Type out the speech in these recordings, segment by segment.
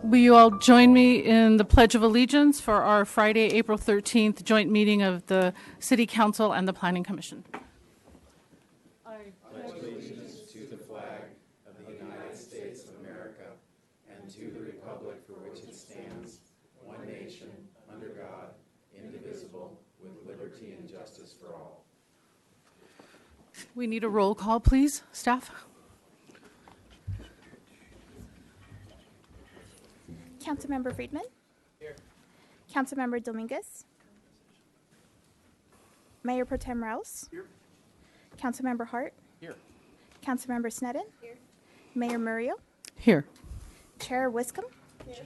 Will you all join me in the Pledge of Allegiance for our Friday, April 13th joint meeting of the City Council and the Planning Commission? I pledge allegiance to the flag of the United States of America and to the republic for which it stands, one nation, under God, indivisible, with liberty and justice for all. We need a roll call, please, staff. Councilmember Friedman. Here. Councilmember Dominguez. Mayor Pro Tem Rouse. Here. Councilmember Hart. Here. Councilmember Sneddon. Here. Mayor Murillo. Here. Chair Wiscombe. Here.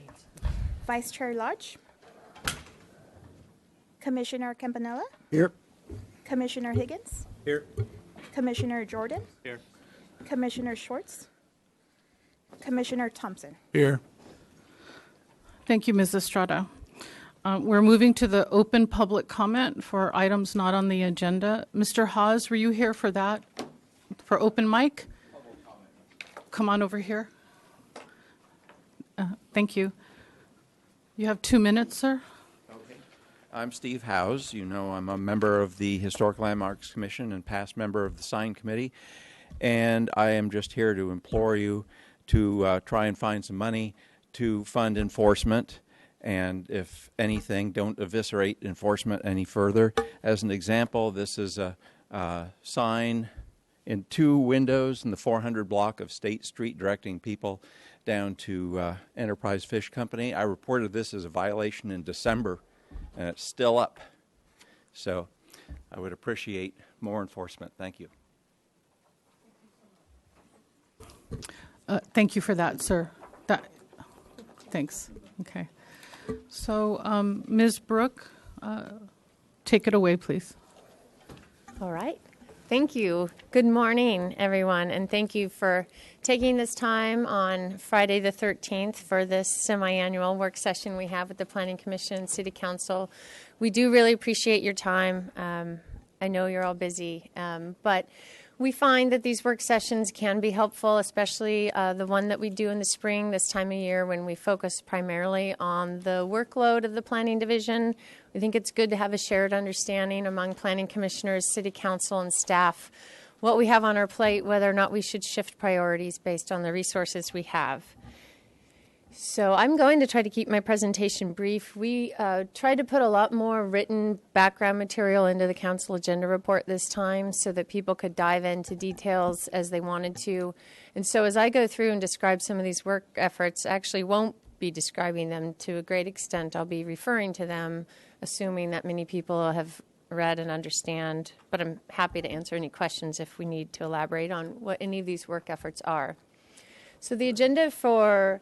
Vice Chair Lodge. Commissioner Campanella. Here. Commissioner Higgins. Here. Commissioner Jordan. Here. Commissioner Schwartz. Commissioner Thompson. Here. Thank you, Ms. Estrada. We're moving to the open public comment for items not on the agenda. Mr. Hawes, were you here for that? For open mic? Public comment. Come on over here. Thank you. You have 2 minutes, sir. Okay. I'm Steve Howes. You know I'm a member of the Historic Landmarks Commission and past member of the Sign Committee. And I am just here to implore you to try and find some money to fund enforcement, and if anything, don't eviscerate enforcement any further. As an example, this is a sign in 2 windows in the 400 block of State Street directing people down to Enterprise Fish Company. I reported this as a violation in December, and it's still up. So I would appreciate more enforcement. Thank you. Thank you for that, sir. Thanks. Okay. So, Ms. Brooke, take it away, please. All right. Thank you. Good morning, everyone, and thank you for taking this time on Friday the 13th for this semi-annual work session we have with the Planning Commission and City Council. We do really appreciate your time. I know you're all busy, but we find that these work sessions can be helpful, especially the one that we do in the spring this time of year when we focus primarily on the workload of the Planning Division. We think it's good to have a shared understanding among planning commissioners, city council, and staff what we have on our plate, whether or not we should shift priorities based on the resources we have. So I'm going to try to keep my presentation brief. We tried to put a lot more written background material into the council agenda report this time so that people could dive into details as they wanted to. And so as I go through and describe some of these work efforts, I actually won't be describing them to a great extent. I'll be referring to them, assuming that many people have read and understand. But I'm happy to answer any questions if we need to elaborate on what any of these work efforts are. So the agenda for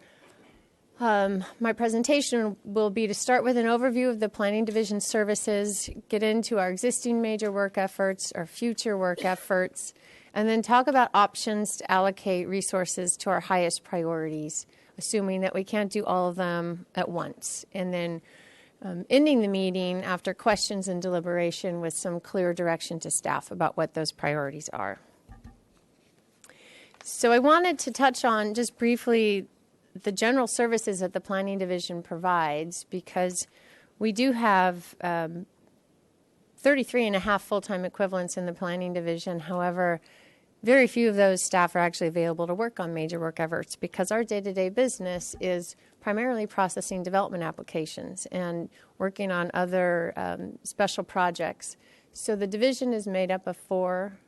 my presentation will be to start with an overview of the Planning Division services, get into our existing major work efforts, our future work efforts, and then talk about options to allocate resources to our highest priorities, assuming that we can't do all of them at once. And then ending the meeting after questions and deliberation with some clear direction to staff about what those priorities are. So I wanted to touch on just briefly the general services that the Planning Division provides, because we do have 33 and a half full-time equivalents in the Planning Division. However, very few of those staff are actually available to work on major work efforts because our day-to-day business is primarily processing development applications and working on other special projects. So the division is made up of 4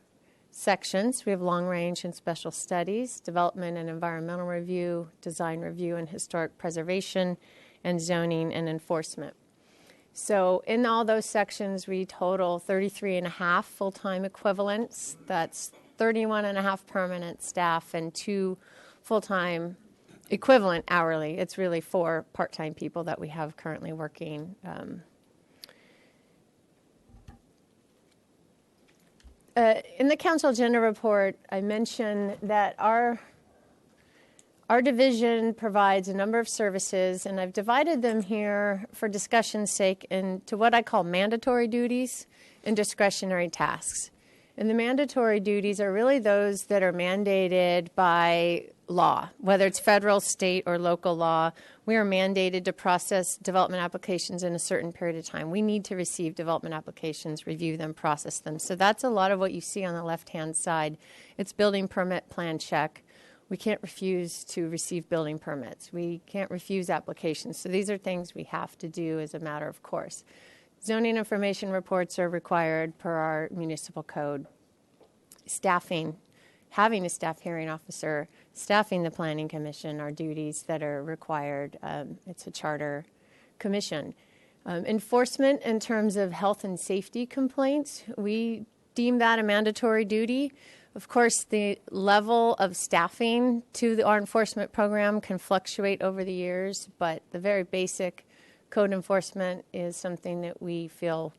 sections. We have long range and special studies, development and environmental review, design review and historic preservation, and zoning and enforcement. So in all those sections, we total 33 and a half full-time equivalents. That's 31 and a half permanent staff and 2 full-time equivalent hourly. It's really 4 part-time people that we have currently working. In the council agenda report, I mentioned that our division provides a number of services, and I've divided them here for discussion's sake into what I call mandatory duties and discretionary tasks. And the mandatory duties are really those that are mandated by law, whether it's federal, state, or local law. We are mandated to process development applications in a certain period of time. We need to receive development applications, review them, process them. So that's a lot of what you see on the left-hand side. It's building permit, plan, check. We can't refuse to receive building permits. We can't refuse applications. So these are things we have to do as a matter of course. Zoning information reports are required per our municipal code. Staffing, having a staff hearing officer, staffing the planning commission are duties that are required. It's a charter commission. Enforcement in terms of health and safety complaints, we deem that a mandatory duty. Of course, the level of staffing to our enforcement program can fluctuate over the years, but the very basic code enforcement is something that we feel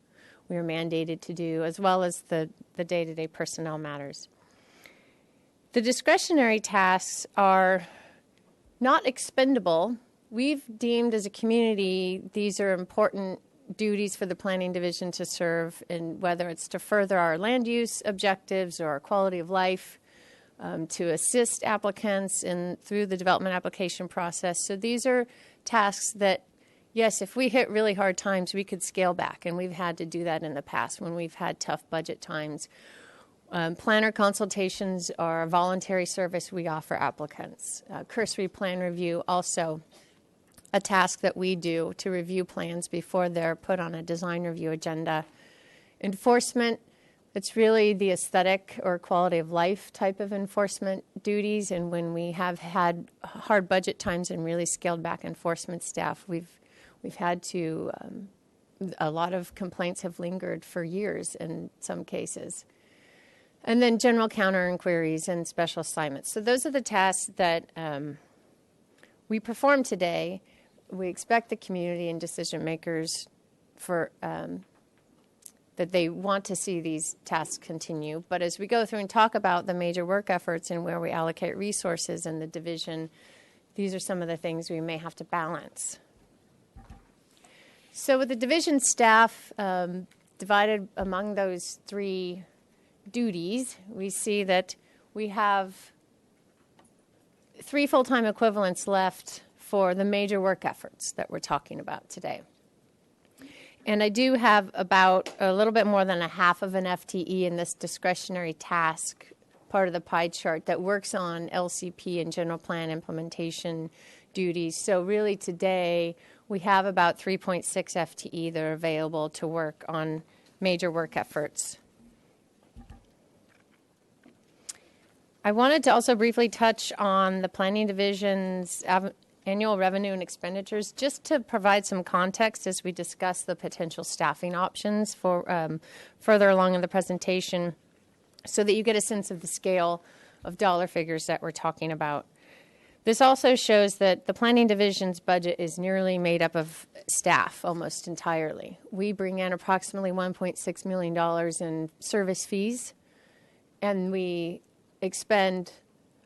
we are mandated to do, as well as the day-to-day personnel matters. The discretionary tasks are not expendable. We've deemed as a community these are important duties for the planning division to serve, and whether it's to further our land use objectives or our quality of life, to assist applicants through the development application process. So these are tasks that, yes, if we hit really hard times, we could scale back, and we've had to do that in the past when we've had tough budget times. Planner consultations are a voluntary service we offer applicants. Cursory plan review, also a task that we do to review plans before they're put on a design review agenda. Enforcement, it's really the aesthetic or quality of life type of enforcement duties, and when we have had hard budget times and really scaled back enforcement staff, we've had to, a lot of complaints have lingered for years in some cases. And then general counter inquiries and special assignments. So those are the tasks that we perform today. We expect the community and decision makers for that they want to see these tasks continue. But as we go through and talk about the major work efforts and where we allocate resources in the division, these are some of the things we may have to balance. So with the division staff divided among those three duties, we see that we have 3 full-time equivalents left for the major work efforts that we're talking about today. And I do have about a little bit more than a half of an FTE in this discretionary task part of the pie chart that works on LCP and general plan implementation duties. So really today we have about 3.6 FTE that are available to work on major work efforts. I wanted to also briefly touch on the Planning Division's annual revenue and expenditures, just to provide some context as we discuss the potential staffing options for further along in the presentation, so that you get a sense of the scale of dollar figures that we're talking about. This also shows that the Planning Division's budget is nearly made up of staff almost entirely. We bring in approximately $1.6 million in service fees, and we expend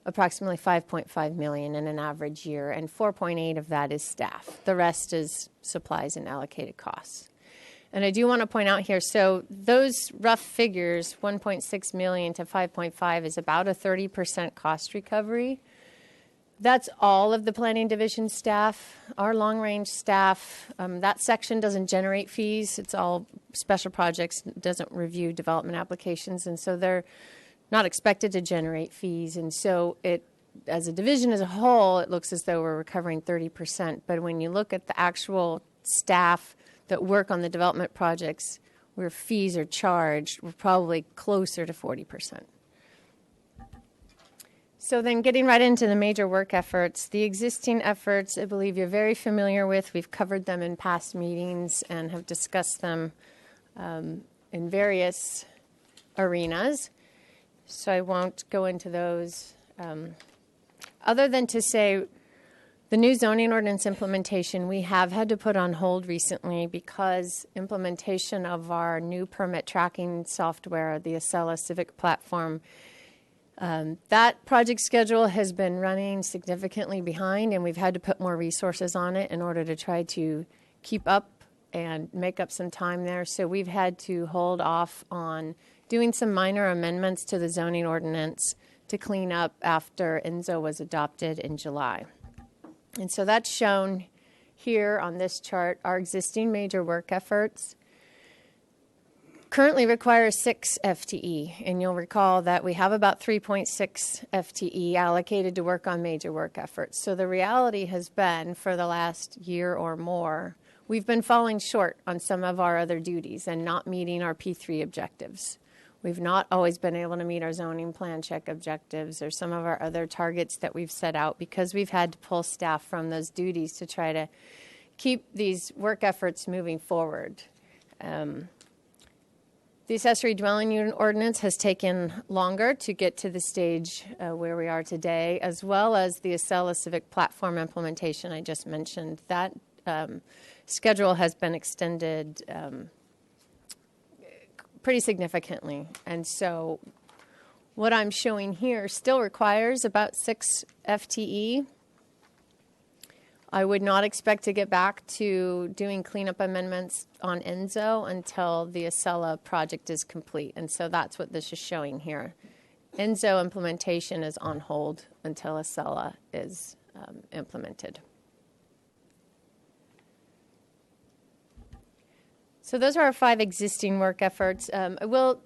approximately $5.5 million in an average year, and 4.8 of that is staff. The rest is supplies and allocated costs. And I do want to point out here, so those rough figures, 1.6 million to 5.5, is about a 30% cost recovery. That's all of the Planning Division staff. Our long-range staff, that section doesn't generate fees. It's all special projects, doesn't review development applications, and so they're not expected to generate fees. And so it, as a division as a whole, it looks as though we're recovering 30%. But when you look at the actual staff that work on the development projects where fees are charged, we're probably closer to 40%. So then getting right into the major work efforts, the existing efforts I believe you're very familiar with. We've covered them in past meetings and have discussed them in various arenas. So I won't go into those other than to say the new zoning ordinance implementation we have had to put on hold recently because implementation of our new permit tracking software, the Acela Civic platform, that project schedule has been running significantly behind, and we've had to put more resources on it in order to try to keep up and make up some time there. So we've had to hold off on doing some minor amendments to the zoning ordinance to clean up after ENZO was adopted in July. And so that's shown here on this chart. Our existing major work efforts currently require 6 FTE, and you'll recall that we have about 3.6 FTE allocated to work on major work efforts. So the reality has been, for the last year or more, we've been falling short on some of our other duties and not meeting our P3 objectives. We've not always been able to meet our zoning plan check objectives or some of our other targets that we've set out because we've had to pull staff from those duties to try to keep these work efforts moving forward. The accessory dwelling unit ordinance has taken longer to get to the stage where we are today, as well as the Acela Civic Platform implementation I just mentioned. That schedule has been extended pretty significantly. And so what I'm showing here still requires about 6 FTE. I would not expect to get back to doing cleanup amendments on ENZO until the Acela project is complete. And so that's what this is showing here. ENZO implementation is on hold until Acela is implemented. So those are our 5 existing work efforts. I will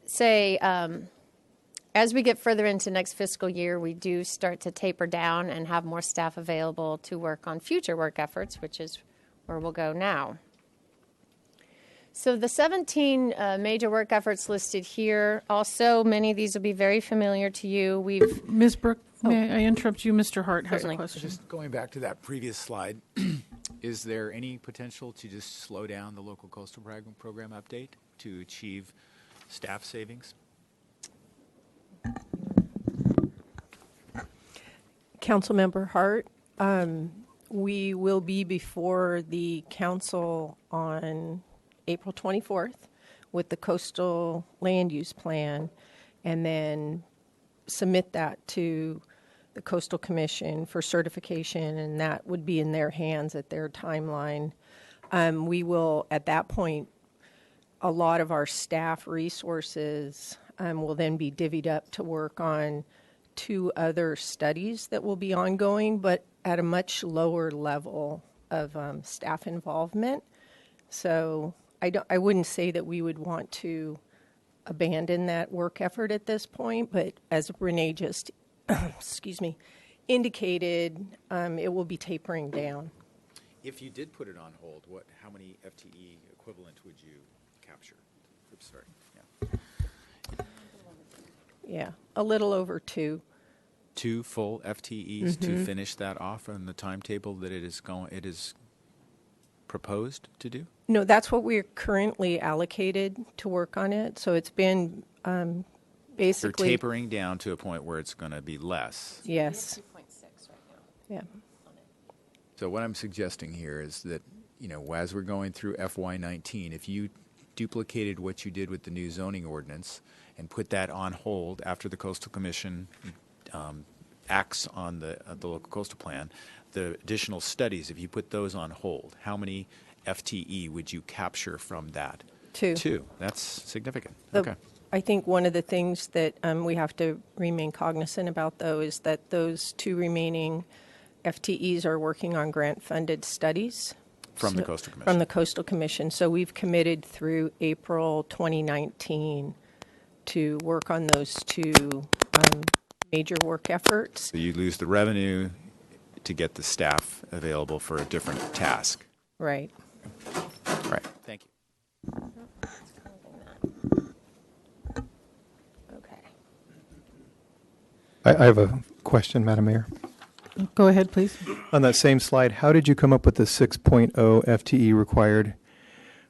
say, as we get further into next fiscal year, we do start to taper down and have more staff available to work on future work efforts, which is where we'll go now. So the 17 major work efforts listed here, also many of these will be very familiar to you. Ms. Brooke, may I interrupt you? Mr. Hart has Certainly. a question. Just going back to that previous slide, is there any potential to just slow down the local coastal program update to achieve staff savings? Councilmember Hart, we will be before the council on April 24th with the coastal land use plan, and then submit that to the Coastal Commission for certification, and that would be in their hands at their timeline. We will, at that point, a lot of our staff resources will then be divvied up to work on 2 other studies that will be ongoing, but at a much lower level of staff involvement. So I wouldn't say that we would want to abandon that work effort at this point, but as Renee just indicated, it will be tapering down. If you did put it on hold, how many FTE equivalent would you capture? Oops, sorry. Yeah, a little over 2. 2 full FTEs to finish that off on the timetable that it is proposed to do? No, that's what we're currently allocated to work on it. So it's been basically... You're tapering down to a point where it's going to be less. Yes. 2.6 right now. Yeah. So what I'm suggesting here is that, as we're going through FY19, if you duplicated what you did with the new zoning ordinance and put that on hold after the Coastal Commission acts on the local coastal plan, the additional studies, if you put those on hold, how many FTE would you capture from that? 2. 2. That's significant. Okay. I think one of the things that we have to remain cognizant about, though, is that those 2 remaining FTEs are working on grant-funded studies. From the Coastal Commission. From the Coastal Commission. So we've committed through April 2019 to work on those 2 major work efforts. So you lose the revenue to get the staff available for a different task. Right. Right. Thank you. Okay. I have a question, Madam Mayor. Go ahead, please. On that same slide, how did you come up with the 6.0 FTE required?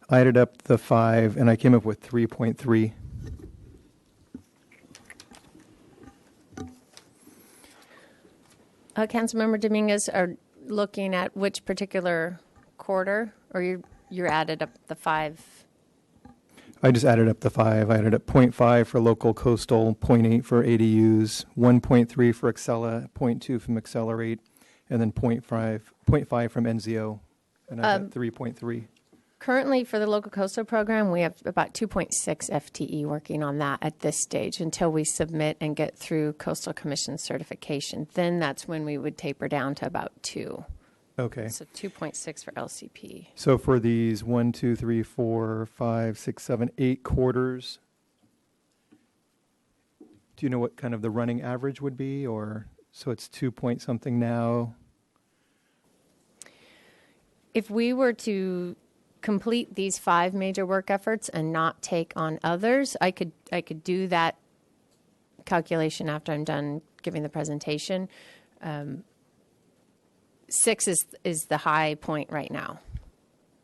I added up the 5, and I came up with 3.3. Councilmember Dominguez are looking at which particular quarter, or you added up the 5? I just added up the 5. I added up 0.5 for local coastal, 0.8 for ADUs, 1.3 for Accela, 0.2 from Accelerate, and then 0.5 from NZO, and I got 3.3. Currently, for the local coastal program, we have about 2.6 FTE working on that at this stage until we submit and get through Coastal Commission certification. Then that's when we would taper down to about 2. Okay. So 2.6 for LCP. So for these 1, 2, 3, 4, 5, 6, 7, 8 quarters, do you know what kind of the running average would be? Or so it's 2 point something now? If we were to complete these 5 major work efforts and not take on others, I could do that calculation after I'm done giving the presentation. 6 is the high point right now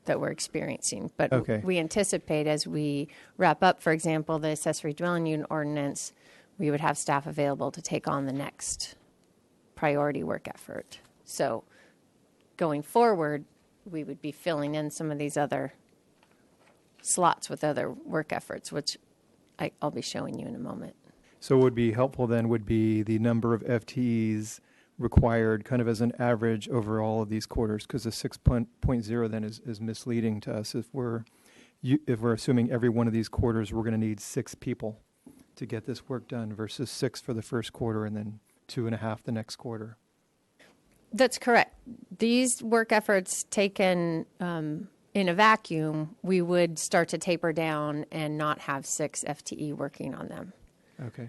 that we're experiencing. But Okay. we anticipate as we wrap up, for example, the accessory dwelling unit ordinance, we would have staff available to take on the next priority work effort. So going forward, we would be filling in some of these other slots with other work efforts, which I'll be showing you in a moment. So what would be helpful then would be the number of FTEs required kind of as an average over all of these quarters, because the 6.0 then is misleading to us if we're assuming every one of these quarters we're going to need 6 people to get this work done versus 6 for the first quarter and then 2.5 the next quarter. That's correct. These work efforts taken in a vacuum, we would start to taper down and not have 6 FTE working on them. Okay.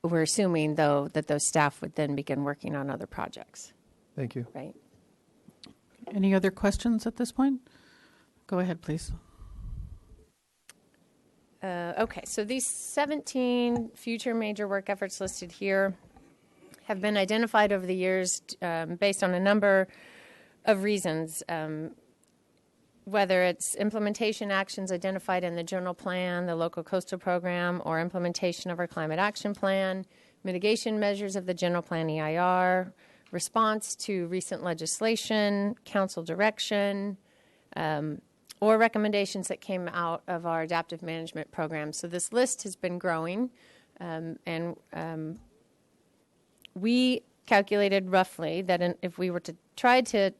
We're assuming, though, that those staff would then begin working on other projects, Thank you. right? Any other questions at this point? Go ahead, please. Okay, so these 17 future major work efforts listed here have been identified over the years based on a number of reasons, whether it's implementation actions identified in the general plan, the local coastal program, or implementation of our climate action plan, mitigation measures of the general plan EIR, response to recent legislation, council direction, or recommendations that came out of our adaptive management program. So this list has been growing, and we calculated roughly that if we were to try to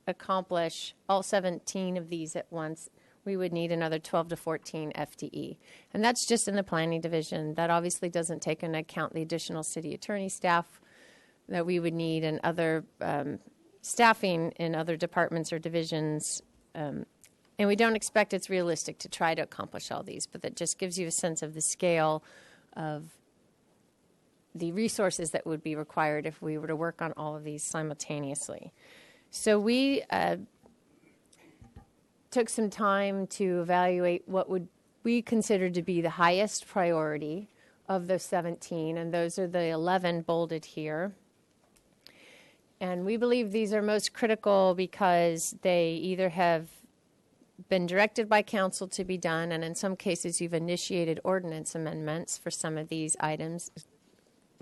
accomplish all 17 of these at once, we would need another 12 to 14 FTE. And that's just in the planning division. That obviously doesn't take into account the additional city attorney staff that we would need and other staffing in other departments or divisions. And we don't expect it's realistic to try to accomplish all these, but that just gives you a sense of the scale of the resources that would be required if we were to work on all of these simultaneously. So we took some time to evaluate what would we consider to be the highest priority of the 17, and those are the 11 bolded here. And we believe these are most critical because they either have been directed by council to be done, and in some cases you've initiated ordinance amendments for some of these items.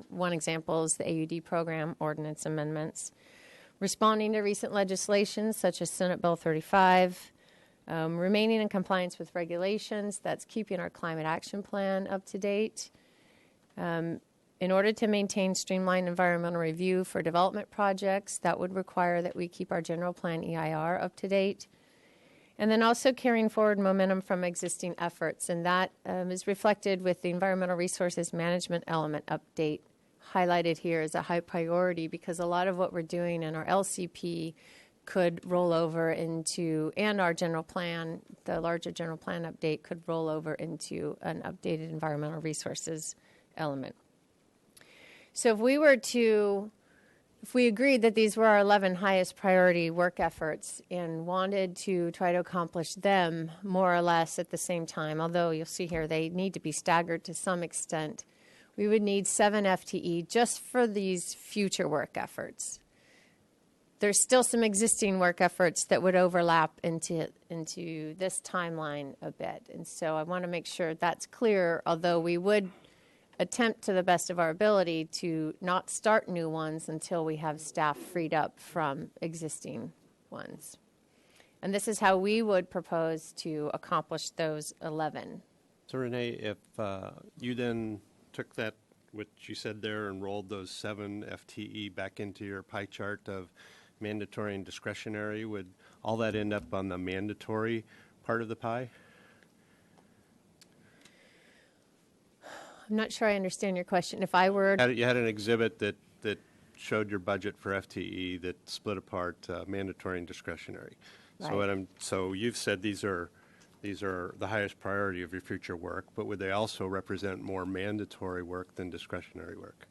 One example is the AUD program ordinance amendments. Responding to recent legislation such as Senate Bill 35, remaining in compliance with regulations, that's keeping our climate action plan up to date. In order to maintain streamlined environmental review for development projects, that would require that we keep our general plan EIR up to date. And then also carrying forward momentum from existing efforts, and that is reflected with the environmental resources management element update highlighted here as a high priority, because a lot of what we're doing in our LCP could roll over into, and our general plan, the larger general plan update could roll over into an updated environmental resources element. So if we agreed that these were our 11 highest priority work efforts and wanted to try to accomplish them more or less at the same time, although you'll see here they need to be staggered to some extent, we would need 7 FTE just for these future work efforts. There's still some existing work efforts that would overlap into this timeline a bit. And so I want to make sure that's clear, although we would attempt to the best of our ability to not start new ones until we have staff freed up from existing ones. And this is how we would propose to accomplish those 11. So Renee, if you then took that, what you said there, and rolled those 7 FTE back into your pie chart of mandatory and discretionary, would all that end up on the mandatory part of the pie? I'm not sure I understand your question. If I were You had an exhibit that showed your budget for FTE that split apart mandatory and discretionary. Right. So you've said these are the highest priority of your future work, but would they also represent more mandatory work than discretionary work?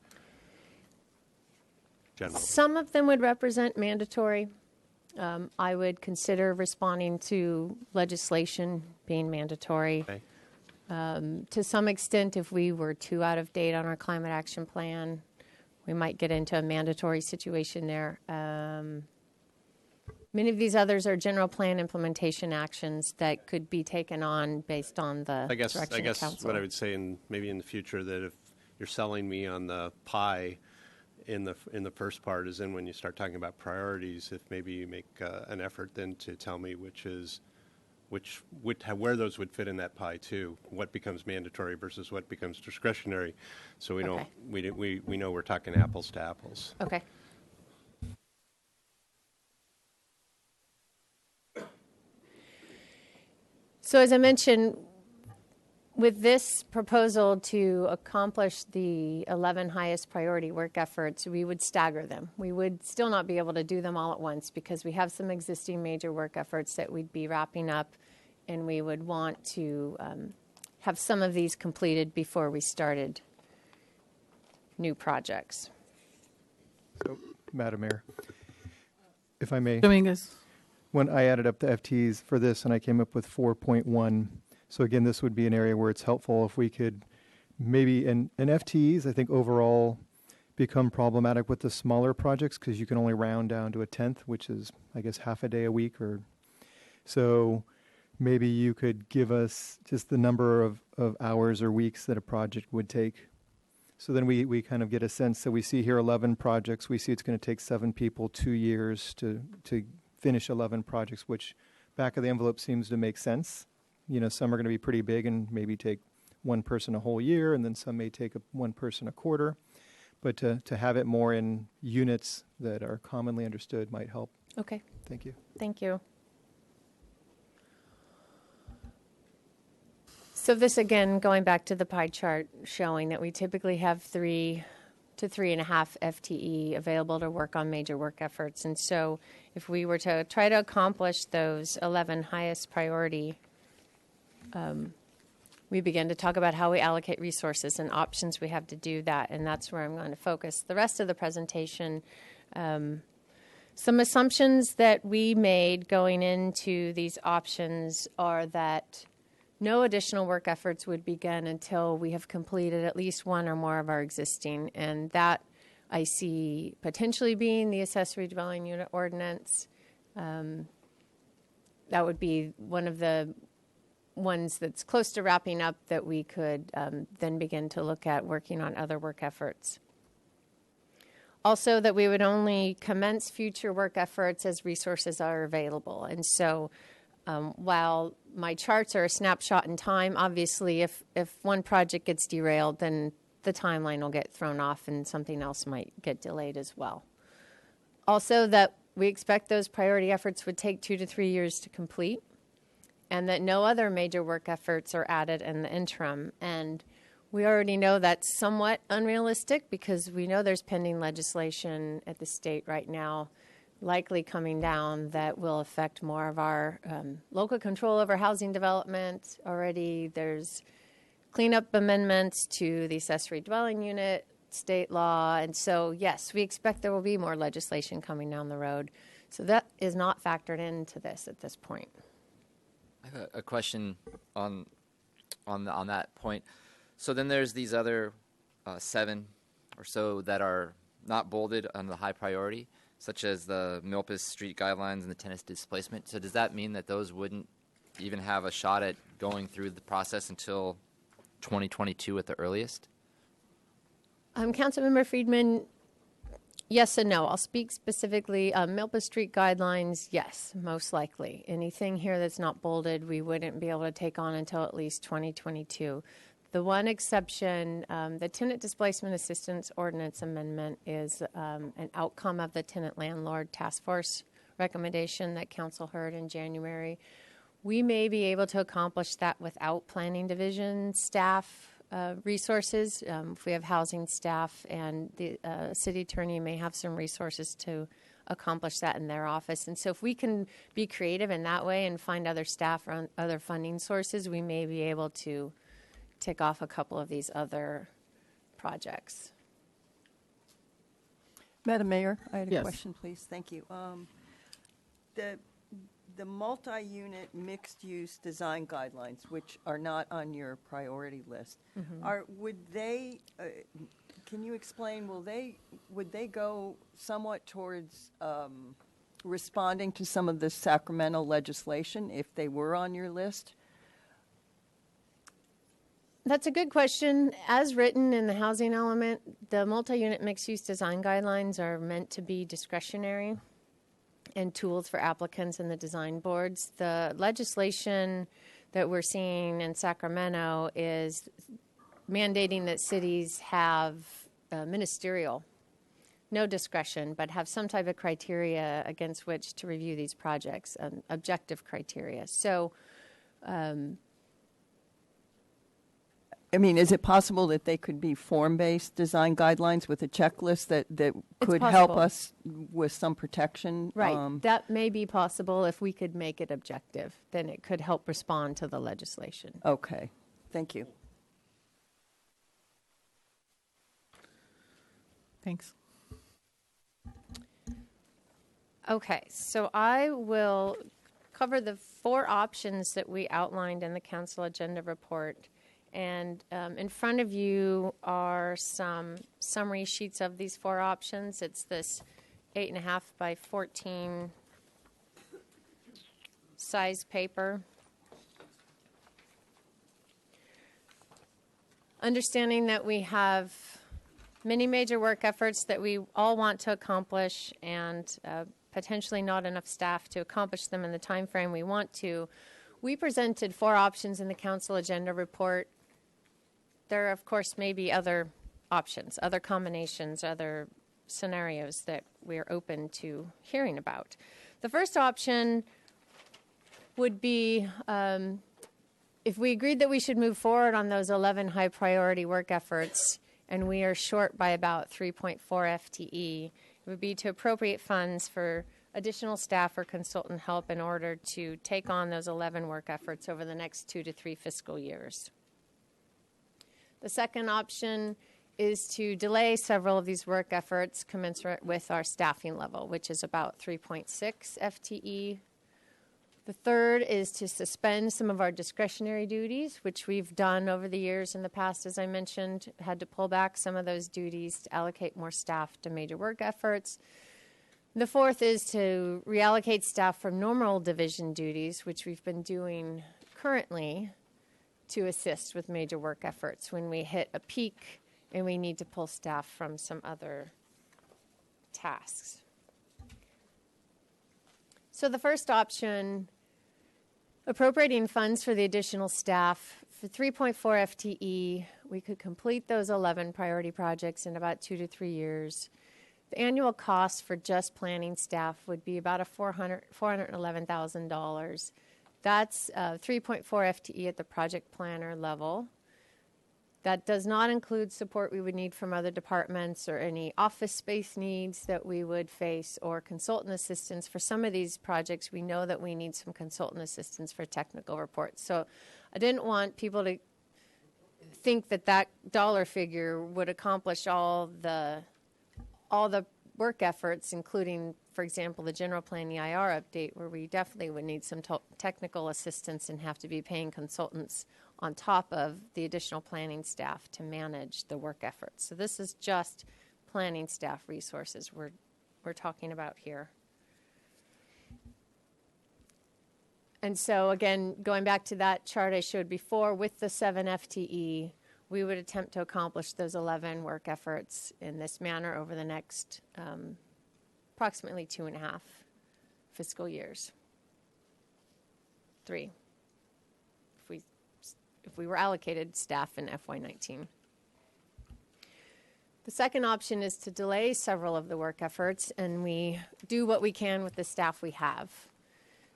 Generally. Some of them would represent mandatory. I would consider responding to legislation being mandatory. Okay. To some extent, if we were too out of date on our climate action plan, we might get into a mandatory situation there. Many of these others are general plan implementation actions that could be taken on based on the direction of council. What I would say maybe in the future, that if you're selling me on the pie in the first part, is then when you start talking about priorities, if maybe you make an effort then to tell me where those would fit in that pie too, what becomes mandatory versus what becomes discretionary, so we Okay. we know we're talking apples to apples. Okay. So as I mentioned, with this proposal to accomplish the 11 highest priority work efforts, we would stagger them. We would still not be able to do them all at once because we have some existing major work efforts that we'd be wrapping up, and we would want to have some of these completed before we started new projects. So, Madam Mayor, if I may, Dominguez. when I added up the FTEs for this and I came up with 4.1, so again, this would be an area where it's helpful if we could maybe, and FTEs, I think overall become problematic with the smaller projects because you can only round down to a tenth, which is, I guess, half a day a week. Or so maybe you could give us just the number of hours or weeks that a project would take. So then we kind of get a sense. So we see here 11 projects. We see it's going to take 7 people 2 years to finish 11 projects, which back of the envelope seems to make sense. You know, some are going to be pretty big and maybe take one person a whole year, and then some may take one person a quarter. But to have it more in units that are commonly understood might help. Okay. Thank you. Thank you. So this, again, going back to the pie chart, showing that we typically have 3 to 3.5 FTE available to work on major work efforts. And so if we were to try to accomplish those 11 highest priority, we begin to talk about how we allocate resources and options we have to do that. And that's where I'm going to focus the rest of the presentation. Some assumptions that we made going into these options are that no additional work efforts would begin until we have completed at least one or more of our existing. And that I see potentially being the accessory dwelling unit ordinance. That would be one of the ones that's close to wrapping up that we could then begin to look at working on other work efforts. Also, that we would only commence future work efforts as resources are available. And so while my charts are a snapshot in time, obviously if one project gets derailed, then the timeline will get thrown off and something else might get delayed as well. Also, that we expect those priority efforts would take 2 to 3 years to complete, and that no other major work efforts are added in the interim. And we already know that's somewhat unrealistic because we know there's pending legislation at the state right now likely coming down that will affect more of our local control over housing development. Already there's cleanup amendments to the accessory dwelling unit, state law. And so, yes, we expect there will be more legislation coming down the road. So that is not factored into this at this point. I have a question on that point. So then there's these other 7 or so that are not bolded on the high priority, such as the Milpas Street guidelines and the tennis displacement. So does that mean that those wouldn't even have a shot at going through the process until 2022 at the earliest? Councilmember Friedman, yes and no. I'll speak specifically. Milpas Street guidelines, yes, most likely. Anything here that's not bolded, we wouldn't be able to take on until at least 2022. The one exception, the Tenant Displacement Assistance Ordinance Amendment is an outcome of the Tenant Landlord Task Force recommendation that Council heard in January. We may be able to accomplish that without planning division staff resources. If we have housing staff, and the city attorney may have some resources to accomplish that in their office. And so if we can be creative in that way and find other staff or other funding sources, we may be able to tick off a couple of these other projects. Madam Mayor, I had a Yes. question, please. Thank you. The multi-unit mixed-use design guidelines, which are not on your priority list, would they? Can you explain? Would they go somewhat towards responding to some of the Sacramento legislation if they were on your list? That's a good question. As written in the housing element, the multi-unit mixed-use design guidelines are meant to be discretionary and tools for applicants and the design boards. The legislation that we're seeing in Sacramento is mandating that cities have ministerial, no discretion, but have some type of criteria against which to review these projects, objective criteria. So, I mean, is it possible that they could be form-based design guidelines with a checklist that could help possible. us with some protection? right, that may be possible if we could make it objective. Then it could help respond to the legislation. Okay. Thank you. Thanks. Okay, so I will cover the 4 options that we outlined in the council agenda report. And in front of you are some summary sheets of these 4 options. It's this 8.5 by 14 size paper. Understanding that we have many major work efforts that we all want to accomplish, and potentially not enough staff to accomplish them in the time frame we want to, we presented 4 options in the council agenda report. There, of course, may be other options, other combinations, other scenarios that we're open to hearing about. The first option would be if we agreed that we should move forward on those 11 high priority work efforts and we are short by about 3.4 FTE, it would be to appropriate funds for additional staff or consultant help in order to take on those 11 work efforts over the next 2 to 3 fiscal years. The second option is to delay several of these work efforts commensurate with our staffing level, which is about 3.6 FTE. The third is to suspend some of our discretionary duties, which we've done over the years in the past, as I mentioned, had to pull back some of those duties to allocate more staff to major work efforts. The fourth is to reallocate staff from normal division duties, which we've been doing currently, to assist with major work efforts when we hit a peak and we need to pull staff from some other tasks. So the first option, appropriating funds for the additional staff, for 3.4 FTE, we could complete those 11 priority projects in about 2 to 3 years. The annual cost for just planning staff would be about $411,000. That's 3.4 FTE at the project planner level. That does not include support we would need from other departments or any office space needs that we would face or consultant assistance. For some of these projects, we know that we need some consultant assistance for technical reports. So I didn't want people to think that that dollar figure would accomplish all the work efforts, including, for example, the general plan EIR update, where we definitely would need some technical assistance and have to be paying consultants on top of the additional planning staff to manage the work efforts. So this is just planning staff resources we're talking about here. And so again, going back to that chart I showed before, with the 7 FTE, we would attempt to accomplish those 11 work efforts in this manner over the next approximately 2.5 fiscal years. 3, if we were allocated staff in FY19. The second option is to delay several of the work efforts, and we do what we can with the staff we have.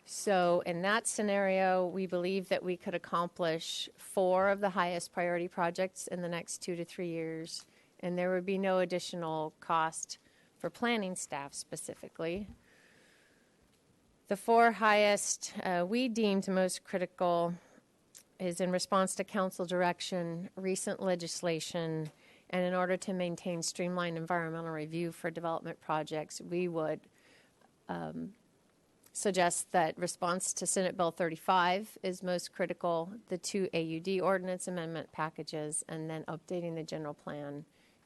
So in that scenario, we believe that we could accomplish 4 of the highest priority projects in the next 2 to 3 years, and there would be no additional cost for planning staff specifically. The 4 highest we deemed most critical is in response to council direction, recent legislation, and in order to maintain streamlined environmental review for development projects, we would suggest that response to Senate Bill 35 is most critical, the 2 AUD ordinance amendment packages, and then updating the general plan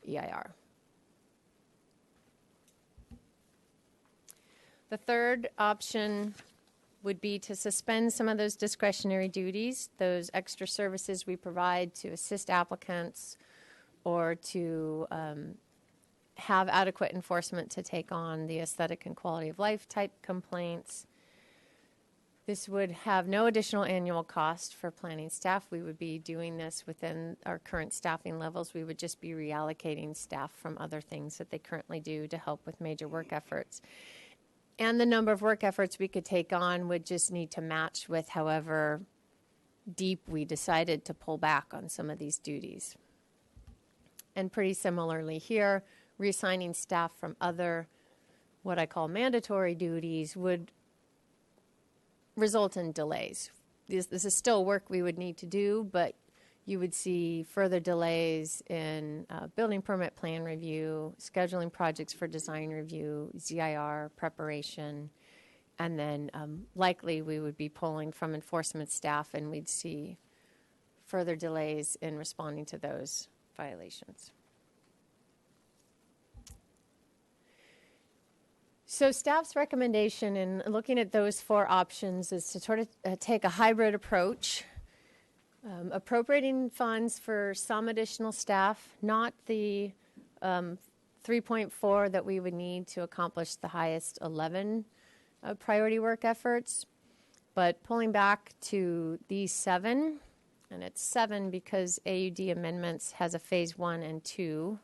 EIR. The third option would be to suspend some of those discretionary duties, those extra services we provide to assist applicants or to have adequate enforcement to take on the aesthetic and quality of life type complaints. This would have no additional annual cost for planning staff. We would be doing this within our current staffing levels. We would just be reallocating staff from other things that they currently do to help with major work efforts. And the number of work efforts we could take on would just need to match with however deep we decided to pull back on some of these duties. And pretty similarly here, reassigning staff from other, what I call mandatory duties, would result in delays. This is still work we would need to do, but you would see further delays in building permit plan review, scheduling projects for design review, ZIR preparation, and then likely we would be pulling from enforcement staff, and we'd see further delays in responding to those violations. So staff's recommendation in looking at those 4 options is to sort of take a hybrid approach, appropriating funds for some additional staff, not the 3.4 that we would need to accomplish the highest 11 priority work efforts, but pulling back to these 7, and it's 7 because AUD amendments has a phase 1 and 2.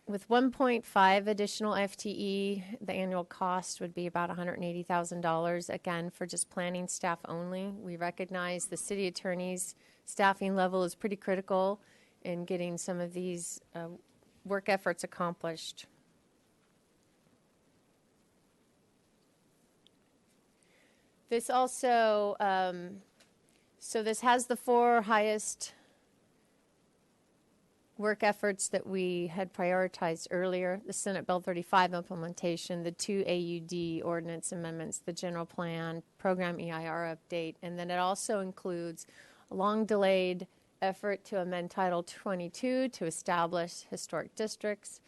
With 1.5 additional FTE, the annual cost would be about $180,000, again, for just planning staff only. We recognize the city attorney's staffing level is pretty critical in getting some of these work efforts accomplished. This also, so this has the 4 highest work efforts that we had prioritized earlier, the Senate Bill 35 implementation, the 2 AUD ordinance amendments, the general plan, program EIR update, and then it also includes a long-delayed effort to amend Title 22 to establish historic districts,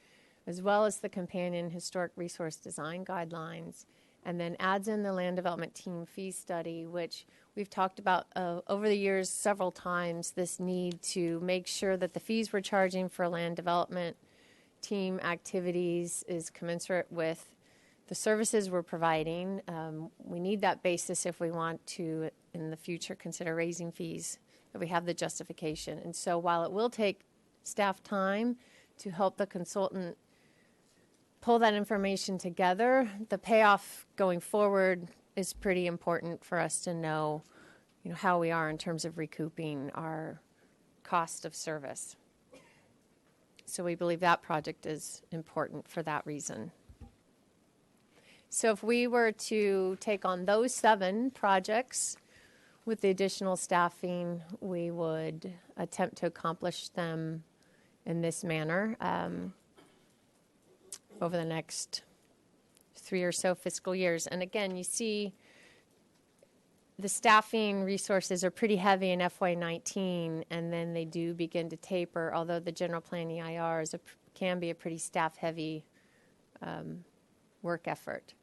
as well as the companion historic resource design guidelines, and then adds in the land development team fee study, which we've talked about over the years several times, this need to make sure that the fees we're charging for land development team activities is commensurate with the services we're providing. We need that basis if we want to, in the future, consider raising fees, that we have the justification. And so while it will take staff time to help the consultant pull that information together, the payoff going forward is pretty important for us to know, how we are in terms of recouping our cost of service. So we believe that project is important for that reason. So if we were to take on those 7 projects with the additional staffing, we would attempt to accomplish them in this manner over the next 3 or so fiscal years. And again, you see the staffing resources are pretty heavy in FY19, and then they do begin to taper, although the general plan EIR can be a pretty staff-heavy work effort.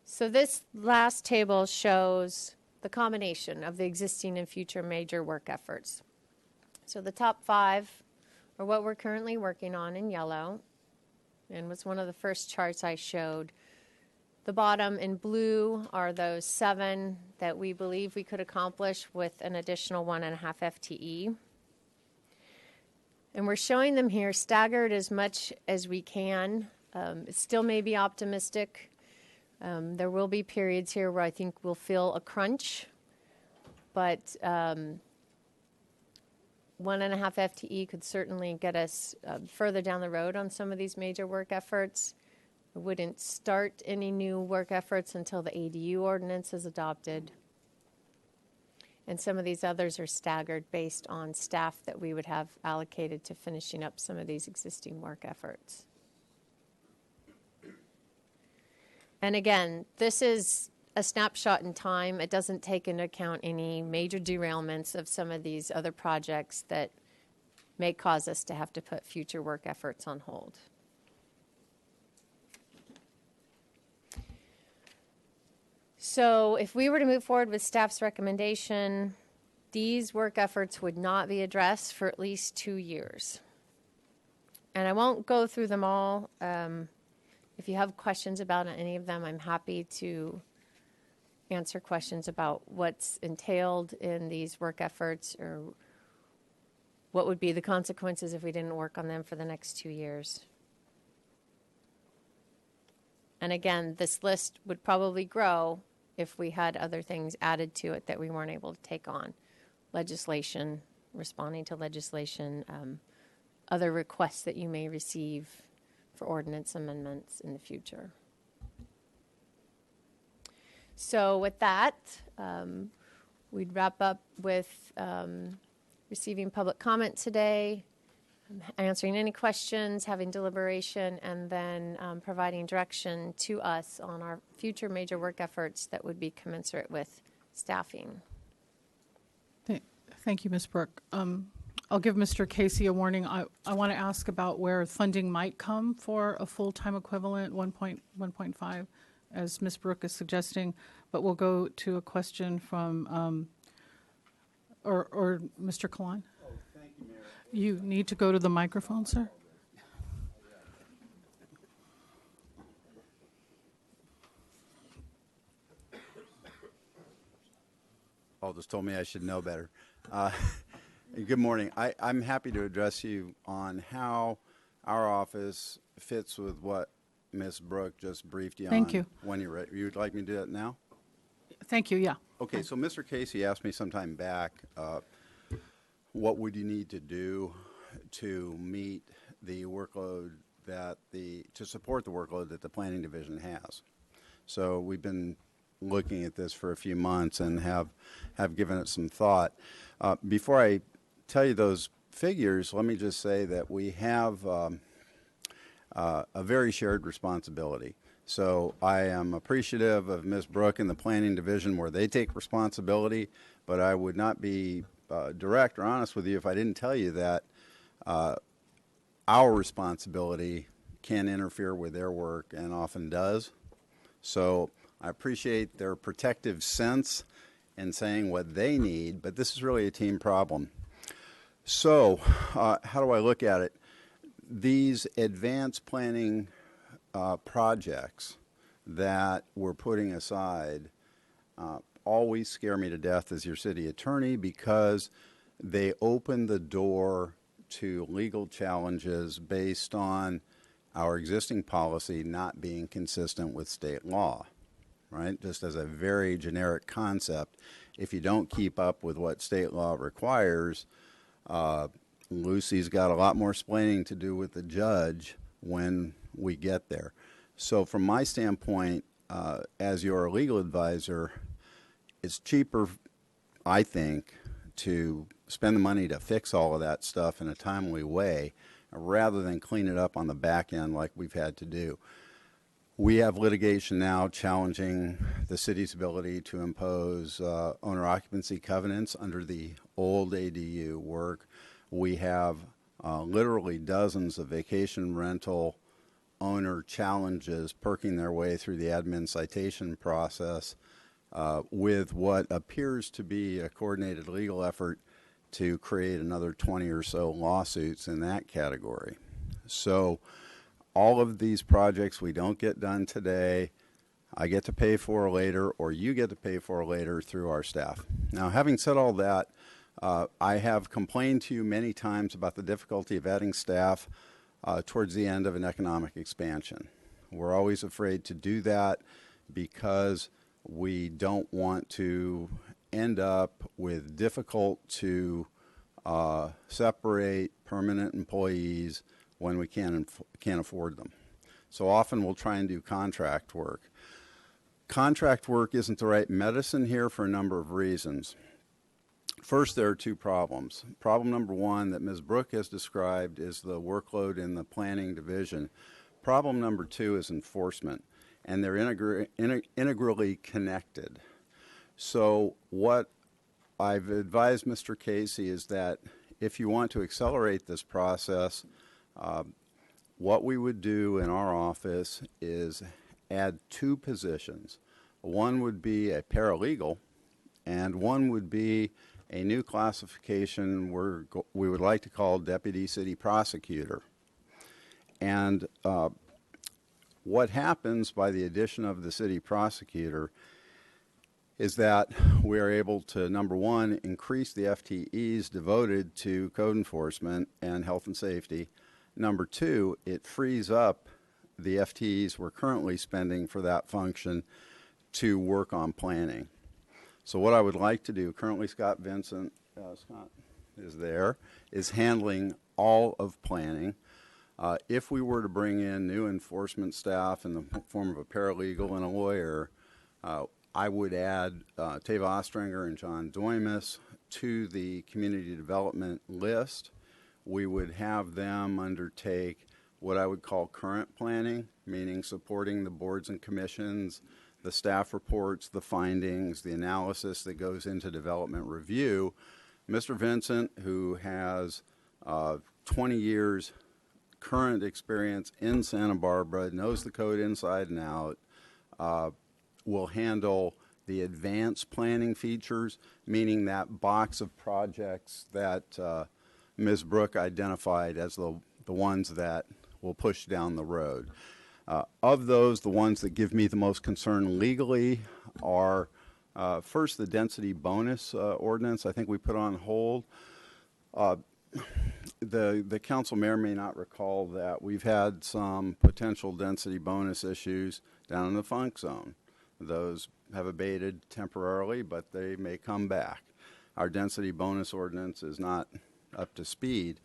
So this last table shows the combination of the existing and future major work efforts. So the top 5 are what we're currently working on in yellow, and was one of the first charts I showed. The bottom in blue are those 7 that we believe we could accomplish with an additional 1.5 FTE. And we're showing them here staggered as much as we can. It still may be optimistic. There will be periods here where I think we'll feel a crunch, but 1.5 FTE could certainly get us further down the road on some of these major work efforts. I wouldn't start any new work efforts until the ADU ordinance is adopted. And some of these others are staggered based on staff that we would have allocated to finishing up some of these existing work efforts. And again, this is a snapshot in time. It doesn't take into account any major derailments of some of these other projects that may cause us to have to put future work efforts on hold. So if we were to move forward with staff's recommendation, these work efforts would not be addressed for at least 2 years. And I won't go through them all. If you have questions about any of them, I'm happy to answer questions about what's entailed in these work efforts or what would be the consequences if we didn't work on them for the next 2 years. And again, this list would probably grow if we had other things added to it that we weren't able to take on. Legislation, responding to legislation, other requests that you may receive for ordinance amendments in the future. So with that, we'd wrap up with receiving public comment today, answering any questions, having deliberation, and then providing direction to us on our future major work efforts that would be commensurate with staffing. Thank you, Ms. Brooke. I'll give Mr. Casey a warning. I want to ask about where funding might come for a full-time equivalent, 1.5, as Ms. Brooke is suggesting, but we'll go to a question from, or Mr. Kalan. Oh, thank you, Mayor. You need to go to the microphone, sir. Paul just told me I should know better. Good morning. I'm happy to address you on how our office fits with what Ms. Brooke just briefed you on. Thank you. When you're ready. You would like me to do that now? Thank you, yeah. Okay, so Mr. Casey asked me sometime back, what would you need to do to meet the workload to support the workload that the planning division has. So we've been looking at this for a few months and have given it some thought. Before I tell you those figures, let me just say that we have a very shared responsibility. So I am appreciative of Ms. Brooke and the planning division where they take responsibility, but I would not be direct or honest with you if I didn't tell you that our responsibility can interfere with their work and often does. So I appreciate their protective sense in saying what they need, but this is really a team problem. So how do I look at it? These advanced planning projects that we're putting aside always scare me to death as your city attorney because they open the door to legal challenges based on our existing policy not being consistent with state law, right? Just as a very generic concept, if you don't keep up with what state law requires, Lucy's got a lot more explaining to do with the judge when we get there. So from my standpoint, as your legal advisor, it's cheaper, I think, to spend the money to fix all of that stuff in a timely way rather than clean it up on the back end like we've had to do. We have litigation now challenging the city's ability to impose owner occupancy covenants under the old ADU work. We have literally dozens of vacation rental owner challenges perking their way through the admin citation process with what appears to be a coordinated legal effort to create another 20 or so lawsuits in that category. So all of these projects we don't get done today, I get to pay for later, or you get to pay for later through our staff. Now, having said all that, I have complained to you many times about the difficulty of adding staff towards the end of an economic expansion. We're always afraid to do that because we don't want to end up with difficult to separate permanent employees when we can't afford them. So often we'll try and do contract work. Contract work isn't the right medicine here for a number of reasons. First, there are two problems. Problem number one that Ms. Brooke has described is the workload in the planning division. Problem number two is enforcement, and they're integrally connected. So what I've advised Mr. Casey is that if you want to accelerate this process, what we would do in our office is add two positions. One would be a paralegal, and one would be a new classification we would like to call deputy city prosecutor. And what happens by the addition of the city prosecutor is that we are able to, number one, increase the FTEs devoted to code enforcement and health and safety. Number two, it frees up the FTEs we're currently spending for that function to work on planning. So what I would like to do, currently Scott Vincent, Scott is there, is handling all of planning. If we were to bring in new enforcement staff in the form of a paralegal and a lawyer, I would add Tava Ostringer and John Doimus to the community development list. We would have them undertake what I would call current planning, meaning supporting the boards and commissions, the staff reports, the findings, the analysis that goes into development review. Mr. Vincent, who has 20 years current experience in Santa Barbara, knows the code inside and out, will handle the advanced planning features, meaning that box of projects that Ms. Brooke identified as the ones that will push down the road. Of those, the ones that give me the most concern legally are first the density bonus ordinance. I think we put on hold. The council may or may not recall that we've had some potential density bonus issues down in the funk zone. Those have abated temporarily, but they may come back. Our density bonus ordinance is not up to speed.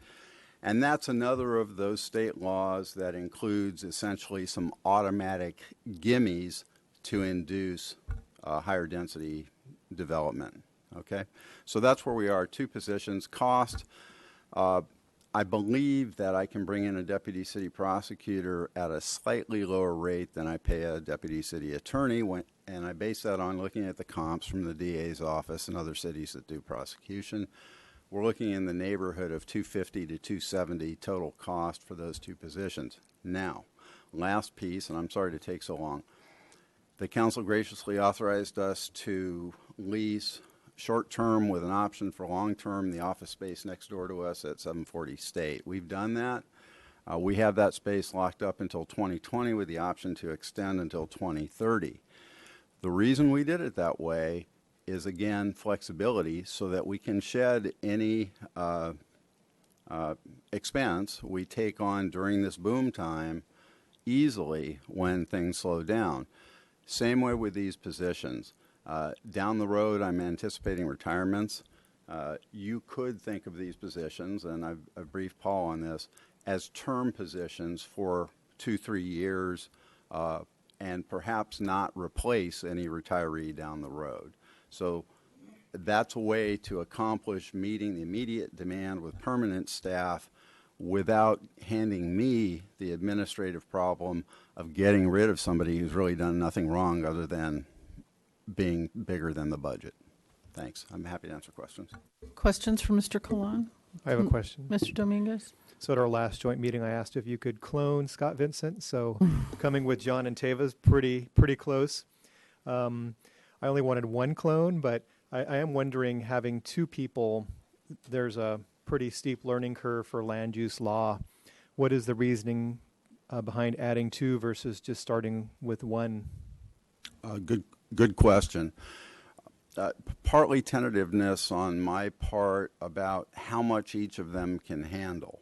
And that's another of those state laws that includes essentially some automatic gimmies to induce higher density development. Okay? So that's where we are, two positions. Cost, I believe that I can bring in a deputy city prosecutor at a slightly lower rate than I pay a deputy city attorney, and I base that on looking at the comps from the DA's office and other cities that do prosecution. We're looking in the neighborhood of $250 to $270 total cost for those two positions. Now, last piece, and I'm sorry to take so long, the council graciously authorized us to lease short-term with an option for long-term the office space next door to us at 740 State. We've done that. We have that space locked up until 2020 with the option to extend until 2030. The reason we did it that way is, again, flexibility so that we can shed any expense we take on during this boom time easily when things slow down. Same way with these positions. Down the road, I'm anticipating retirements. You could think of these positions, and I've briefed Paul on this, as term positions for 2-3 years and perhaps not replace any retiree down the road. So that's a way to accomplish meeting the immediate demand with permanent staff without handing me the administrative problem of getting rid of somebody who's really done nothing wrong other than being bigger than the budget. Thanks. I'm happy to answer questions. Questions for Mr. Kalan? I have a question. Mr. Dominguez? So at our last joint meeting, I asked if you could clone Scott Vincent. So coming with John and Tava's pretty close. I only wanted one clone, but I am wondering, having two people, there's a pretty steep learning curve for land use law. What is the reasoning behind adding two versus just starting with one? Good question. partly tentativeness on my part about how much each of them can handle.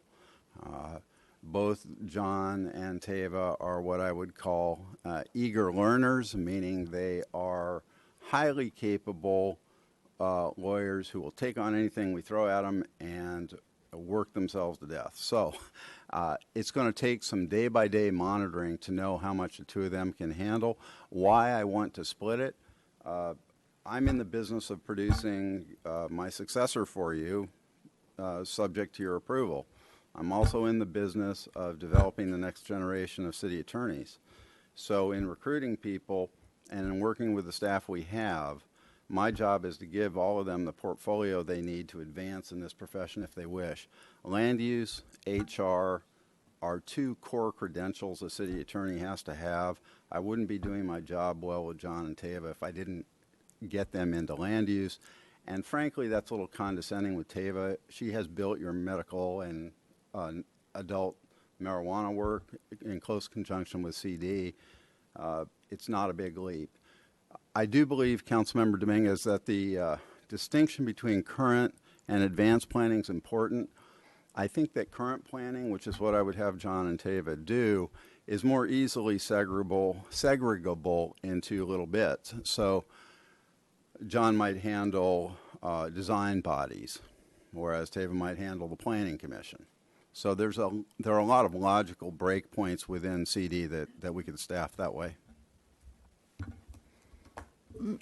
Both John and Teva are what I would call eager learners, meaning they are highly capable lawyers who will take on anything we throw at them and work themselves to death. So it's going to take some day-by-day monitoring to know how much the two of them can handle. Why I want to split it, I'm in the business of producing my successor for you, subject to your approval. I'm also in the business of developing the next generation of city attorneys. So in recruiting people and in working with the staff we have, my job is to give all of them the portfolio they need to advance in this profession if they wish. Land use, HR are two core credentials a city attorney has to have. I wouldn't be doing my job well with John and Teva if I didn't get them into land use. And frankly, that's a little condescending with Teva. She has built your medical and adult marijuana work in close conjunction with CD. It's not a big leap. I do believe, Councilmember Dominguez, that the distinction between current and advanced planning is important. I think that current planning, which is what I would have John and Teva do, is more easily segregable into little bits. So John might handle design bodies, whereas Teva might handle the Planning Commission. So there are a lot of logical breakpoints within CD that we could staff that way.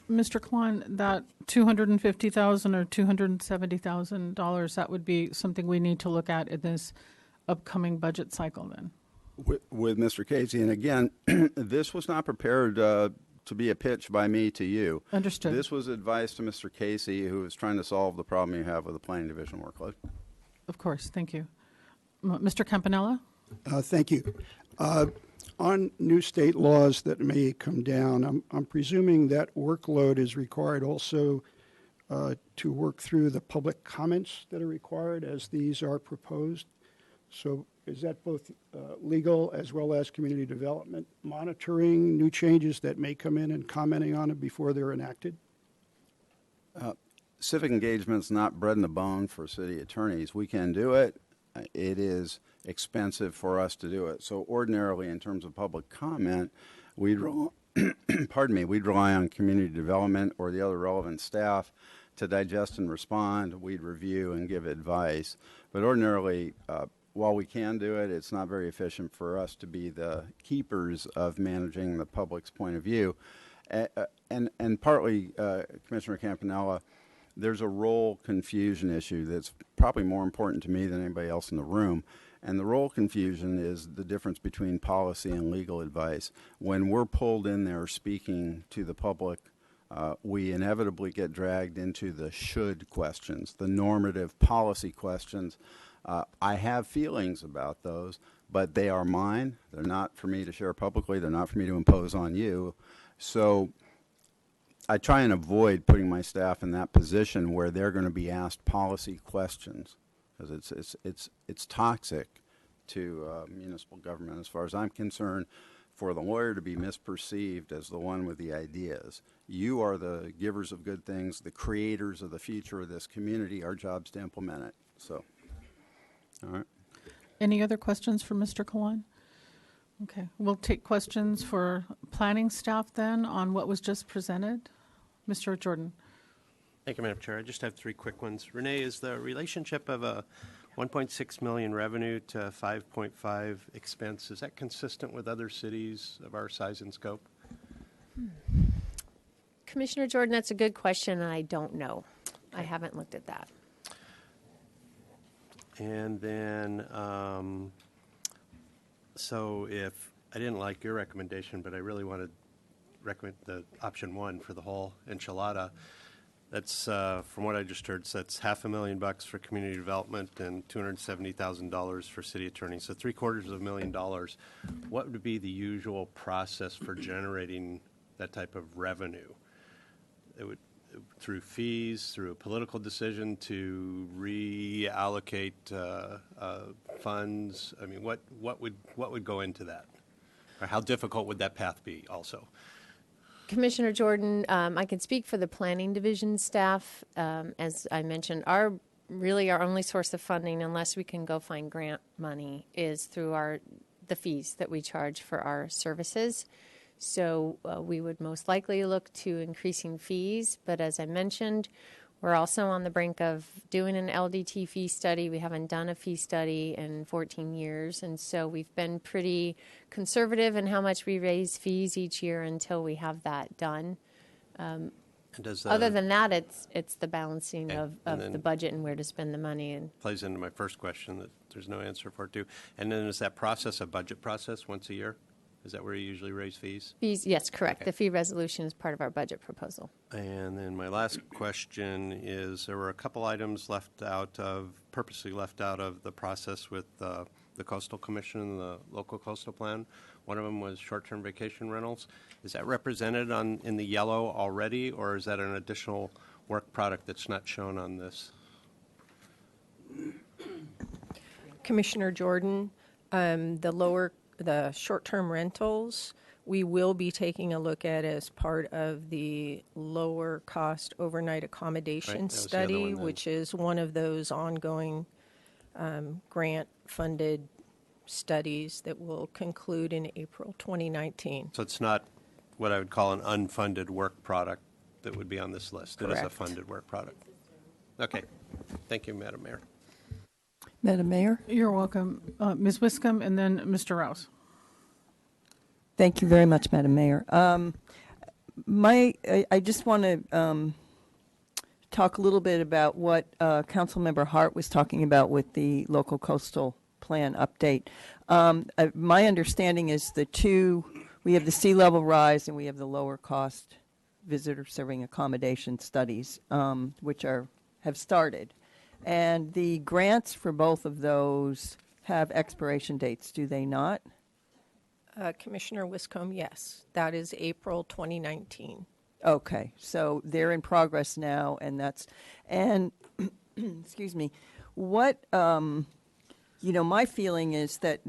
Mr. Klon, that $250,000 or $270,000, that would be something we need to look at in this upcoming budget cycle then? With Mr. Casey, and again, this was not prepared to be a pitch by me to you. Understood. This was advice to Mr. Casey, who is trying to solve the problem you have with the planning division workload. Of course, thank you. Mr. Campanella? Thank you. On new state laws that may come down, I'm presuming that workload is required also to work through the public comments that are required as these are proposed. So is that both legal as well as community development, monitoring new changes that may come in and commenting on it before they're enacted? Civic engagement is not bread and the bone for city attorneys. We can do it. It is expensive for us to do it. So ordinarily, in terms of public comment, we'd rely on community development or the other relevant staff to digest and respond. We'd review and give advice. But ordinarily, while we can do it, it's not very efficient for us to be the keepers of managing the public's point of view. And partly, Commissioner Campanella, there's a role confusion issue that's probably more important to me than anybody else in the room. And the role confusion is the difference between policy and legal advice. When we're pulled in there speaking to the public, we inevitably get dragged into the should questions, the normative policy questions. I have feelings about those, but they are mine. They're not for me to share publicly. They're not for me to impose on you. So I try and avoid putting my staff in that position where they're going to be asked policy questions, because it's toxic to municipal government as far as I'm concerned. For the lawyer to be misperceived as the one with the ideas. You are the givers of good things, the creators of the future of this community. Our job's to implement it. So, all right. Any other questions for Mr. Kawan? Okay, we'll take questions for planning staff then on what was just presented. Mr. Jordan. Thank you, Madam Chair. I just have three quick ones. Renee, is the relationship of a 1.6 million revenue to 5.5 expense, is that consistent with other cities of our size and scope? Commissioner Jordan, that's a good question, and I don't know. I haven't looked at that. And then, so if I didn't like your recommendation, but I really want to recommend the option one for the whole enchilada, that's, from what I just heard, so that's $500,000 for community development and $270,000 for city attorney. So $750,000. What would be the usual process for generating that type of revenue? It would through fees, through a political decision to reallocate funds. I mean, what would go into that, or how difficult would that path be? Also. Commissioner Jordan, I can speak for the planning division staff. As I mentioned, our only source of funding, unless we can go find grant money, is through the fees that we charge for our services. So we would most likely look to increasing fees. But as I mentioned, we're also on the brink of doing an LDT fee study. We haven't done a fee study in 14 years, and so we've been pretty conservative in how much we raise fees each year until we have that done. Other than that, it's the balancing of the budget and where to spend the money. And plays into my first question that there's no answer for too. And then is that process a budget process once a year? Is that where you usually raise fees? Fees, yes, correct. Okay. The fee resolution is part of our budget proposal. And then my last question is, there were a couple items purposely left out of the process with the Coastal Commission and the local coastal plan. One of them was short-term vacation rentals. Is that represented in the yellow already, or is that an additional work product that's not shown on this? Commissioner Jordan, the short-term rentals, we will be taking a look at as part of the lower cost overnight accommodation study, which is one of those ongoing grant-funded studies that will conclude in April 2019. So it's not what I would call an unfunded work product that would be on this list. Correct. It is a funded work product. Okay. Thank you, Madam Mayor. Madam Mayor? You're welcome. Ms. Wiscombe and then Mr. Rouse. Thank you very much, Madam Mayor. I just want to talk a little bit about what Councilmember Hart was talking about with the local coastal plan update. My understanding is we have the sea level rise and we have the lower cost visitor serving accommodation studies, which have started. And the grants for both of those have expiration dates, do they not? Commissioner Wiscombe, yes. That is April 2019. Okay, so they're in progress now, and excuse me, what my feeling is that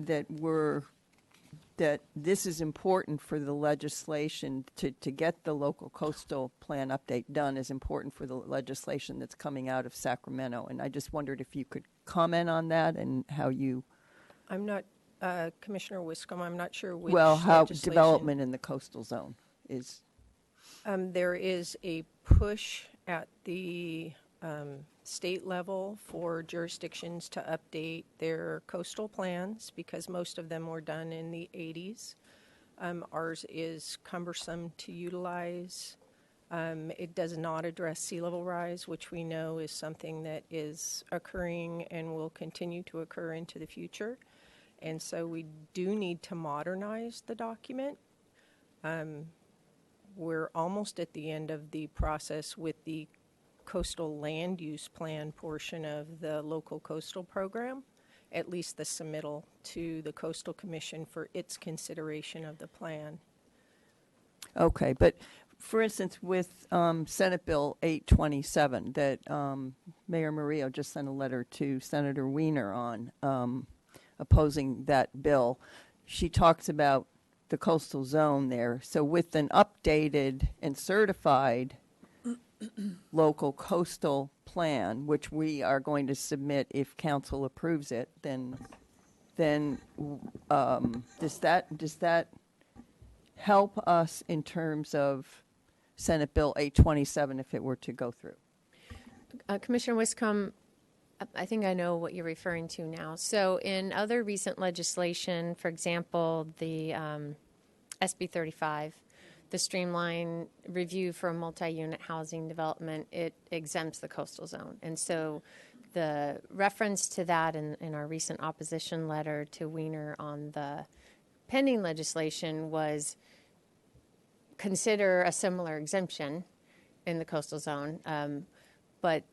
this is important for the legislation to get the local coastal plan update done is important for the legislation that's coming out of Sacramento, and I just wondered if you could comment on that and how you. I'm not, Commissioner Wiscombe, I'm not sure which how legislation. Development in the coastal zone is. There is a push at the state level for jurisdictions to update their coastal plans because most of them were done in the 80s. Ours is cumbersome to utilize. It does not address sea level rise, which we know is something that is occurring and will continue to occur into the future. And so we do need to modernize the document. We're almost at the end of the process with the coastal land use plan portion of the local coastal program, at least the submittal to the Coastal Commission for its consideration of the plan. Okay, but for instance, with Senate Bill 827 that Mayor Murillo just sent a letter to Senator Wiener on opposing that bill, she talks about the coastal zone there. So with an updated and certified local coastal plan, which we are going to submit if council approves it, then does that help us in terms of Senate Bill 827 if it were to go through? Commissioner Wiscombe, I think I know what you're referring to now. So in other recent legislation, for example, the SB 35, the streamline review for a multi-unit housing development, it exempts the coastal zone. And so the reference to that in our recent opposition letter to Wiener on the pending legislation was consider a similar exemption in the coastal zone. But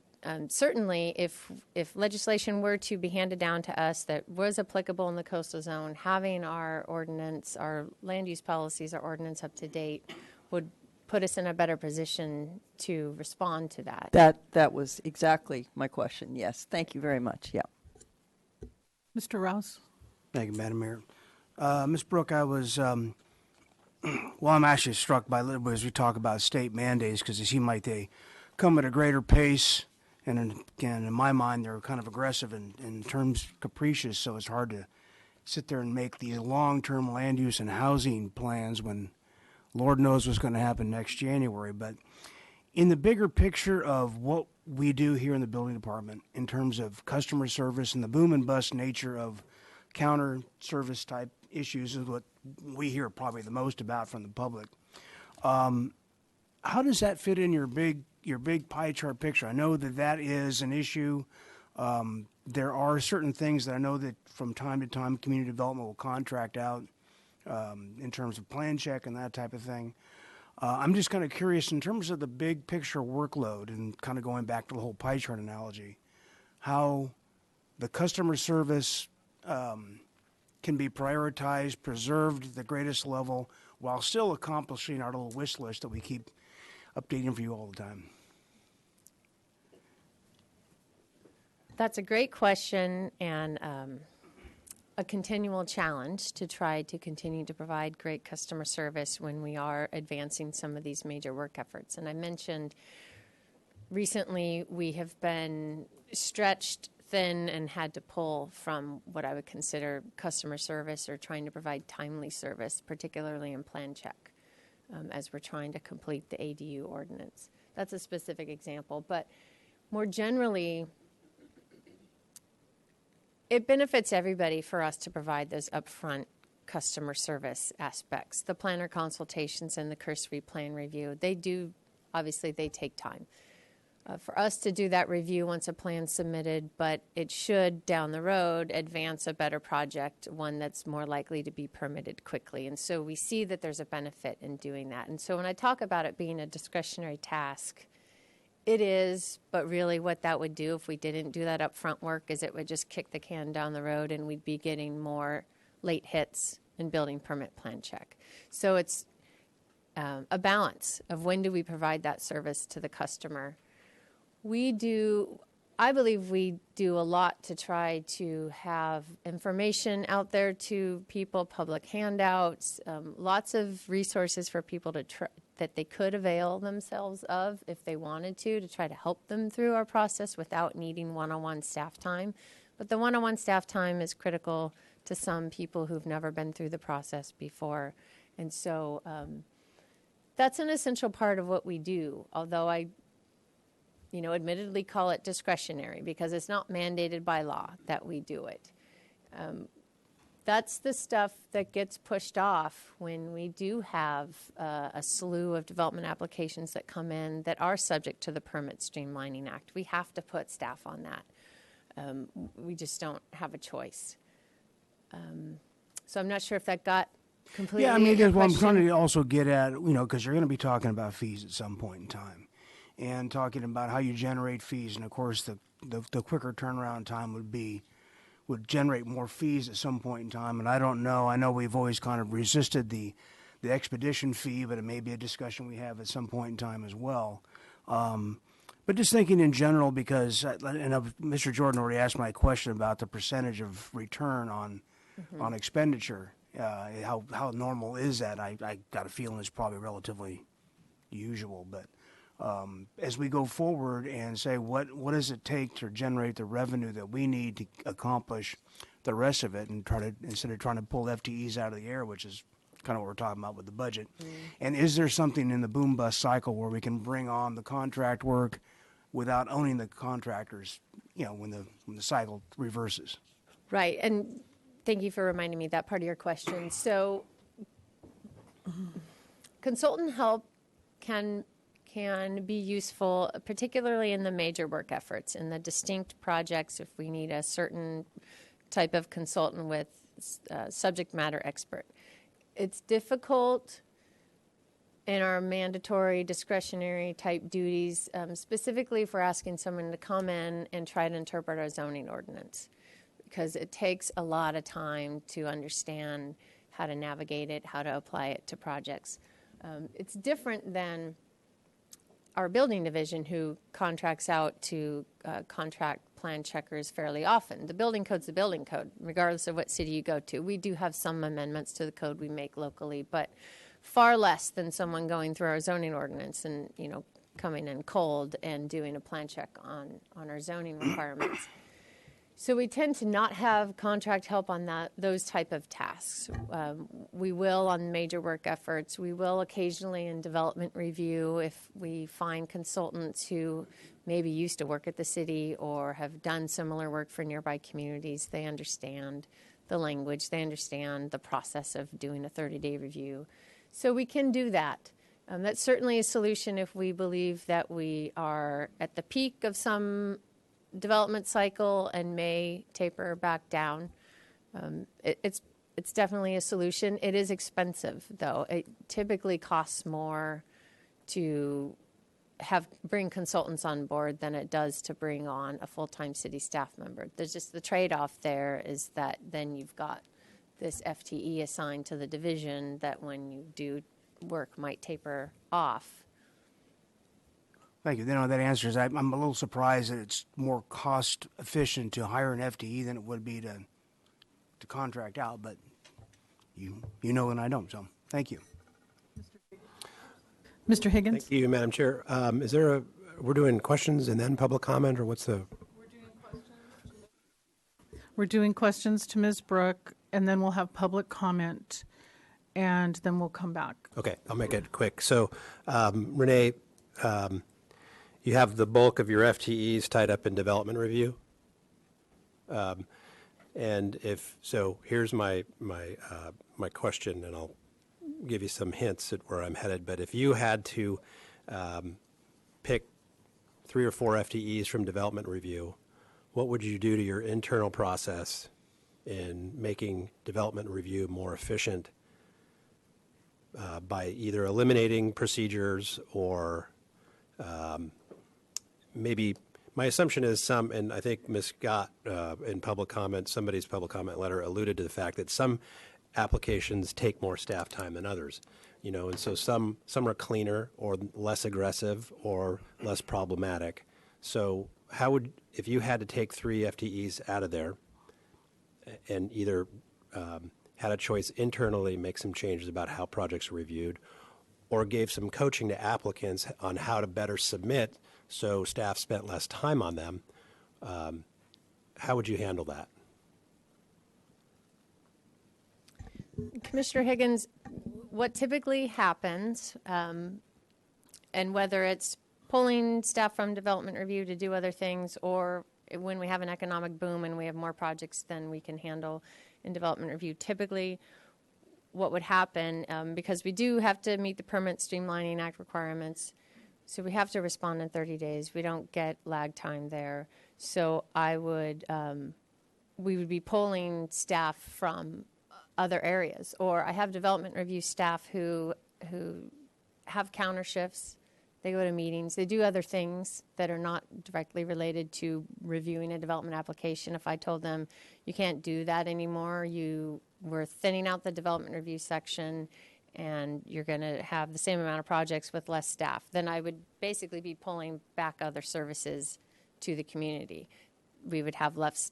certainly if legislation were to be handed down to us that was applicable in the coastal zone, having our ordinance, our land use policies, our ordinance up to date would put us in a better position to respond to that. That was exactly my question, yes. Thank you very much, yeah. Mr. Rouse. Thank you, Madam Mayor. Ms. Brooke, I was well, I'm actually struck by a little bit as we talk about state mandates because they seem like they come at a greater pace. And again, in my mind, they're kind of aggressive and in terms capricious, so it's hard to sit there and make these long-term land use and housing plans when Lord knows what's going to happen next January. But in the bigger picture of what we do here in the building department in terms of customer service and the boom and bust nature of counter service type issues is what we hear probably the most about from the public. How does that fit in your big pie chart picture? I know that is an issue. There are certain things that I know that from time to time community development will contract out in terms of plan check and that type of thing. I'm just kind of curious in terms of the big picture workload and kind of going back to the whole pie chart analogy, how the customer service can be prioritized, preserved at the greatest level while still accomplishing our little wish list that we keep updating for you all the time. That's a great question and a continual challenge to try to continue to provide great customer service when we are advancing some of these major work efforts. And I mentioned recently we have been stretched thin and had to pull from what I would consider customer service or trying to provide timely service, particularly in plan check, as we're trying to complete the ADU ordinance. That's a specific example. But more generally, it benefits everybody for us to provide those upfront customer service aspects. The planner consultations and the cursory plan review, obviously they take time. For us to do that review once a plan's submitted, but it should, down the road, advance a better project, one that's more likely to be permitted quickly. And so we see that there's a benefit in doing that. And so when I talk about it being a discretionary task, it is, but really what that would do if we didn't do that upfront work is it would just kick the can down the road and we'd be getting more late hits in building permit plan check. So it's a balance of when do we provide that service to the customer. I believe we do a lot to try to have information out there to people, public handouts, lots of resources for people that they could avail themselves of if they wanted to try to help them through our process without needing one-on-one staff time. But the one-on-one staff time is critical to some people who've never been through the process before. And so that's an essential part of what we do, although I admittedly call it discretionary because it's not mandated by law that we do it. That's the stuff that gets pushed off when we do have a slew of development applications that come in that are subject to the Permit Streamlining Act. We have to put staff on that. We just don't have a choice. So I'm not sure if that got completely. Yeah, I mean, that's what I'm trying to also get at, because you're going to be talking about fees at some point in time. And talking about how you generate fees, and of course the quicker turnaround time would generate more fees at some point in time. And I don't know. I know we've always kind of resisted the expedition fee, but it may be a discussion we have at some point in time as well. But just thinking in general, because Mr. Jordan already asked my question about the percentage of return on expenditure. How normal is that? I got a feeling it's probably relatively usual, but. As we go forward and say what does it take to generate the revenue that we need to accomplish the rest of it and instead of trying to pull FTEs out of the air, which is kind of what we're talking about with the budget. And is there something in the boom bust cycle where we can bring on the contract work without owning the contractors, when the cycle reverses? Right. And thank you for reminding me that part of your question. So consultant help can be useful, particularly in the major work efforts, in the distinct projects if we need a certain type of consultant with subject matter expert. It's difficult in our mandatory discretionary type duties, specifically if we're asking someone to come in and try to interpret our zoning ordinance, because it takes a lot of time to understand how to navigate it, how to apply it to projects. It's different than our building division, who contracts out to contract plan checkers fairly often. The building code's the building code, regardless of what city you go to. We do have some amendments to the code we make locally, but far less than someone going through our zoning ordinance and, coming in cold and doing a plan check on our zoning requirements. So we tend to not have contract help on those type of tasks. We will on major work efforts. We will occasionally in development review if we find consultants who maybe used to work at the city or have done similar work for nearby communities. They understand the language. They understand the process of doing a 30-day review. So we can do that. That's certainly a solution if we believe that we are at the peak of some development cycle and may taper back down. It's definitely a solution. It is expensive, though. It typically costs more to bring consultants on board than it does to bring on a full-time city staff member. There's just the trade-off there is that then you've got this FTE assigned to the division that when you do work might taper off. Thank you. That answers. I'm a little surprised that it's more cost efficient to hire an FTE than it would be to contract out, but you know and I don't, so thank you. Mr. Higgins? Thank you, Madam Chair. We're doing questions and then public comment, or what's the? We're doing questions to Ms. Brooke, and then we'll have public comment, and then we'll come back. Okay, I'll make it quick. So, Renee, you have the bulk of your FTEs tied up in development review. And if so, here's my question, and I'll give you some hints at where I'm headed. But if you had to pick 3 or 4 FTEs from development review, what would you do to your internal process in making development review more efficient by either eliminating procedures or maybe my assumption is and I think Ms. Scott in public comment, somebody's public comment letter alluded to the fact that some applications take more staff time than others, and so some are cleaner or less aggressive or less problematic. So if you had to take 3 FTEs out of there and either had a choice internally, make some changes about how projects are reviewed, or gave some coaching to applicants on how to better submit so staff spent less time on them, how would you handle that? Commissioner Higgins, what typically happens, and whether it's pulling staff from development review to do other things, or when we have an economic boom and we have more projects than we can handle in development review, typically what would happen, because we do have to meet the Permit Streamlining Act requirements, so we have to respond in 30 days. We don't get lag time there. So we would be pulling staff from other areas, or I have development review staff who have counter shifts. They go to meetings. They do other things that are not directly related to reviewing a development application. If I told them, you can't do that anymore, we're thinning out the development review section, and you're going to have the same amount of projects with less staff, then I would basically be pulling back other services to the community. We would have less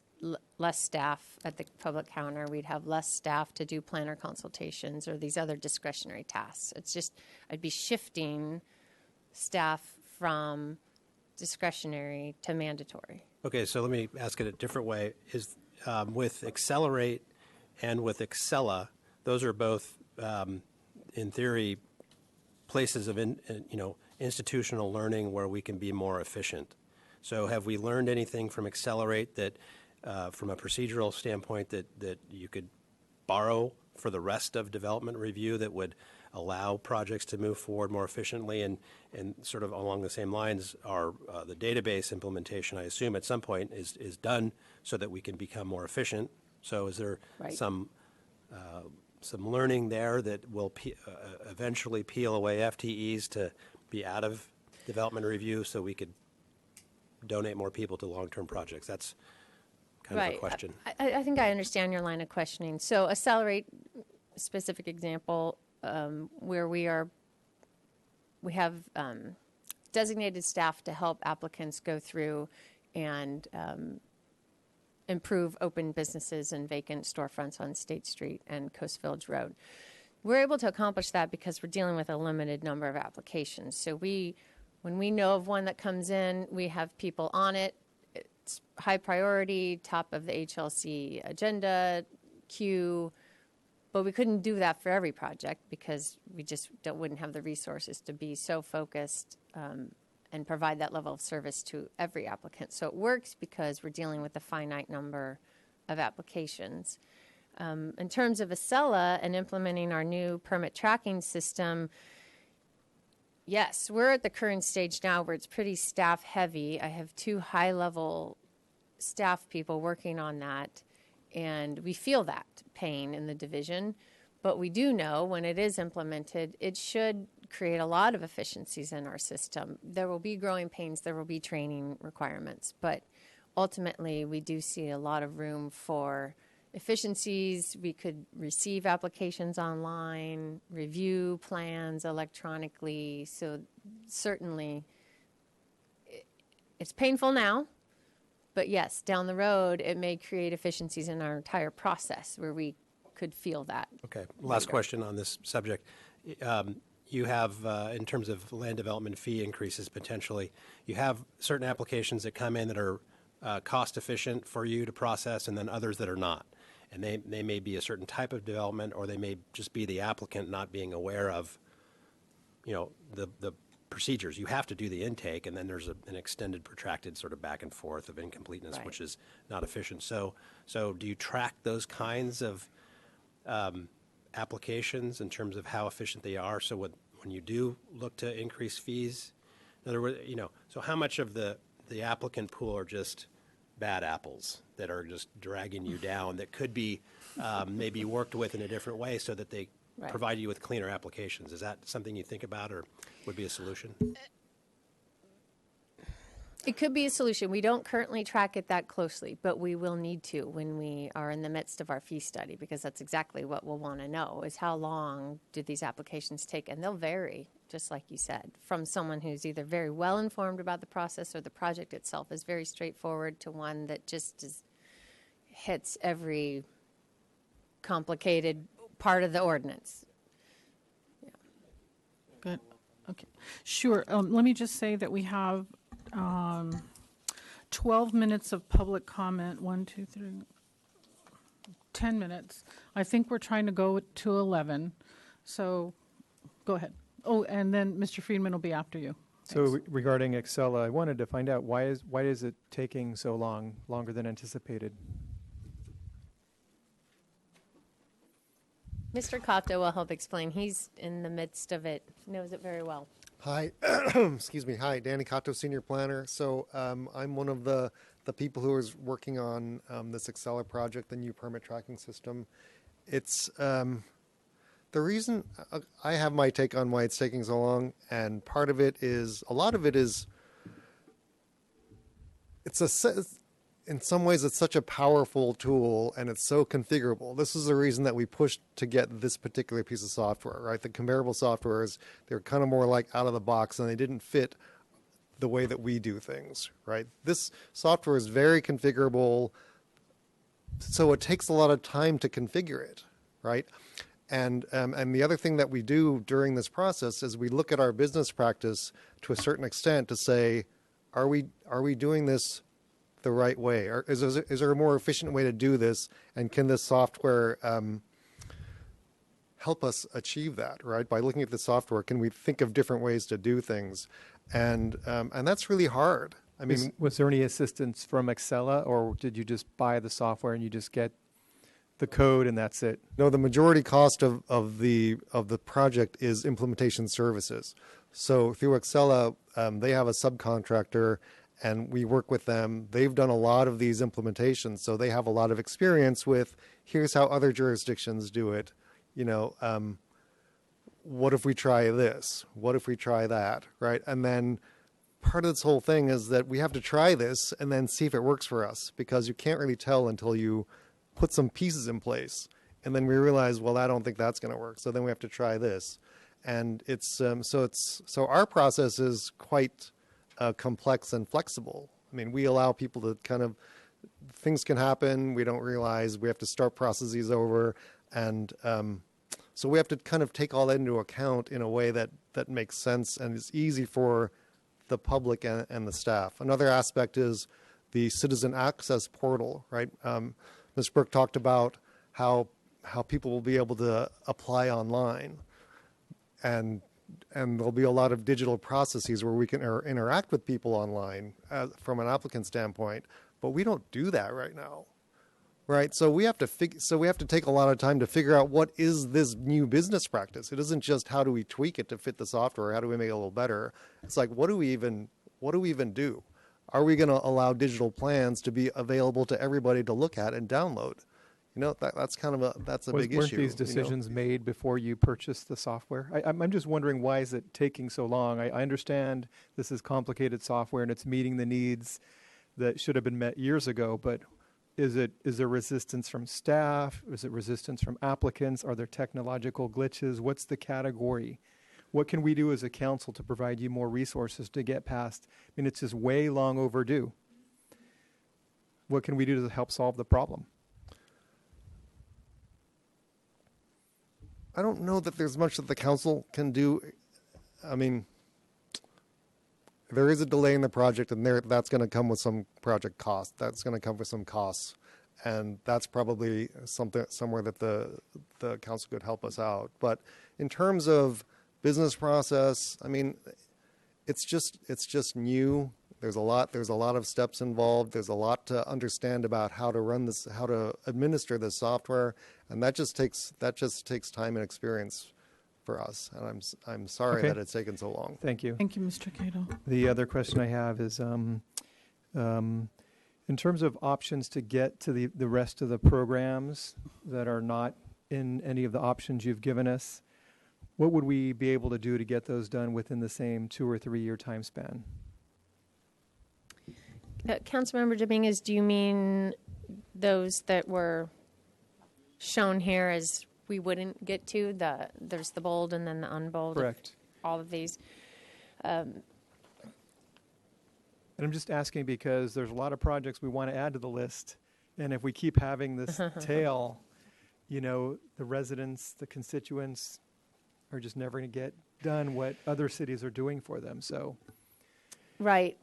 staff at the public counter. We'd have less staff to do planner consultations or these other discretionary tasks. It's just, I'd be shifting staff from discretionary to mandatory. Okay, so let me ask it a different way. Is with Accelerate and with Excella, those are both, in theory, places of institutional learning where we can be more efficient. So have we learned anything from Accelerate that, from a procedural standpoint, that you could borrow for the rest of development review that would allow projects to move forward more efficiently? And sort of along the same lines, the database implementation, I assume at some point is done so that we can become more efficient. So is there some learning there that will eventually peel away FTEs to be out of development review so we could donate more people to long-term projects? That's kind of a question. I think I understand your line of questioning. So Accelerate, specific example, where we have designated staff to help applicants go through and improve open businesses and vacant storefronts on State Street and Coast Village Road. we're able to accomplish that because we're dealing with a limited number of applications. So when we know of one that comes in, we have people on it. It's high priority, top of the HLC agenda, queue. But we couldn't do that for every project because we just wouldn't have the resources to be so focused and provide that level of service to every applicant. So it works because we're dealing with a finite number of applications. In terms of Acela and implementing our new permit tracking system, yes, we're at the current stage now where it's pretty staff heavy. I have 2 high-level staff people working on that, and we feel that pain in the division. But we do know when it is implemented, it should create a lot of efficiencies in our system. There will be growing pains, there will be training requirements, but ultimately we do see a lot of room for efficiencies. We could receive applications online, review plans electronically. So certainly it's painful now, but yes, down the road, it may create efficiencies in our entire process where we could feel that. Okay, last question on this subject. You have, in terms of land development fee increases potentially, you have certain applications that come in that are cost efficient for you to process and then others that are not. And they may be a certain type of development, or they may just be the applicant not being aware of, the procedures. You have to do the intake, and then there's an extended, protracted sort of back and forth of incompleteness, Right. which is not efficient. So do you track those kinds of applications in terms of how efficient they are? So when you do look to increase fees, in other words, so how much of the applicant pool are just bad apples that are just dragging you down that could be maybe worked with in a different way so that they Right. provide you with cleaner applications? Is that something you think about or would be a solution? It could be a solution. We don't currently track it that closely, but we will need to when we are in the midst of our fee study, because that's exactly what we'll want to know is how long do these applications take? And they'll vary, just like you said, from someone who's either very well informed about the process or the project itself is very straightforward to one that just hits every complicated part of the ordinance. Good. Okay. Sure. Let me just say that we have 12 minutes of public comment. 1, 2, 3, 10 minutes. I think we're trying to go to 11. So go ahead. Oh, and then Mr. Friedman will be after you. So regarding Accela, I wanted to find out why is it taking so long, longer than anticipated? Mr. Cotto will help explain. He's in the midst of it, knows it very well. Hi, excuse me. Hi, Danny Cotto, Senior Planner. So I'm one of the people who is working on this Accela project, the new permit tracking system. It's the reason I have my take on why it's taking so long, and part of it is, a lot of it is, in some ways, it's such a powerful tool and it's so configurable. This is the reason that we pushed to get this particular piece of software, right? The comparable softwares, they're kind of more like out of the box and they didn't fit the way that we do things, right? This software is very configurable, so it takes a lot of time to configure it, right? And the other thing that we do during this process is we look at our business practice to a certain extent to say, are we doing this the right way? Or is there a more efficient way to do this? And can this software help us achieve that, right? By looking at the software, can we think of different ways to do things? And that's really hard. I mean, was there any assistance from Accela, or did you just buy the software and you just get the code and that's it? No, the majority cost of the project is implementation services. So through Accela, they have a subcontractor, and we work with them. They've done a lot of these implementations, so they have a lot of experience with, here's how other jurisdictions do it. What if we try this? What if we try that, right? And then part of this whole thing is that we have to try this and then see if it works for us, because you can't really tell until you put some pieces in place. And then we realize, well, I don't think that's going to work. So then we have to try this. And so our process is quite complex and flexible. I mean, we allow people to things can happen. We don't realize we have to start processes over. And So we have to kind of take all that into account in a way that makes sense and is easy for the public and the staff. Another aspect is the citizen access portal, right? Ms. Brooke talked about how people will be able to apply online, and there'll be a lot of digital processes where we can interact with people online from an applicant standpoint, but we don't do that right now, right? So we have to take a lot of time to figure out what is this new business practice. It isn't just how do we tweak it to fit the software, how do we make it a little better. It's like what do we even do? Are we going to allow digital plans to be available to everybody to look at and download? You know, that's kind of a big issue. Weren't these decisions made before you purchased the software? I'm just wondering, why is it taking so long? I understand this is complicated software and it's meeting the needs that should have been met years ago, but is there resistance from staff? Is it resistance from applicants? Are there technological glitches? What's the category? What can we do as a council to provide you more resources to get past? I mean, it's just way long overdue. What can we do to help solve the problem? I don't know that there's much that the council can do. I mean, there is a delay in the project, and that's going to come with some project cost. That's going to come with some costs, and that's probably somewhere that the council could help us out. But in terms of business process, I mean, it's just new. There's a lot of steps involved. There's a lot to understand about how to run this, how to administer this software, and that just takes time and experience for us. And I'm sorry that it's taken so long. Thank you. Thank you, Mr. Cato. The other question I have is, in terms of options to get to the rest of the programs that are not in any of the options you've given us, what would we be able to do to get those done within the same 2 or 3 year time span? Councilmember Dominguez, do you mean those that were shown here as we wouldn't get to? There's the bold and then the unbold. Correct. All of these. And I'm just asking because there's a lot of projects we want to add to the list, and if we keep having this tail, you know, the residents, the constituents are just never going to get done what other cities are doing for them. So. Right.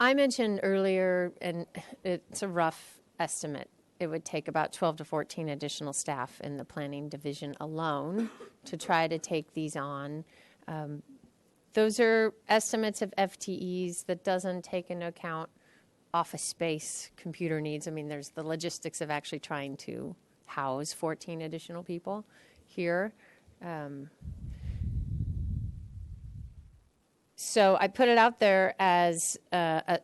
I mentioned earlier, and it's a rough estimate, it would take about 12 to 14 additional staff in the planning division alone to try to take these on. Those are estimates of FTEs that doesn't take into account office space, computer needs. I mean, there's the logistics of actually trying to house 14 additional people here. So I put it out there as to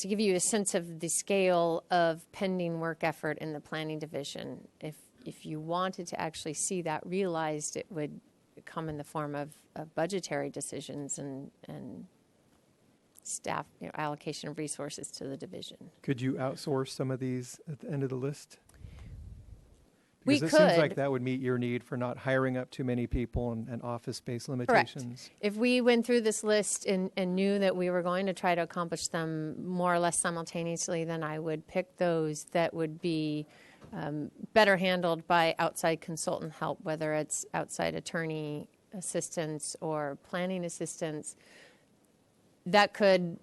give you a sense of the scale of pending work effort in the planning division. If you wanted to actually see that realized, it would come in the form of budgetary decisions and staff allocation of resources to the division. Could you outsource some of these at the end of the list? We Because it could. seems like that would meet your need for not hiring up too many people and office space limitations. Correct. If we went through this list and knew that we were going to try to accomplish them more or less simultaneously, then I would pick those that would be better handled by outside consultant help, whether it's outside attorney assistance or planning assistance. That could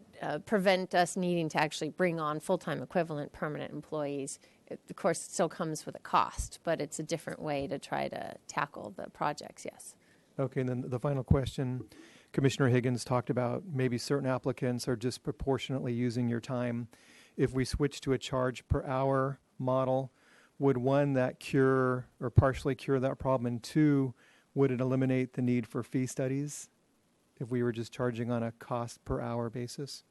prevent us needing to actually bring on full-time equivalent permanent employees. Of course, it still comes with a cost, but it's a different way to try to tackle the projects, yes. Okay, and then the final question. Commissioner Higgins talked about maybe certain applicants are disproportionately using your time. If we switch to a charge per hour model, would one, that cure or partially cure that problem? And two, would it eliminate the need for fee studies if we were just charging on a cost per hour basis?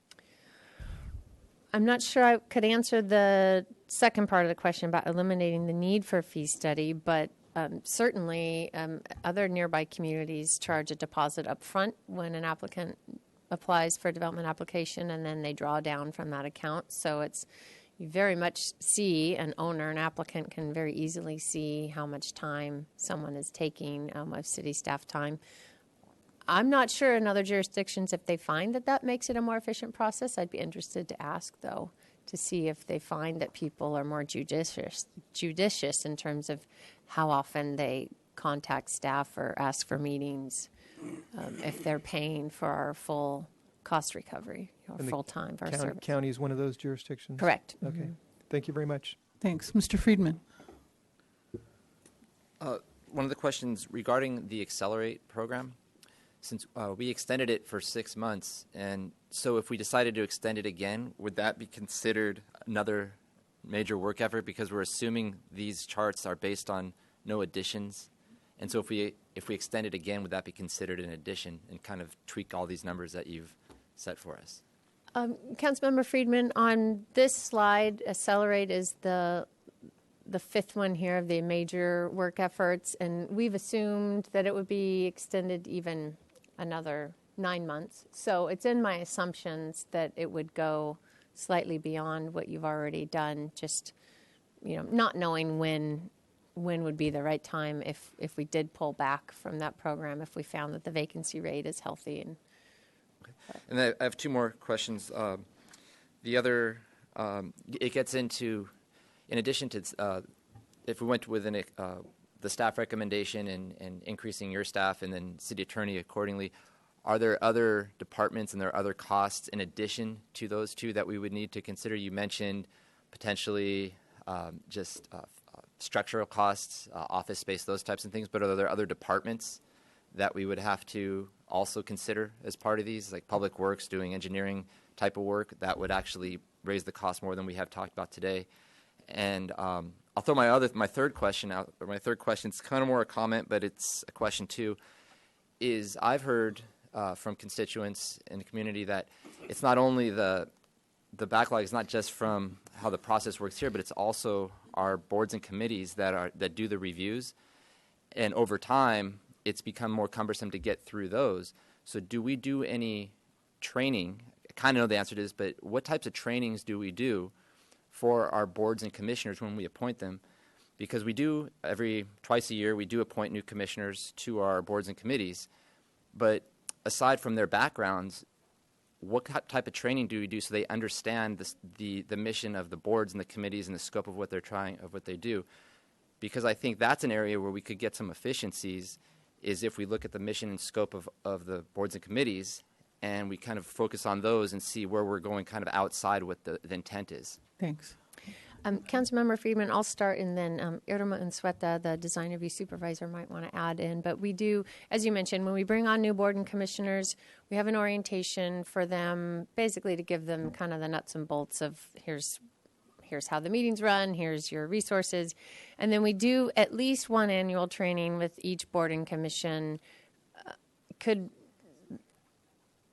I'm not sure I could answer the second part of the question about eliminating the need for a fee study, but certainly other nearby communities charge a deposit up front when an applicant applies for a development application, and then they draw down from that account. So you very much see an applicant can very easily see how much time someone is taking of city staff time. I'm not sure in other jurisdictions if they find that makes it a more efficient process. I'd be interested to ask, though, to see if they find that people are more judicious in terms of how often they contact staff or ask for meetings if they're paying for our full cost recovery, or And the full time for our service. County is one of those jurisdictions? Correct. Okay. Thank you very much. Thanks. Mr. Friedman. One of the questions regarding the Accelerate program, since we extended it for 6 months, and so if we decided to extend it again, would that be considered another major work effort? Because we're assuming these charts are based on no additions, and so if we extend it again, would that be considered an addition and kind of tweak all these numbers that you've set for us? Councilmember Friedman, on this slide, Accelerate is the fifth one here of the major work efforts, and we've assumed that it would be extended even another 9 months. So it's in my assumptions that it would go slightly beyond what you've already done, just, not knowing when would be the right time if we did pull back from that program, if we found that the vacancy rate is healthy. And I have two more questions. The other, it gets into, in addition to, if we went with the staff recommendation and increasing your staff and then city attorney accordingly, are there other departments and there are other costs in addition to those two that we would need to consider? You mentioned potentially just structural costs, office space, those types of things, but are there other departments that we would have to also consider as part of these, like Public Works doing engineering type of work that would actually raise the cost more than we have talked about today? And I'll throw my third question out. Or my third question is kind of more a comment, but it's a question too. Is I've heard from constituents in the community that it's not only the backlog is not just from how the process works here, but it's also our boards and committees that do the reviews, and over time it's become more cumbersome to get through those. So do we do any training? I kind of know the answer to this, but what types of trainings do we do for our boards and commissioners when we appoint them? Because we do twice a year, we do appoint new commissioners to our boards and committees. But aside from their backgrounds, what type of training do we do so they understand the mission of the boards and the committees and the scope of what they do? Because I think that's an area where we could get some efficiencies, is if we look at the mission and scope of the boards and committees and we kind of focus on those and see where we're going kind of outside what the intent is. Thanks. Councilmember Friedman, I'll start, and then Irma Unsueta, the design review supervisor, might want to add in. But we do, as you mentioned, when we bring on new board and commissioners, we have an orientation for them, basically to give them kind of the nuts and bolts of here's how the meetings run, here's your resources. And then we do at least one annual training with each board and commission. Could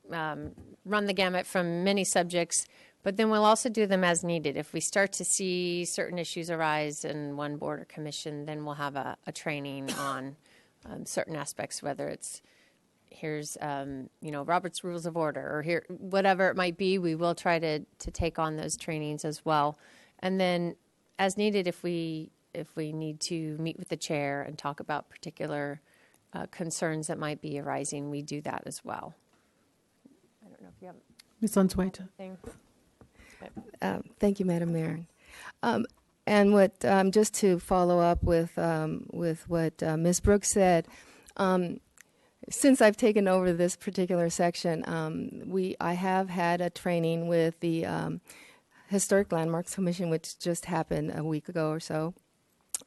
run the gamut from many subjects, but then we'll also do them as needed. If we start to see certain issues arise in one board or commission, then we'll have a training on certain aspects, whether it's here's Robert's Rules of Order, or here whatever it might be. We will try to take on those trainings as well, and then as needed, if we need to meet with the chair and talk about particular concerns that might be arising, we do that as well. I don't know if you have Ms. Unsueta. Thank you, Madam Mayor. And what just to follow up with what Ms. Brooks said, since I've taken over this particular section, I have had a training with the Historic Landmarks Commission, which just happened a week ago or so,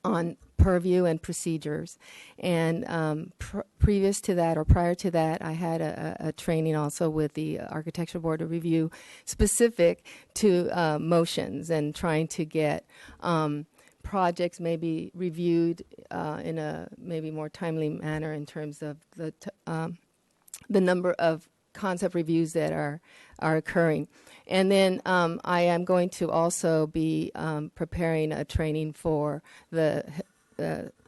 on purview and procedures. And previous to that, or prior to that, I had a training also with the Architectural Board of Review specific to motions and trying to get projects maybe reviewed in a maybe more timely manner in terms of the number of concept reviews that are occurring. And then I am going to also be preparing a training for the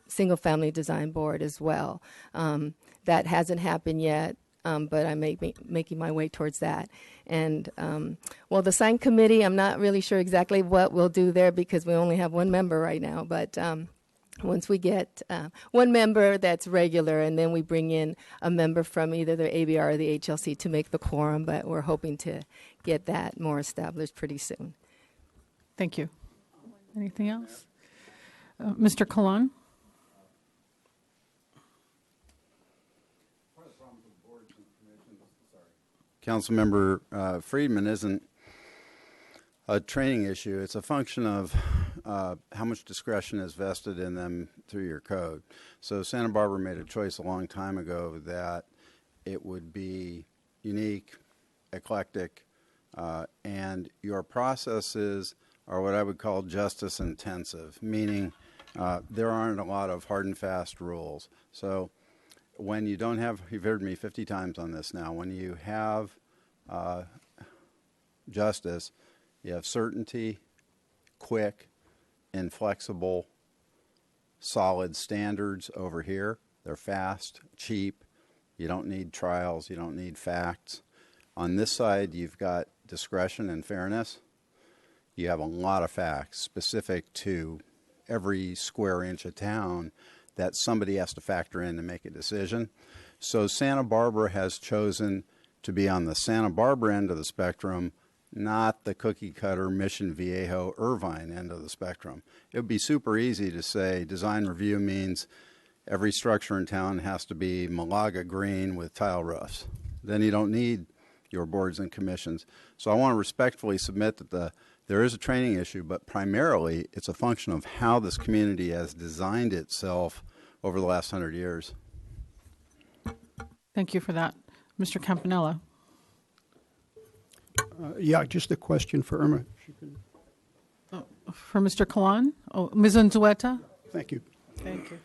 Single-Family Design Board as well. That hasn't happened yet, but I'm making my way towards that. And, the sign committee, I'm not really sure exactly what we'll do there because we only have one member right now. But once we get one member that's regular, and then we bring in a member from either the ABR or the HLC to make the quorum, but we're hoping to get that more established pretty soon. Thank you. Anything else? Mr. Kalan? Councilmember Friedman isn't a training issue. It's a function of how much discretion is vested in them through your code. So Santa Barbara made a choice a long time ago that it would be unique, eclectic, and your processes are what I would call justice intensive, meaning there aren't a lot of hard and fast rules. So when you don't have, you've heard me 50 times on this now, when you have justice, you have certainty, quick, inflexible, solid standards over here. They're fast, cheap. You don't need trials. You don't need facts. On this side, you've got discretion and fairness. You have a lot of facts specific to every square inch of town that somebody has to factor in to make a decision. So Santa Barbara has chosen to be on the Santa Barbara end of the spectrum, not the cookie cutter Mission Viejo Irvine end of the spectrum. It would be super easy to say design review means every structure in town has to be Malaga green with tile roofs. Then you don't need your boards and commissions. So I want to respectfully submit that there is a training issue, but primarily it's a function of how this community has designed itself over the last 100 years. Thank you for that. Mr. Campanella. Yeah, just a question for Irma. For Mr. Kalan? Oh, Ms. Unzueta? Thank you. Thank you.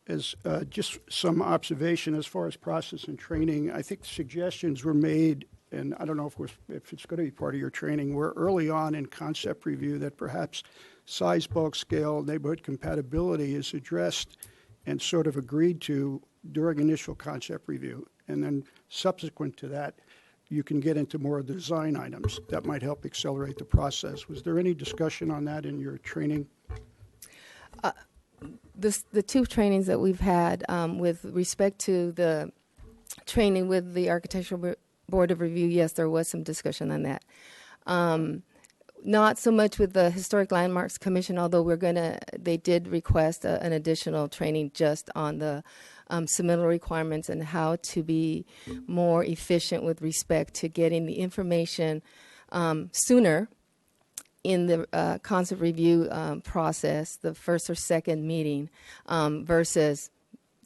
As just some observation as far as process and training, I think suggestions were made, and I don't know if it's going to be part of your training, where early on in concept review that perhaps size, bulk, scale, neighborhood compatibility is addressed and sort of agreed to during initial concept review. And then subsequent to that, you can get into more design items that might help accelerate the process. Was there any discussion on that in your training? The two trainings that we've had with respect to the training with the Architectural Board of Review, yes, there was some discussion on that. Not so much with the Historic Landmarks Commission, although they did request an additional training just on the submittal requirements and how to be more efficient with respect to getting the information sooner in the concept review process, the first or second meeting versus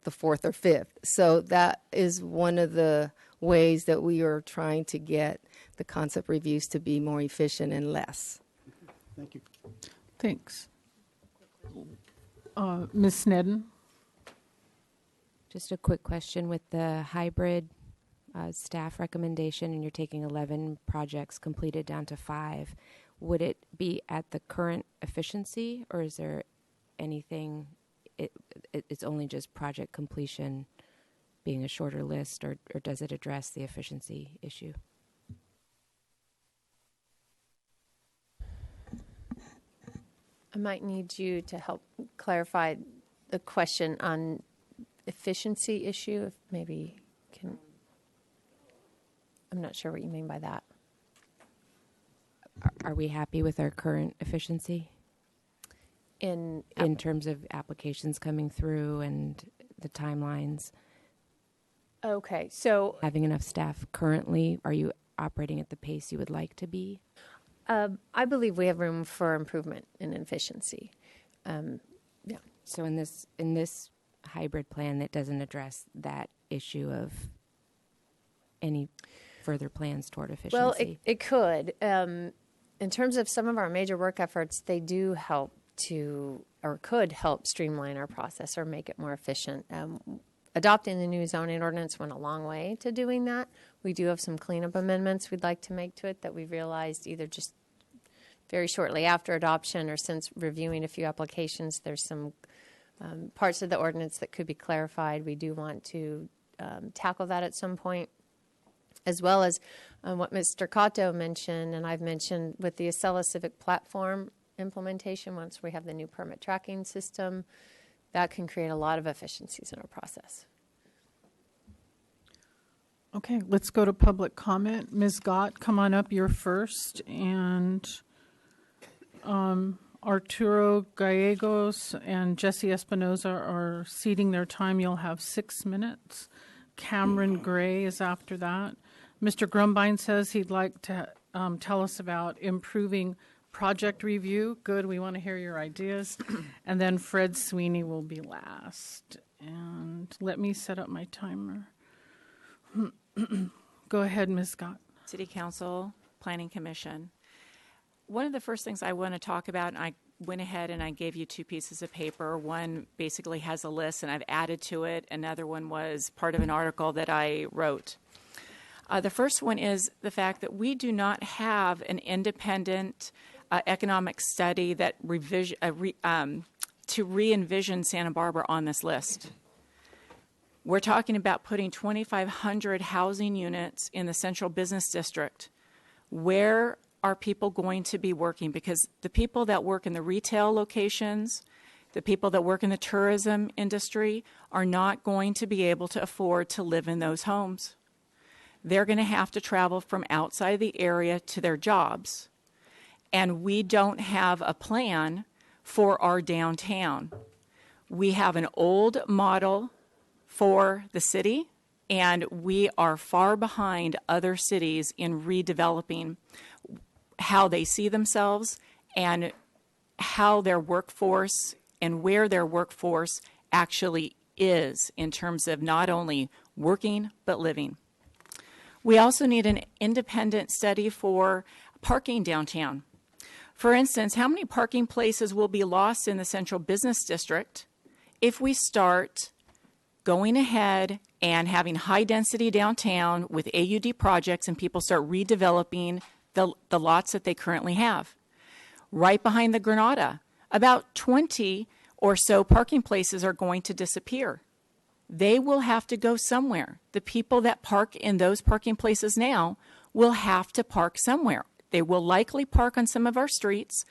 the fourth or fifth. So that is one of the ways that we are trying to get the concept reviews to be more efficient and less. Thank you. Thanks. Ms. Snedden? Just a quick question with the hybrid staff recommendation, and you're taking 11 projects completed down to 5. Would it be at the current efficiency, or is there anything, it's only just project completion being a shorter list, or does it address the efficiency issue? I might need you to help clarify the question on efficiency issue, if maybe can. I'm not sure what you mean by that. Are we happy with our current efficiency? In terms of applications coming through and the timelines? Okay, so having enough staff currently, are you operating at the pace you would like to be? I believe we have room for improvement in efficiency. Yeah. So in this hybrid plan, that doesn't address that issue of any further plans toward efficiency? Well, it could. In terms of some of our major work efforts, they do help to, or could help streamline our process or make it more efficient. Adopting the new zoning ordinance went a long way to doing that. We do have some cleanup amendments we'd like to make to it that we've realized either just very shortly after adoption or since reviewing a few applications, there's some parts of the ordinance that could be clarified. We do want to tackle that at some point, as well as what Mr. Cotto mentioned, and I've mentioned with the Acela Civic Platform implementation, once we have the new permit tracking system, that can create a lot of efficiencies in our process. Okay, let's go to public comment. Ms. Gott, come on up, you're first. And Arturo Gallegos and Jesse Espinoza are ceding their time. You'll have 6 minutes. Cameron Gray is after that. Mr. Grumbine says he'd like to tell us about improving project review. Good, we want to hear your ideas. And then Fred Sweeney will be last. And let me set up my timer. Go ahead, Ms. Scott. City Council, Planning Commission. One of the first things I want to talk about, and I went ahead and I gave you 2 pieces of paper. One basically has a list, and I've added to it. Another one was part of an article that I wrote. The first one is the fact that we do not have an independent economic study that to re-envision Santa Barbara on this list. We're talking about putting 2,500 housing units in the central business district. Where are people going to be working? Because the people that work in the retail locations, the people that work in the tourism industry are not going to be able to afford to live in those homes. They're going to have to travel from outside the area to their jobs. And we don't have a plan for our downtown. We have an old model for the city, and we are far behind other cities in redeveloping how they see themselves and how their workforce and where their workforce actually is in terms of not only working but living. We also need an independent study for parking downtown. For instance, how many parking places will be lost in the central business district if we start going ahead and having high density downtown with AUD projects and people start redeveloping the lots that they currently have? Right behind the Granada, about 20 or so parking places are going to disappear. They will have to go somewhere. The people that park in those parking places now will have to park somewhere. They will likely park on some of our streets.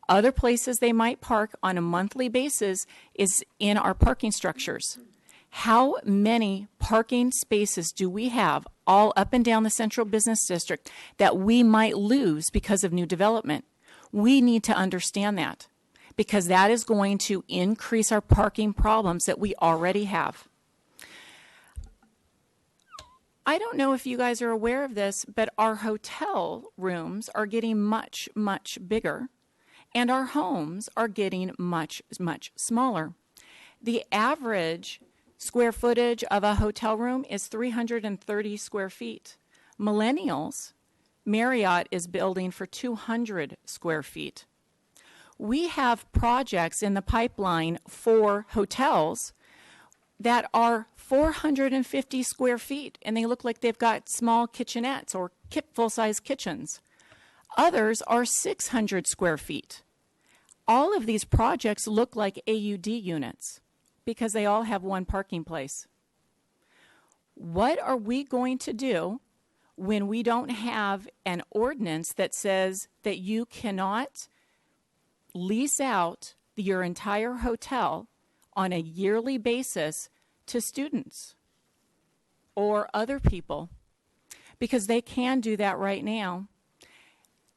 Other places they might park on a monthly basis is in our parking structures. How many parking spaces do we have all up and down the central business district that we might lose because of new development? We need to understand that, because that is going to increase our parking problems that we already have. I don't know if you guys are aware of this, but our hotel rooms are getting much, much bigger, and our homes are getting much, much smaller. The average square footage of a hotel room is 330 square feet. Millennials, Marriott is building for 200 square feet. We have projects in the pipeline for hotels that are 450 square feet, and they look like they've got small kitchenettes or full-size kitchens. Others are 600 square feet. All of these projects look like AUD units because they all have one parking place. What are we going to do when we don't have an ordinance that says that you cannot lease out your entire hotel on a yearly basis to students or other people? Because they can do that right now.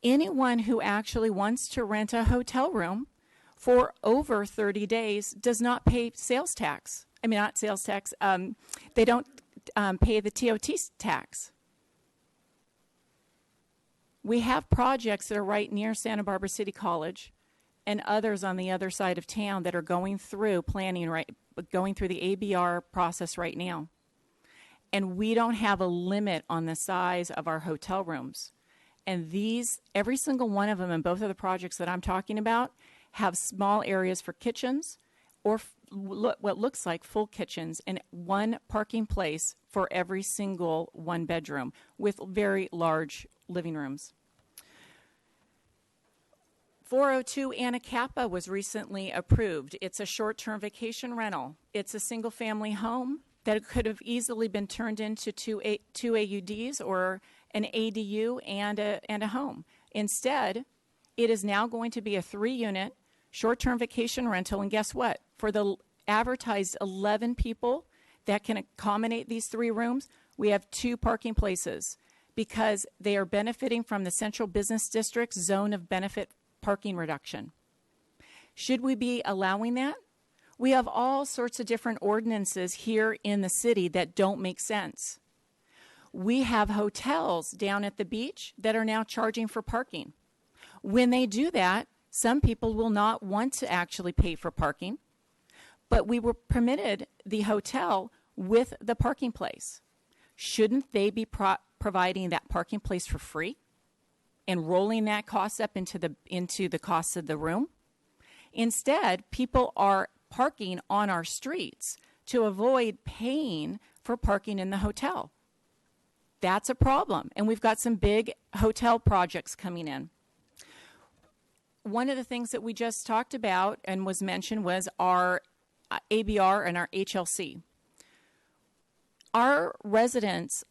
Anyone who actually wants to rent a hotel room for over 30 days does not pay sales tax. I mean, not sales tax. They don't pay the TOT tax. We have projects that are right near Santa Barbara City College and others on the other side of town that are going through planning, going through the ABR process right now. And we don't have a limit on the size of our hotel rooms. And these, every single one of them in both of the projects that I'm talking about, have small areas for kitchens or what looks like full kitchens and one parking place for every single one bedroom with very large living rooms. 402 Anacapa was recently approved. It's a short-term vacation rental. It's a single-family home that could have easily been turned into two AUDs or an ADU and a home. Instead, it is now going to be a 3-unit short-term vacation rental, and guess what? For the advertised 11 people that can accommodate these 3 rooms, we have 2 parking places because they are benefiting from the Central Business District zone of benefit parking reduction. Should we be allowing that? We have all sorts of different ordinances here in the city that don't make sense. We have hotels down at the beach that are now charging for parking. When they do that, some people will not want to actually pay for parking, but we were permitted the hotel with the parking place. Shouldn't they be providing that parking place for free and rolling that cost up into the cost of the room? Instead, people are parking on our streets to avoid paying for parking in the hotel. That's a problem, and we've got some big hotel projects coming in. One of the things that we just talked about and was mentioned was our ABR and our HLC. Our residents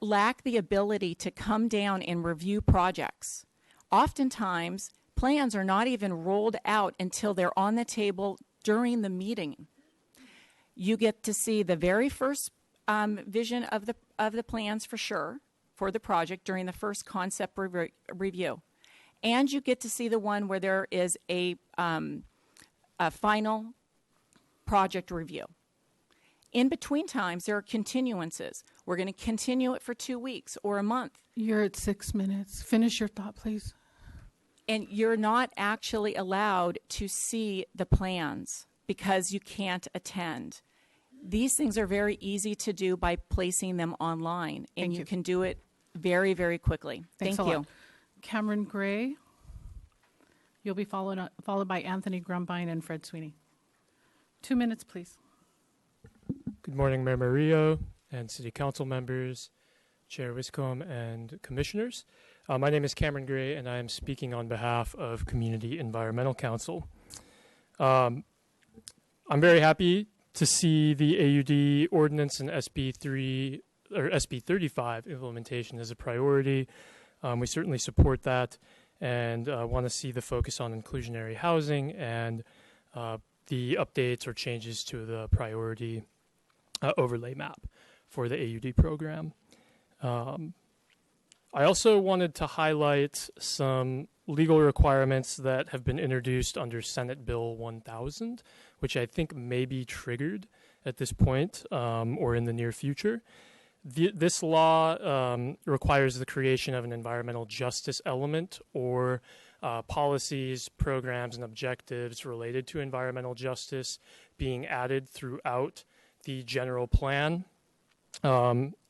lack the ability to come down and review projects. Oftentimes, plans are not even rolled out until they're on the table during the meeting. You get to see the very first vision of the plans for sure for the project during the first concept review. And you get to see the one where there is a final project review. In between times, there are continuances. We're going to continue it for 2 weeks or a month. You're at 6 minutes. Finish your thought, please. And you're not actually allowed to see the plans because you can't attend. These things are very easy to do by placing them online, and you can do it very, very quickly. Thanks Thank a you. lot. Cameron Gray. You'll be followed by Anthony Grumbine and Fred Sweeney. 2 minutes, please. Good morning, Mayor Murillo and City Council members, Chair Wiscombe, and commissioners. My name is Cameron Gray, and I am speaking on behalf of Community Environmental Council. I'm very happy to see the AUD ordinance and SB 35 implementation as a priority. We certainly support that and want to see the focus on inclusionary housing and the updates or changes to the priority overlay map for the AUD program. I also wanted to highlight some legal requirements that have been introduced under Senate Bill 1000, which I think may be triggered at this point or in the near future. This law requires the creation of an environmental justice element or policies, programs, and objectives related to environmental justice being added throughout the general plan.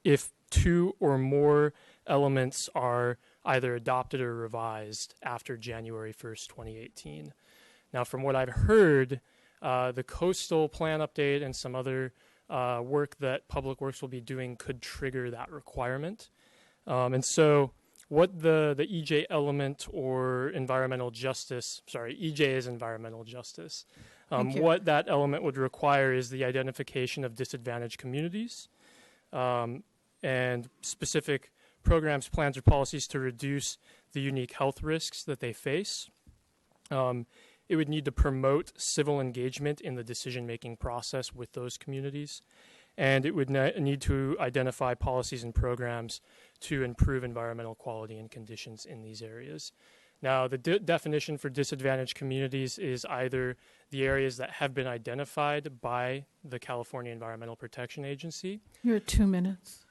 If two or more elements are either adopted or revised after January 1st, 2018. Now, from what I've heard, the coastal plan update and some other work that Public Works will be doing could trigger that requirement. And so what the EJ element or environmental justice, EJ is environmental justice. What that element would require is the identification of disadvantaged communities and specific programs, plans, or policies to reduce the unique health risks that they face. It would need to promote civil engagement in the decision-making process with those communities. And it would need to identify policies and programs to improve environmental quality and conditions in these areas. Now, the definition for disadvantaged communities is either the areas that have been identified by the California Environmental Protection Agency. You're at 2 minutes.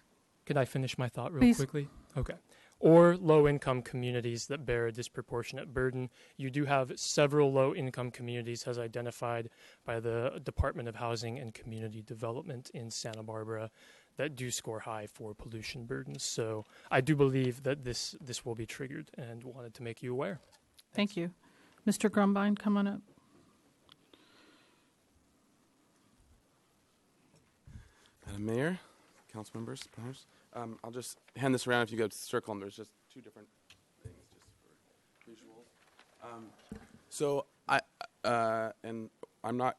Could I finish my thought real Please. quickly? Okay. Or low-income communities that bear a disproportionate burden. You do have several low-income communities as identified by the Department of Housing and Community Development in Santa Barbara that do score high for pollution burdens. So I do believe that this will be triggered and wanted to make you aware. Thank you. Mr. Grumbine, come on up. Madam Mayor, council members, perhaps. I'll just hand this around if you go to circle them. There's just two different things just for visuals. So and I'm not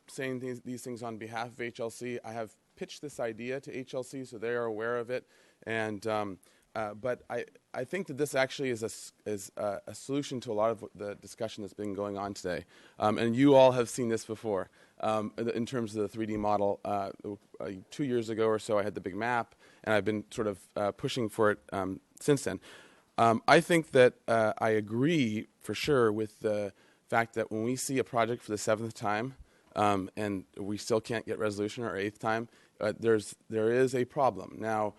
saying these things on behalf of HLC. I have pitched this idea to HLC, so they are aware of it. And but I think that this actually is a solution to a lot of the discussion that's been going on today. And you all have seen this before in terms of the 3D model. 2 years ago or so, I had the big map, and I've been sort of pushing for it since then. I think that I agree for sure with the fact that when we see a project for the 7th time, and we still can't get resolution our 8th time, there is a problem. Now,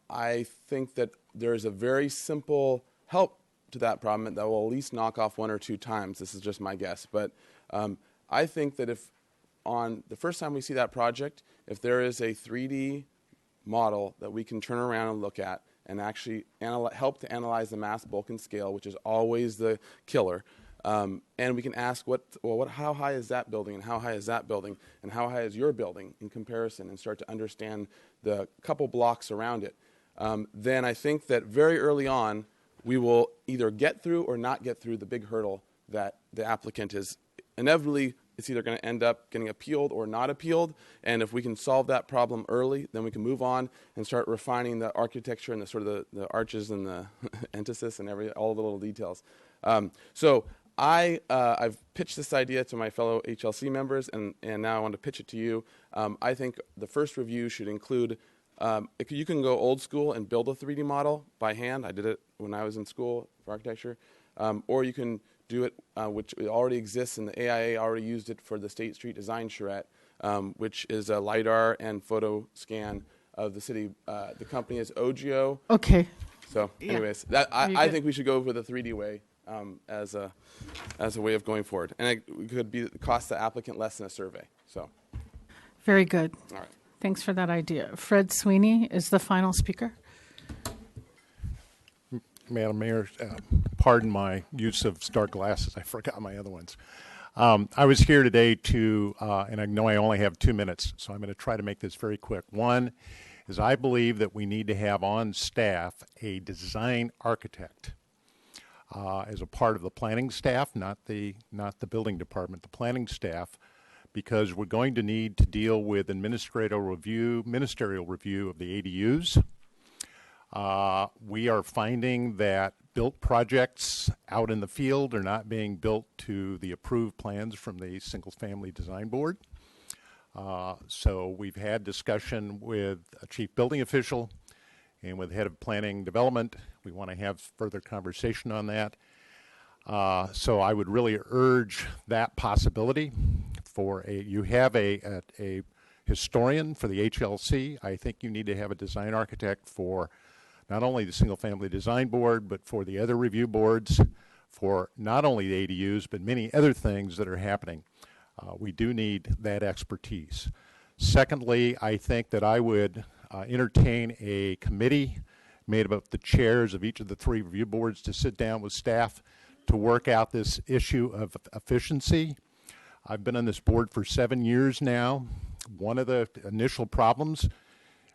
I think that there's a very simple help to that problem that will at least knock off 1 or 2 times. This is just my guess. But I think that if on the first time we see that project, if there is a 3D model that we can turn around and look at and actually help to analyze the mass, bulk, and scale, which is always the killer, and we can ask, how high is that building, and how high is that building, and how high is your building in comparison, and start to understand the couple blocks around it, then I think that very early on, we will either get through or not get through the big hurdle that the applicant is inevitably, it's either going to end up getting appealed or not appealed. And if we can solve that problem early, then we can move on and start refining the architecture and the sort of the arches and the entasis and all the little details. So I've pitched this idea to my fellow HLC members, and now I want to pitch it to you. I think the first review should include, you can go old school and build a 3D model by hand. I did it when I was in school for architecture. Or you can do it, which already exists, and the AIA already used it for the State Street Design Charrette, which is a LiDAR and photo scan of the city. The company is Ogio. Okay. So anyways, I think we should go with the 3D way as a way of going forward. And it could cost the applicant less than a survey. So. Very good. All right. Thanks for that idea. Fred Sweeney is the final speaker. Madam Mayor, pardon my use of star glasses. I forgot my other ones. I was here today and I know I only have 2 minutes, so I'm going to try to make this very quick. One is I believe that we need to have on staff a design architect as a part of the planning staff, not the building department, the planning staff, because we're going to need to deal with ministerial review of the ADUs. We are finding that built projects out in the field are not being built to the approved plans from the single-family design board. So we've had discussion with a chief building official and with the head of planning development. We want to have further conversation on that. So I would really urge that possibility for you have a historian for the HLC. I think you need to have a design architect for not only the single-family design board, but for the other review boards, for not only the ADUs, but many other things that are happening. We do need that expertise. Secondly, I think that I would entertain a committee made up of the chairs of each of the 3 review boards to sit down with staff to work out this issue of efficiency. I've been on this board for 7 years now. One of the initial problems,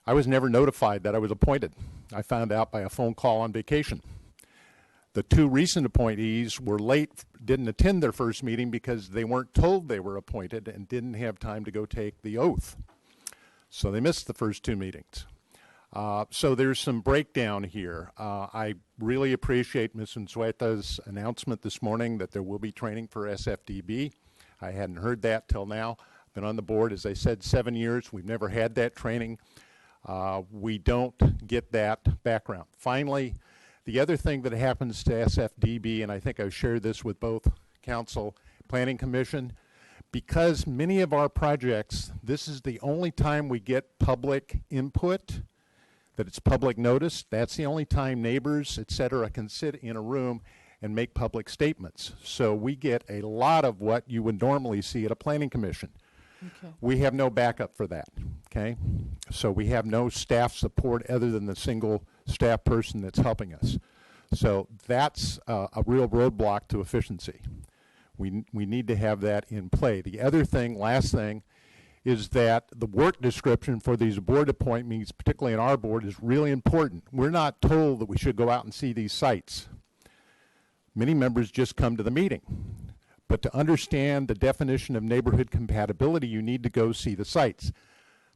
I was never notified that I was appointed. I found out by a phone call on vacation. The 2 recent appointees were late, didn't attend their first meeting because they weren't told they were appointed and didn't have time to go take the oath. So they missed the first 2 meetings. So there's some breakdown here. I really appreciate Ms. Unzueta's announcement this morning that there will be training for SFDB. I hadn't heard that till now. I've been on the board, as I said, 7 years. We've never had that training. We don't get that background. Finally, the other thing that happens to SFDB, and I think I've shared this with both Council, Planning Commission, because many of our projects, this is the only time we get public input, that it's public notice. That's the only time neighbors, et cetera, can sit in a room and make public statements. So we get a lot of what you would normally see at a planning commission. Okay. We have no backup for that, okay? So we have no staff support other than the single staff person that's helping us. So that's a real roadblock to efficiency. We need to have that in play. The other thing, last thing, is that the work description for these board appointments, particularly in our board, is really important. We're not told that we should go out and see these sites. Many members just come to the meeting. But to understand the definition of neighborhood compatibility, you need to go see the sites.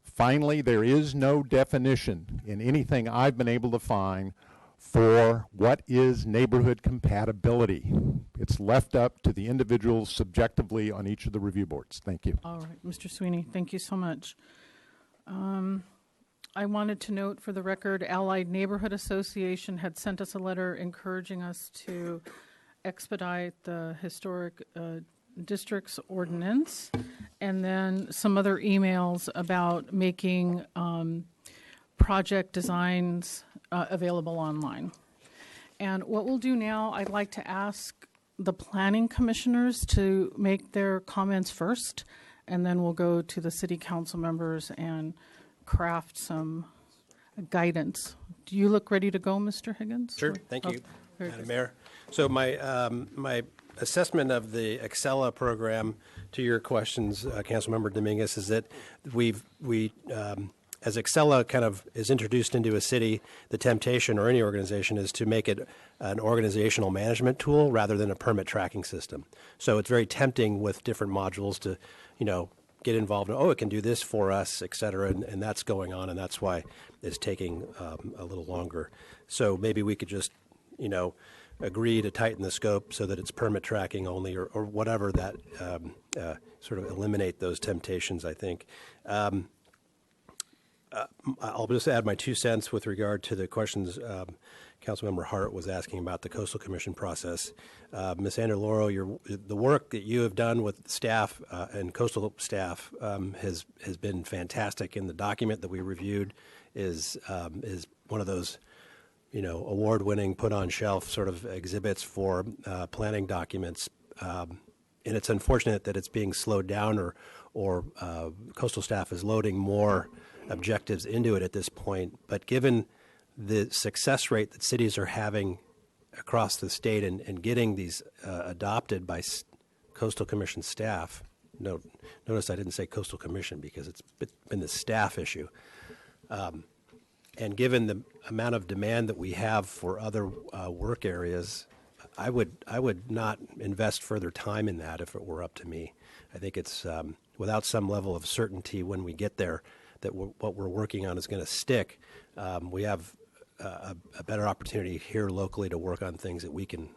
Finally, there is no definition in anything I've been able to find for what is neighborhood compatibility. It's left up to the individuals subjectively on each of the review boards. Thank you. All right, Mr. Sweeney, thank you so much. I wanted to note for the record, Allied Neighborhood Association had sent us a letter encouraging us to expedite the historic District's ordinance, and then some other emails about making project designs available online. And what we'll do now, I'd like to ask the planning commissioners to make their comments first, and then we'll go to the city council members and craft some guidance. Do you look ready to go, Mr. Higgins? Sure, thank you, very Madam good. Mayor. So my assessment of the Accela program, to your questions, Councilmember Dominguez, is that as Accela kind of is introduced into a city, the temptation, or any organization, is to make it an organizational management tool rather than a permit tracking system. So it's very tempting with different modules to, get involved in, it can do this for us, et cetera, and that's going on, and that's why it's taking a little longer. So maybe we could just, agree to tighten the scope so that it's permit tracking only, or whatever, that sort of eliminate those temptations, I think. I'll just add my 2 cents with regard to the questions Councilmember Hart was asking about the Coastal Commission process. Ms. Andrew-Laurel, the work that you have done with staff and coastal staff has been fantastic, and the document that we reviewed is one of those award-winning, put-on-shelf sort of exhibits for planning documents. And it's unfortunate that it's being slowed down, or coastal staff is loading more objectives into it at this point. But given the success rate that cities are having across the state and getting these adopted by Coastal Commission staff, notice I didn't say Coastal Commission because it's been the staff issue. And given the amount of demand that we have for other work areas, I would not invest further time in that if it were up to me. I think it's without some level of certainty when we get there that what we're working on is going to stick. We have a better opportunity here locally to work on things that we can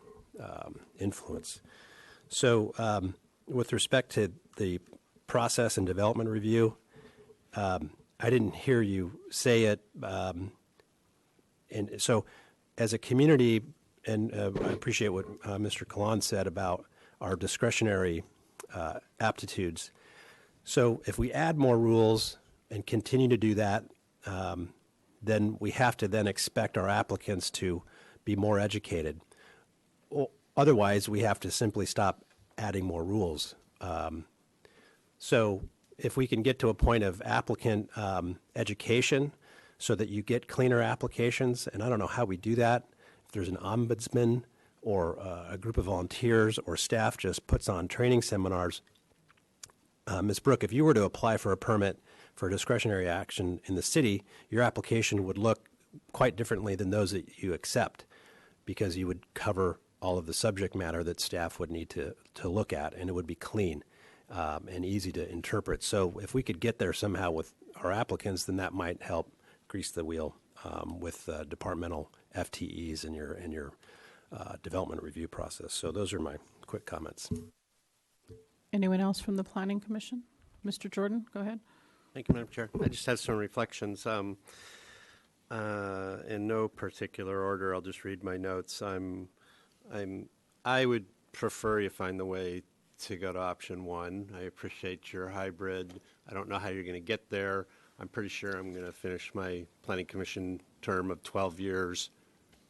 influence. So with respect to the process and development review, I didn't hear you say it. And so as a community, and I appreciate what Mr. Kalan said about our discretionary aptitudes. So if we add more rules and continue to do that, then we have to then expect our applicants to be more educated. Otherwise, we have to simply stop adding more rules. So if we can get to a point of applicant education so that you get cleaner applications, and I don't know how we do that, if there's an ombudsman or a group of volunteers or staff just puts on training seminars. Ms. Brooke, if you were to apply for a permit for discretionary action in the city, your application would look quite differently than those that you accept, because you would cover all of the subject matter that staff would need to look at, and it would be clean and easy to interpret. So if we could get there somehow with our applicants, then that might help grease the wheel with departmental FTEs in your development review process. So those are my quick comments. Anyone else from the Planning Commission? Mr. Jordan, go ahead. Thank you, Madam Chair. I just have some reflections. In no particular order, I'll just read my notes. I would prefer you find the way to go to option 1. I appreciate your hybrid. I don't know how you're going to get there. I'm pretty sure I'm going to finish my Planning Commission term of 12 years,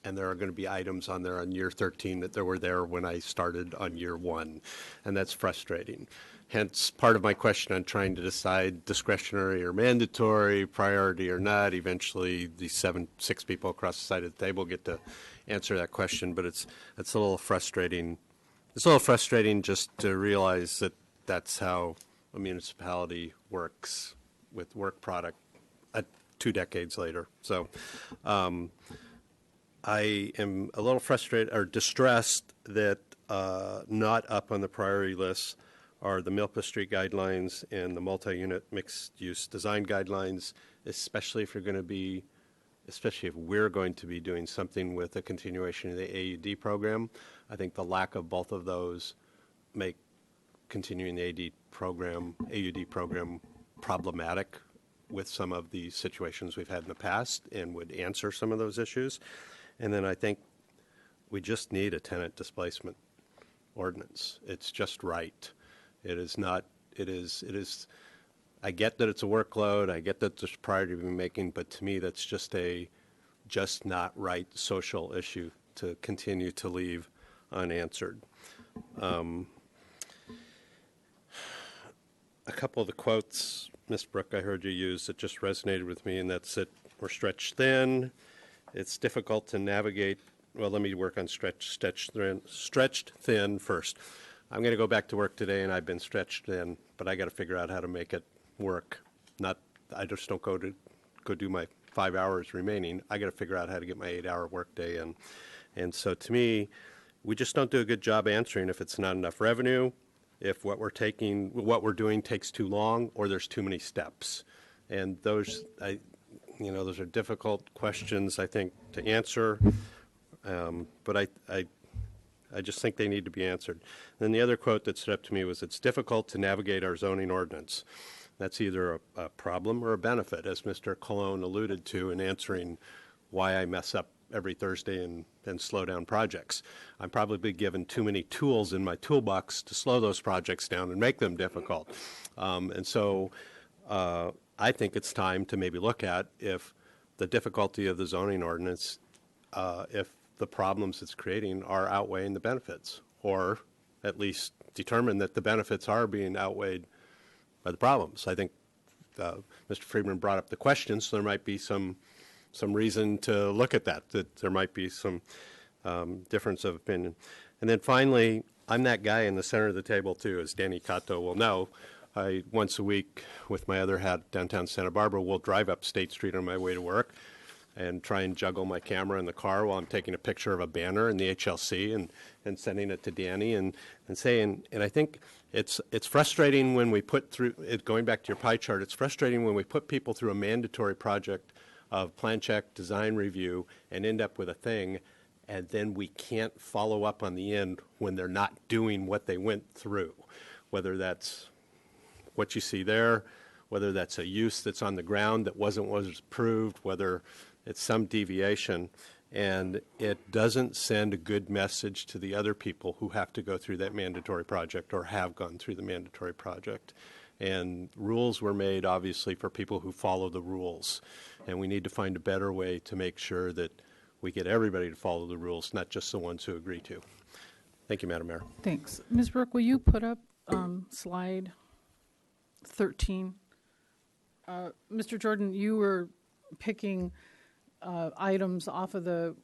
and there are going to be items on there on year 13 that there were there when I started on year 1, and that's frustrating. Hence, part of my question on trying to decide discretionary or mandatory, priority or not. Eventually, the 6 people across the side of the table get to answer that question, but it's a little frustrating. It's a little frustrating just to realize that that's how a municipality works with work product 2 decades later. So I am a little frustrated or distressed that not up on the priority list are the Milpa Street guidelines and the multi-unit mixed-use design guidelines, especially if we're going to be doing something with a continuation of the AUD program. I think the lack of both of those make continuing the AUD program problematic with some of the situations we've had in the past, and would answer some of those issues. And then I think we just need a tenant displacement ordinance. It's just right. It is not, it is, I get that it's a workload, I get that there's priority to be making, but to me that's just not right social issue to continue to leave unanswered. A couple of the quotes, Ms. Brooke, I heard you use that just resonated with me, and that's it. We're stretched thin. It's difficult to navigate. Well, let me work on stretched thin first. I'm going to go back to work today, and I've been stretched thin, but I got to figure out how to make it work. I just don't go do my 5 hours remaining. I got to figure out how to get my 8-hour workday in. And so to me, we just don't do a good job answering if it's not enough revenue, if what we're doing takes too long, or there's too many steps. And those are difficult questions, I think, to answer. But I just think they need to be answered. And then the other quote that stood up to me was, "It's difficult to navigate our zoning ordinance." That's either a problem or a benefit, as Mr. Colon alluded to in answering why I mess up every Thursday and slow down projects. I'm probably given too many tools in my toolbox to slow those projects down and make them difficult. And so I think it's time to maybe look at if the difficulty of the zoning ordinance, if the problems it's creating are outweighing the benefits, or at least determine that the benefits are being outweighed by the problems. I think Mr. Friedman brought up the question, so there might be some reason to look at that there might be some difference of opinion. And then finally, I'm that guy in the center of the table too, as Danny Cato will know. I, once a week, with my other hat downtown Santa Barbara, will drive up State Street on my way to work and try and juggle my camera in the car while I'm taking a picture of a banner in the HLC and sending it to Danny and saying, and I think it's frustrating when we put through, going back to your pie chart, it's frustrating when we put people through a mandatory project of plan check, design review, and end up with a thing, and then we can't follow up on the end when they're not doing what they went through, whether that's what you see there, whether that's a use that's on the ground that was approved, whether it's some deviation, and it doesn't send a good message to the other people who have to go through that mandatory project or have gone through the mandatory project. And rules were made, obviously, for people who follow the rules. And we need to find a better way to make sure that we get everybody to follow the rules, not just the ones who agree to. Thank you, Madam Mayor. Thanks. Ms. Brooke, will you put up slide 13? Mr. Jordan, you were picking items off of the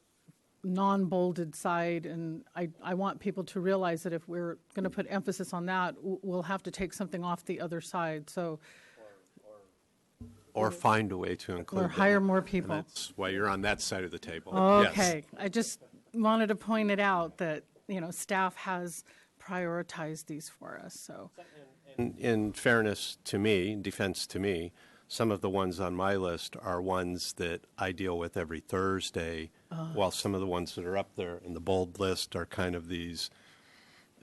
non-bolded side, and I want people to realize that if we're going to put emphasis on that, we'll have to take something off the other side. So, or find a way to include or hire more people. And that's why you're on that side of the table. Okay, yes. I just wanted to point it out that staff has prioritized these for us. So, in fairness to me, defense to me, some of the ones on my list are ones that I deal with every Thursday, while some of the ones that are up there in the bold list are kind of these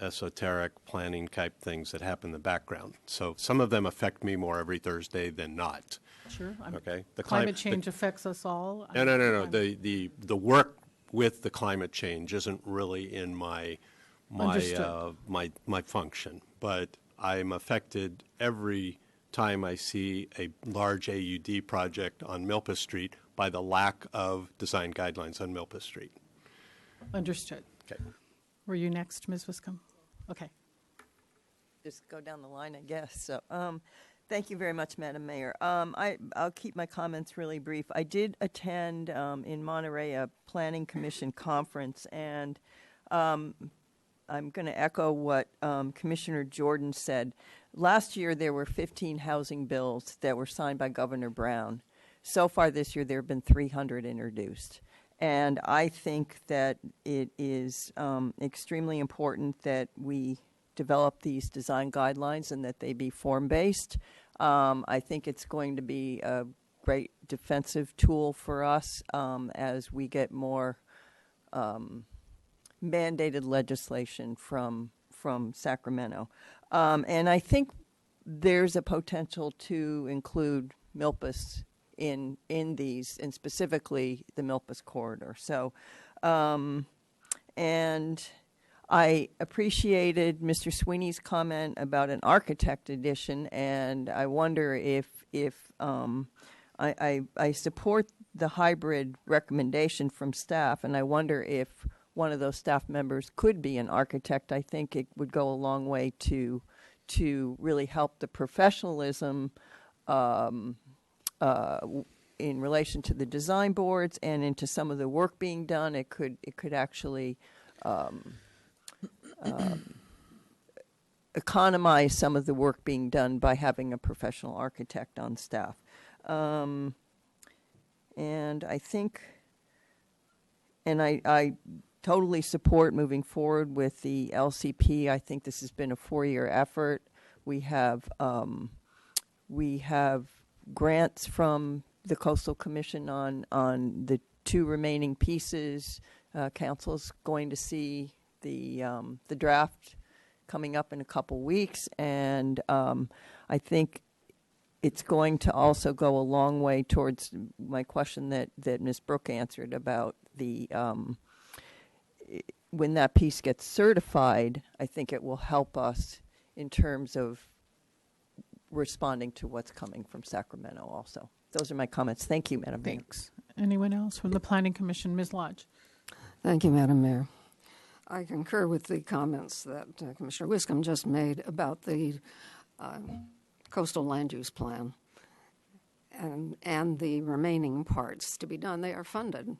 esoteric planning type things that happen in the background. So some of them affect me more every Thursday than not. Sure. Okay. The climate change affects us all. No. The work with the climate change isn't really in my function, but I'm affected every time I see a large AUD project on Milpas Street by the lack of design guidelines on Milpas Street. Understood. Okay. Were you next, Ms. Wiscombe? Okay. Just go down the line, I guess. So, thank you very much, Madam Mayor. I'll keep my comments really brief. I did attend in Monterey a Planning Commission conference, and I'm going to echo what Commissioner Jordan said. Last year, there were 15 housing bills that were signed by Governor Brown. So far this year, there have been 300 introduced. And I think that it is extremely important that we develop these design guidelines and that they be form-based. I think it's going to be a great defensive tool for us as we get more mandated legislation from Sacramento. And I think there's a potential to include Milpas in these, and specifically the Milpas corridor. So, and I appreciated Mr. Sweeney's comment about an architect edition, and I wonder if I support the hybrid recommendation from staff, and I wonder if one of those staff members could be an architect. I think it would go a long way to really help the professionalism in relation to the design boards and into some of the work being done. It could actually economize some of the work being done by having a professional architect on staff. And I think, and I totally support moving forward with the LCP. I think this has been a 4-year effort. We have grants from the Coastal Commission on the 2 remaining pieces. Council's going to see the draft coming up in a couple weeks, and I think it's going to also go a long way towards my question that Ms. Brooke answered about the when that piece gets certified. I think it will help us in terms of responding to what's coming from Sacramento also. Those are my comments. Thank you, Madam Mayor. Thanks. Anyone else from the Planning Commission? Ms. Lodge. Thank you, Madam Mayor. I concur with the comments that Commissioner Wiscombe just made about the coastal land use plan and the remaining parts to be done. They are funded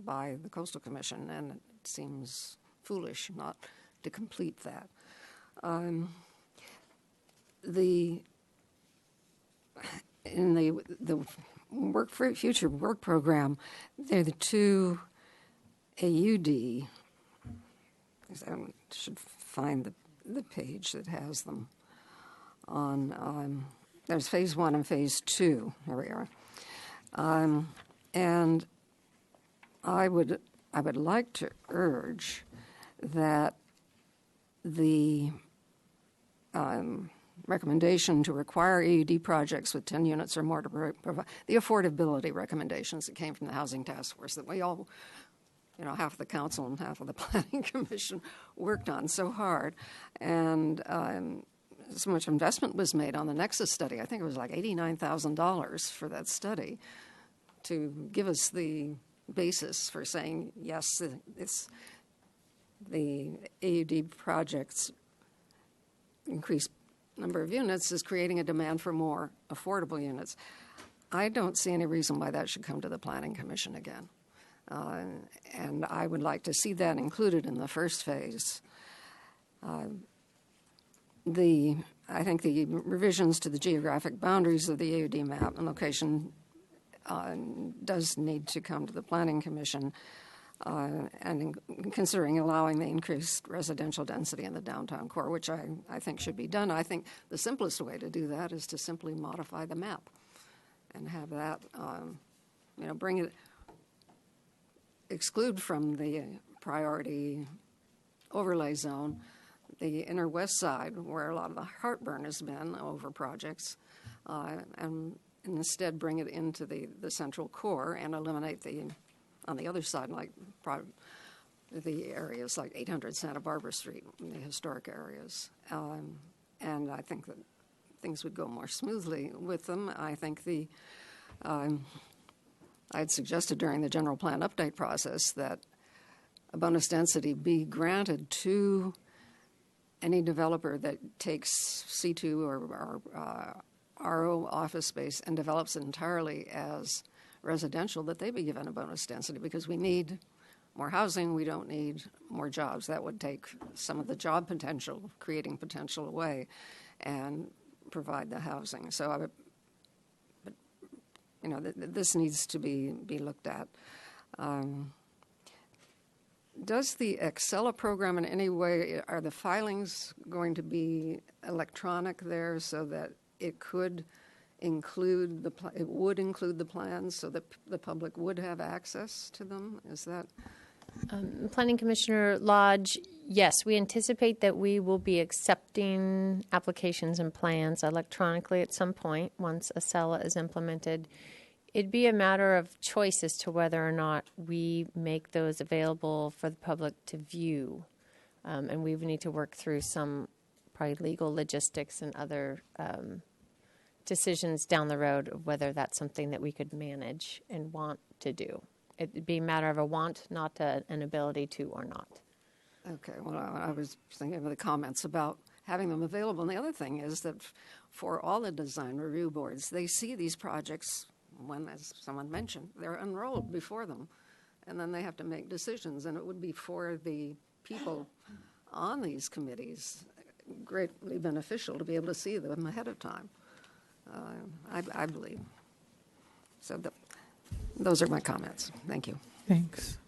by the Coastal Commission, and it seems foolish not to complete that. In the future work program, they're the 2 AUD. I should find the page that has them on. There's phase 1 and phase 2. Here we are. And I would like to urge that the recommendation to require AUD projects with 10 units or more to provide the affordability recommendations that came from the Housing Task Force that we all, half of the council and half of the Planning Commission worked on so hard, and so much investment was made on the Nexus study. I think it was like $89,000 for that study to give us the basis for saying, yes, the AUD projects increased number of units is creating a demand for more affordable units. I don't see any reason why that should come to the Planning Commission again. And I would like to see that included in the first phase. I think the revisions to the geographic boundaries of the AUD map and location does need to come to the Planning Commission, and considering allowing the increased residential density in the downtown core, which I think should be done. I think the simplest way to do that is to simply modify the map and have that, bring it, exclude from the priority overlay zone the inner west side, where a lot of the heartburn has been over projects, and instead bring it into the central core and eliminate on the other side, like the areas like 800 Santa Barbara Street, the historic areas. And I think that things would go more smoothly with them. I think I'd suggested during the general plan update process that a bonus density be granted to any developer that takes C2 or RO office space and develops it entirely as residential, that they be given a bonus density, because we need more housing, we don't need more jobs. That would take some of the job potential, creating potential away, and provide the housing. So this needs to be looked at. Does the Accessory program in any way, are the filings going to be electronic there so that it could include it would include the plans so that the public would have access to them? Is that? Planning Commissioner Lodge, yes, we anticipate that we will be accepting applications and plans electronically at some point once Accessory is implemented. It'd be a matter of choice as to whether or not we make those available for the public to view And we would need to work through some probably legal logistics and other decisions down the road of whether that's something that we could manage and want to do. It'd be a matter of a want, not an ability to or not. Okay, well, I was thinking of the comments about having them available. And the other thing is that for all the design review boards, they see these projects when, as someone mentioned, they're unrolled before them. And then they have to make decisions. And it would be for the people on these committees greatly beneficial to be able to see them ahead of time, I believe. So those are my comments. Thank you. Thanks.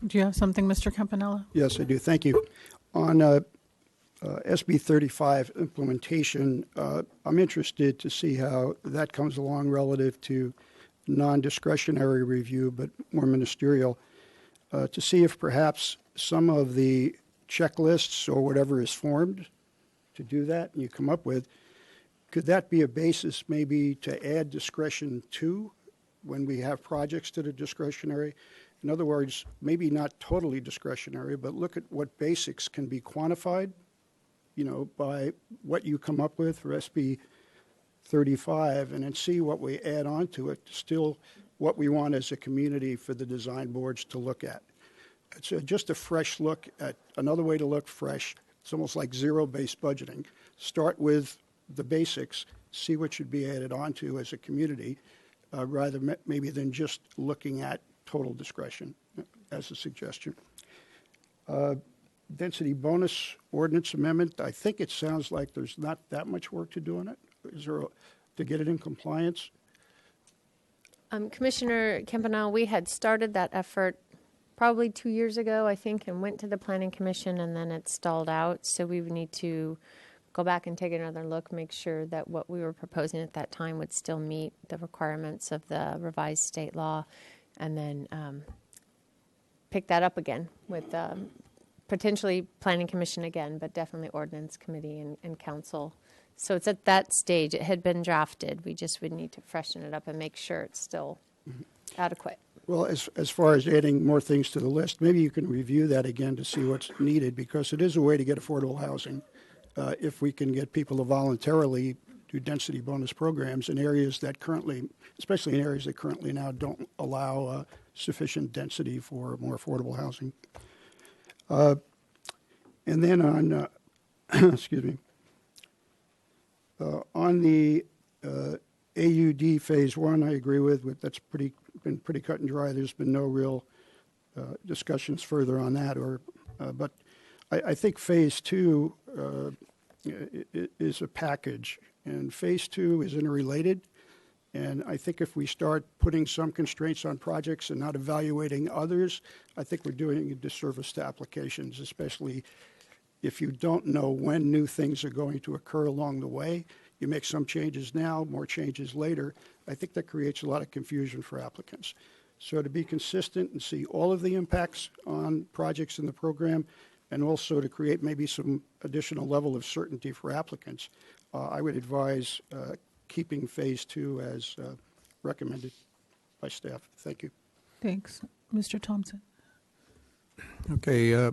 Do you have something, Mr. Campanella? Yes, I do. Thank you. On SB 35 implementation, I'm interested to see how that comes along relative to non-discretionary review, but more ministerial, to see if perhaps some of the checklists or whatever is formed to do that and you come up with, could that be a basis maybe to add discretion to when we have projects that are discretionary? In other words, maybe not totally discretionary, but look at what basics can be quantified, by what you come up with for SB 35, and then see what we add on to it, still what we want as a community for the design boards to look at. It's just a fresh look at another way to look fresh. It's almost like zero-based budgeting. Start with the basics, see what should be added onto as a community, rather maybe than just looking at total discretion as a suggestion. Density bonus ordinance amendment, I think it sounds like there's not that much work to do on it. Is there to get it in compliance? Commissioner Campanella, we had started that effort probably 2 years ago, I think, and went to the Planning Commission, and then it stalled out. So we would need to go back and take another look, make sure that what we were proposing at that time would still meet the requirements of the revised state law, and then pick that up again with potentially Planning Commission again, but definitely Ordinance Committee and Council. So it's at that stage. It had been drafted. We just would need to freshen it up and make sure it's still adequate. Well, as far as adding more things to the list, maybe you can review that again to see what's needed, because it is a way to get affordable housing. If we can get people to voluntarily do density bonus programs in areas that currently, especially in areas that currently now don't allow sufficient density for more affordable housing. And then on, excuse me, on the AUD Phase 1, I agree with. That's been pretty cut and dry. There's been no real discussions further on that. But I think Phase 2 is a package, and Phase 2 is interrelated. And I think if we start putting some constraints on projects and not evaluating others, I think we're doing a disservice to applications, especially if you don't know when new things are going to occur along the way. You make some changes now, more changes later. I think that creates a lot of confusion for applicants. So to be consistent and see all of the impacts on projects in the program, and also to create maybe some additional level of certainty for applicants, I would advise keeping Phase 2 as recommended by staff. Thank you. Thanks. Mr. Thompson. Okay.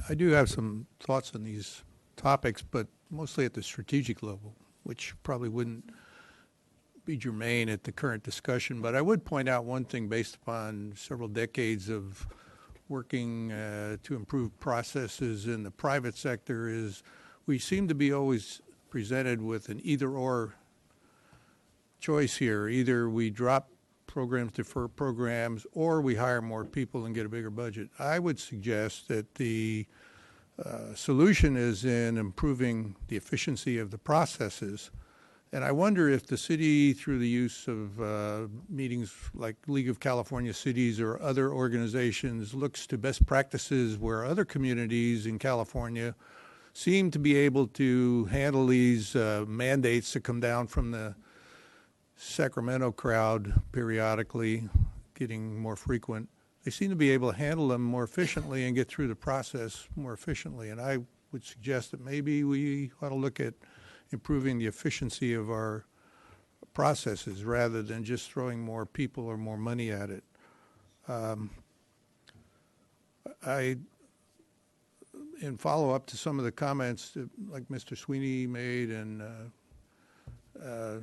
I do have some thoughts on these topics, but mostly at the strategic level, which probably wouldn't be germane at the current discussion. But I would point out one thing based upon several decades of working to improve processes in the private sector is we seem to be always presented with an either-or choice here. Either we drop programs, defer programs, or we hire more people and get a bigger budget. I would suggest that the solution is in improving the efficiency of the processes. And I wonder if the city, through the use of meetings like League of California Cities or other organizations, looks to best practices where other communities in California seem to be able to handle these mandates that come down from the Sacramento crowd periodically, getting more frequent. They seem to be able to handle them more efficiently and get through the process more efficiently. And I would suggest that maybe we ought to look at improving the efficiency of our processes rather than just throwing more people or more money at it. in follow-up to some of the comments that, like Mr. Sweeney made and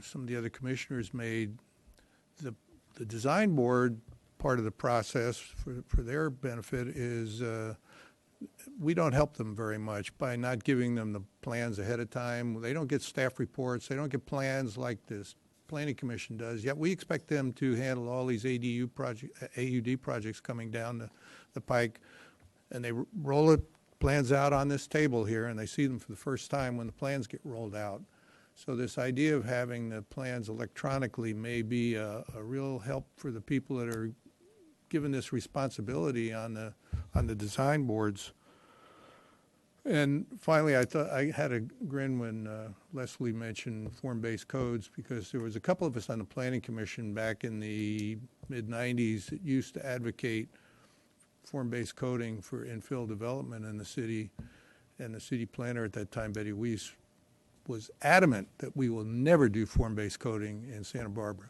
some of the other commissioners made, the design board part of the process for their benefit is we don't help them very much by not giving them the plans ahead of time. They don't get staff reports. They don't get plans like this Planning Commission does. Yet we expect them to handle all these AUD projects coming down the pike, and they roll the plans out on this table here, and they see them for the first time when the plans get rolled out. So this idea of having the plans electronically may be a real help for the people that are given this responsibility on the design boards. And finally, I thought I had a grin when Leslie mentioned form-based codes, because there was a couple of us on the Planning Commission back in the mid-90s that used to advocate form-based coding for infill development in the city. And the city planner at that time, Betty Weiss, was adamant that we will never do form-based coding in Santa Barbara.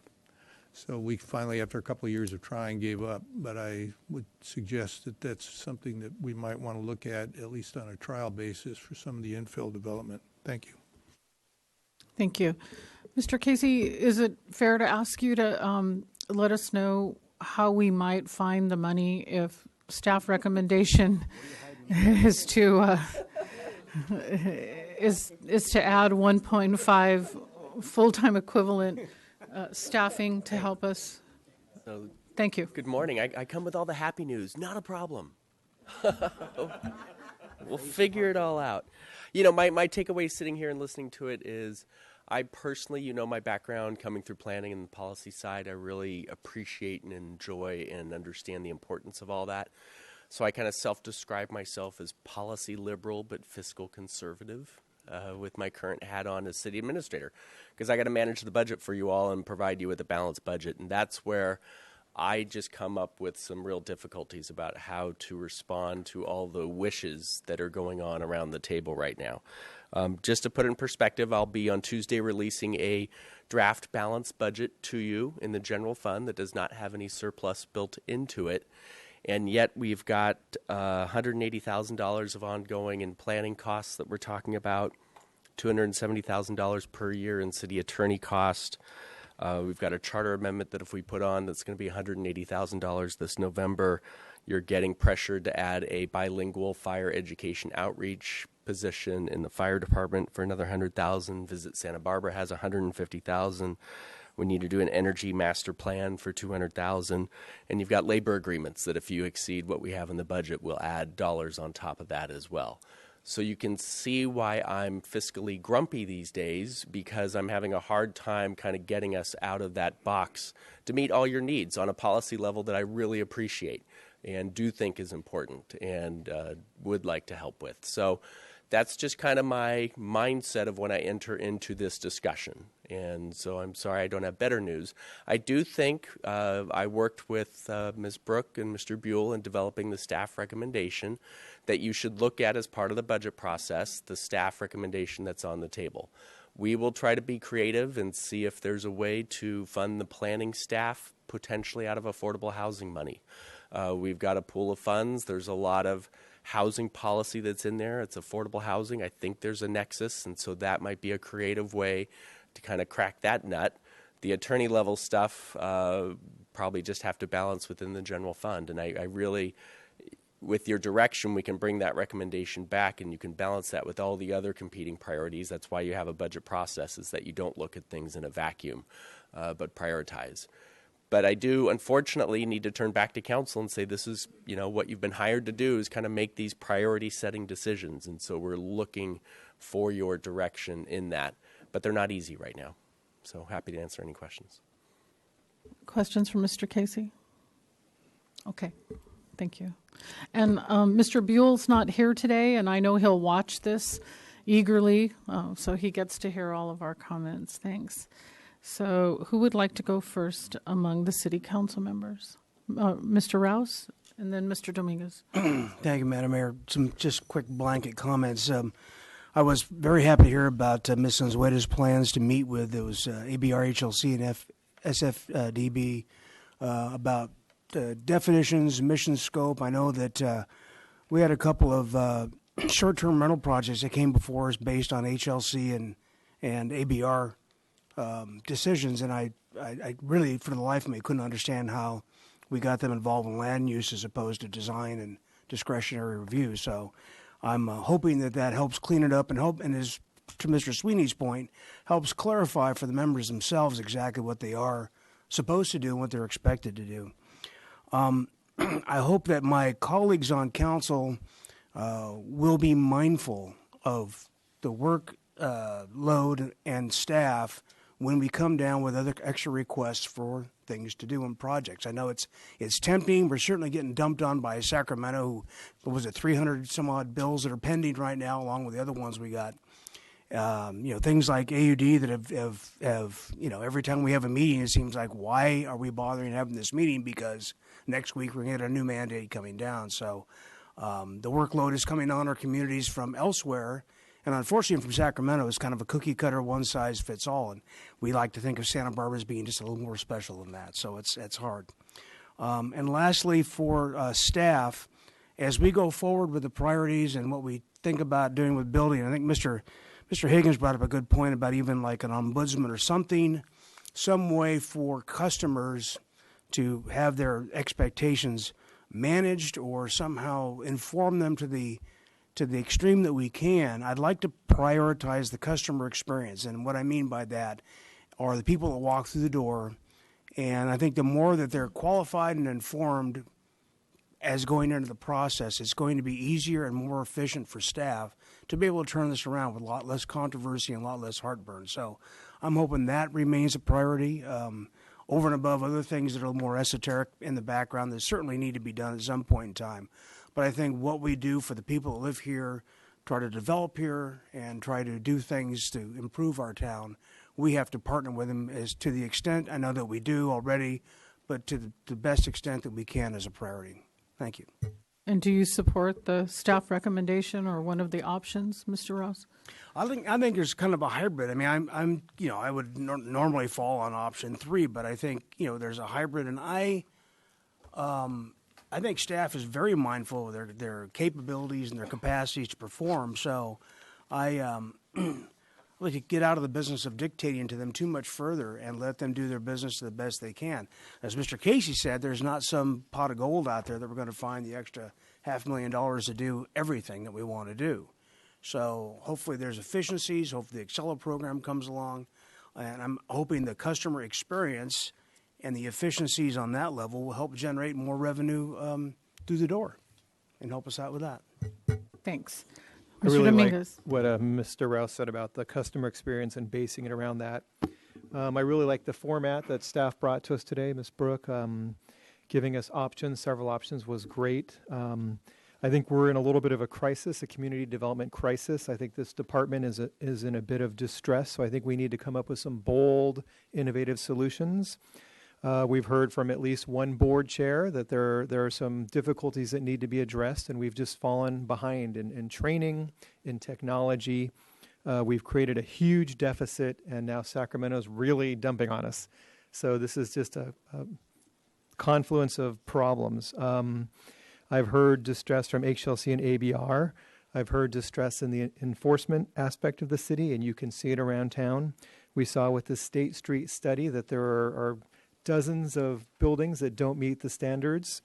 So we finally, after a couple of years of trying, gave up. But I would suggest that that's something that we might want to look at least on a trial basis for some of the infill development. Thank you. Thank you. Mr. Casey, is it fair to ask you to let us know how we might find the money if staff recommendation is to is to add 1.5 full-time equivalent staffing to help us? So, thank you. Good morning. I come with all the happy news. Not a problem. We'll figure it all out. You know, my takeaway sitting here and listening to it is I personally, you know, my background coming through planning and the policy side, I really appreciate and enjoy and understand the importance of all that. So I kind of self-describe myself as policy liberal but fiscal conservative with my current hat on as city administrator, because I got to manage the budget for you all and provide you with a balanced budget. And that's where I just come up with some real difficulties about how to respond to all the wishes that are going on around the table right now. Just to put it in perspective, I'll be on Tuesday releasing a draft balanced budget to you in the general fund that does not have any surplus built into it. And yet we've got $180,000 of ongoing and planning costs that we're talking about, $270,000 per year in city attorney cost. We've got a charter amendment that if we put on that's going to be $180,000 this November. You're getting pressured to add a bilingual fire education outreach position in the fire department for another $100,000. Visit Santa Barbara has $150,000. We need to do an energy master plan for $200,000, and you've got labor agreements that if you exceed what we have in the budget, we'll add dollars on top of that as well. So you can see why I'm fiscally grumpy these days, because I'm having a hard time kind of getting us out of that box to meet all your needs on a policy level that I really appreciate and do think is important and would like to help with. So that's just kind of my mindset of when I enter into this discussion. And so I'm sorry I don't have better news. I do think I worked with Ms. Brooke and Mr. Buell in developing the staff recommendation that you should look at as part of the budget process, the staff recommendation that's on the table. We will try to be creative and see if there's a way to fund the planning staff potentially out of affordable housing money. We've got a pool of funds. There's a lot of housing policy that's in there. It's affordable housing. I think there's a nexus, and so that might be a creative way to kind of crack that nut. The attorney level stuff probably just have to balance within the general fund. And I really, with your direction, we can bring that recommendation back and you can balance that with all the other competing priorities. That's why you have a budget process, is that you don't look at things in a vacuum, but prioritize. But I do, unfortunately, need to turn back to council and say this is, you know, what you've been hired to do is kind of make these priority-setting decisions. And so we're looking for your direction in that. But they're not easy right now. So happy to answer any questions. Questions for Mr. Casey? Okay, thank you. And Mr. Buell's not here today, and I know he'll watch this eagerly, so he gets to hear all of our comments. Thanks. So who would like to go first among the city council members? Mr. Rouse and then Mr. Dominguez. Thank you, Madam Mayor. Some just quick blanket comments. I was very happy to hear about Ms. Unzueta's plans to meet with those ABR, HLC, and SFDB about definitions, mission scope. I know that we had a couple of short-term rental projects that came before us based on HLC and ABR decisions, and I really, for the life of me, couldn't understand how we got them involved in land use as opposed to design and discretionary review. So I'm hoping that helps clean it up and as to Mr. Sweeney's point, helps clarify for the members themselves exactly what they are supposed to do and what they're expected to do. I hope that my colleagues on council will be mindful of the work load and staff when we come down with other extra requests for things to do in projects. I know it's tempting. We're certainly getting dumped on by Sacramento, who, what was it, 300 some odd bills that are pending right now, along with the other ones we got. Things like AUD that have every time we have a meeting, it seems like, why are we bothering having this meeting? Because next week we're going to get a new mandate coming down. So the workload is coming on our communities from elsewhere. And unfortunately, from Sacramento, it's kind of a cookie-cutter, one-size-fits-all. And we like to think of Santa Barbara as being just a little more special than that. So it's hard. And lastly, for staff, as we go forward with the priorities and what we think about doing with building, I think Mr. Higgins brought up a good point about even like an ombudsman or something, some way for customers to have their expectations managed or somehow inform them to the extreme that we can. I'd like to prioritize the customer experience, and what I mean by that are the people that walk through the door, and I think the more that they're qualified and informed as going into the process, it's going to be easier and more efficient for staff to be able to turn this around with a lot less controversy and a lot less heartburn. So I'm hoping that remains a priority over and above other things that are more esoteric in the background that certainly need to be done at some point in time. But I think what we do for the people that live here, try to develop here, and try to do things to improve our town, we have to partner with them as to the extent, I know that we do already, but to the best extent that we can as a priority. Thank you. And do you support the staff recommendation or one of the options, Mr. Ross? I think there's kind of a hybrid. I mean, I'm I would normally fall on option 3, but I think there's a hybrid, and I think staff is very mindful of their capabilities and their capacities to perform. So I like to get out of the business of dictating to them too much further and let them do their business to the best they can. As Mr. Casey said, there's not some pot of gold out there that we're going to find the extra $500,000 to do everything that we want to do. So hopefully there's efficiencies. Hopefully the Accessory program comes along. And I'm hoping the customer experience and the efficiencies on that level will help generate more revenue through the door and help us out with that. Thanks. I Mr. really Dominguez. like what Mr. Rouse said about the customer experience and basing it around that. I really like the format that staff brought to us today. Ms. Brooke giving us options, several options was great. I think we're in a little bit of a crisis, a community development crisis. I think this department is in a bit of distress, so I think we need to come up with some bold, innovative solutions. We've heard from at least one board chair that there are some difficulties that need to be addressed, and we've just fallen behind in training, in technology. We've created a huge deficit, and now Sacramento's really dumping on us. So this is just a confluence of problems. I've heard distress from HLC and ABR. I've heard distress in the enforcement aspect of the city, and you can see it around town. We saw with the State Street study that there are dozens of buildings that don't meet the standards,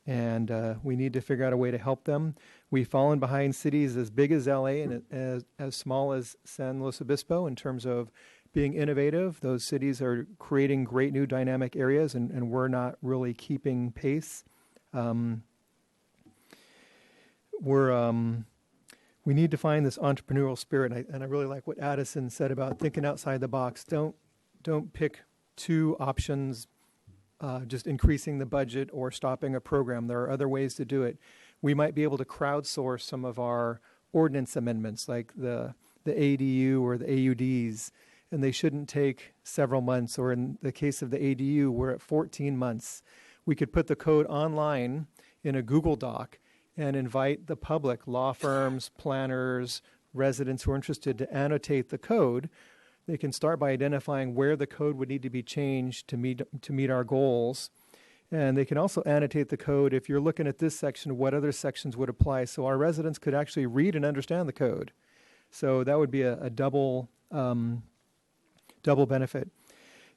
and we need to figure out a way to help them. We've fallen behind cities as big as LA and as small as San Luis Obispo in terms of being innovative. Those cities are creating great new dynamic areas, and we're not really keeping pace. We need to find this entrepreneurial spirit, and I really like what Addison said about thinking outside the box. Don't pick two options, just increasing the budget or stopping a program. There are other ways to do it. We might be able to crowdsource some of our ordinance amendments, like the ADU or the AUDs, and they shouldn't take several months, or in the case of the ADU, we're at 14 months. We could put the code online in a Google Doc and invite the public, law firms, planners, residents who are interested to annotate the code. They can start by identifying where the code would need to be changed to meet our goals. And they can also annotate the code. If you're looking at this section, what other sections would apply? So our residents could actually read and understand the code. So that would be a double benefit.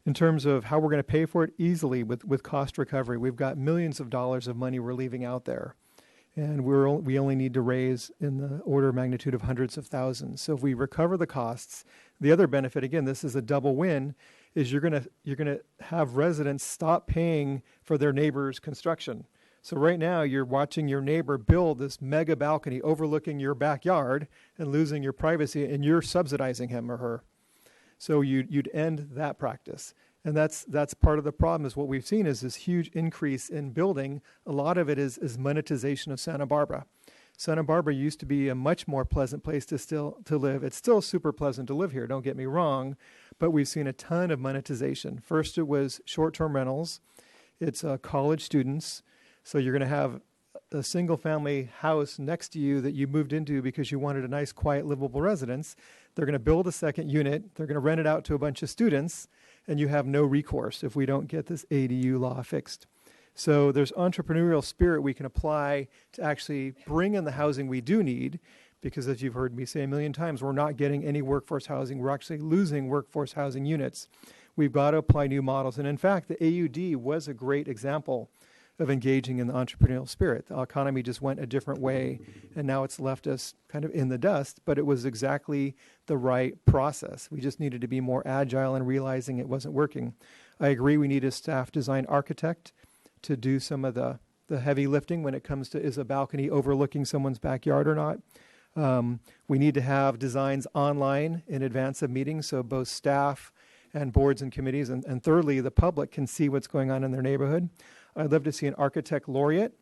In terms of how we're going to pay for it, easily with cost recovery. We've got millions of dollars of money we're leaving out there. And we only need to raise in the order of magnitude of hundreds of thousands. So if we recover the costs, the other benefit, again, this is a double win, is you're gonna have residents stop paying for their neighbor's construction. So right now you're watching your neighbor build this mega balcony overlooking your backyard and losing your privacy, and you're subsidizing him or her. So you'd end that practice. And that's part of the problem, is what we've seen is this huge increase in building. A lot of it is monetization of Santa Barbara. Santa Barbara used to be a much more pleasant place to live. It's still super pleasant to live here, don't get me wrong, but we've seen a ton of monetization. First, it was short-term rentals. It's college students. So you're going to have a single-family house next to you that you moved into because you wanted a nice, quiet, livable residence. They're going to build a second unit. They're going to rent it out to a bunch of students, and you have no recourse if we don't get this ADU law fixed. So there's entrepreneurial spirit we can apply to actually bring in the housing we do need, because as you've heard me say a million times, we're not getting any workforce housing. We're actually losing workforce housing units. We've got to apply new models. And in fact, the AUD was a great example of engaging in the entrepreneurial spirit. The economy just went a different way, and now it's left us kind of in the dust, but it was exactly the right process. We just needed to be more agile in realizing it wasn't working. I agree we need a staff design architect to do some of the heavy lifting when it comes to, is a balcony overlooking someone's backyard or not. We need to have designs online in advance of meetings so both staff and boards and committees and thirdly, the public can see what's going on in their neighborhood. I'd love to see an architect laureate,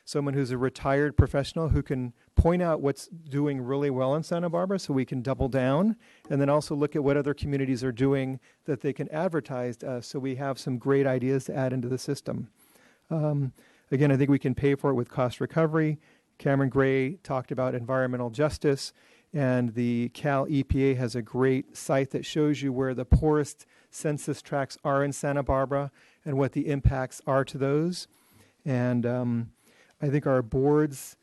someone who's a retired professional who can point out what's doing really well in Santa Barbara so we can double down, and then also look at what other communities are doing that they can advertise to us so we have some great ideas to add into the system. Again, I think we can pay for it with cost recovery. Cameron Gray talked about environmental justice, and the Cal EPA has a great site that shows you where the poorest census tracts are in Santa Barbara and what the impacts are to those. And I think our boards,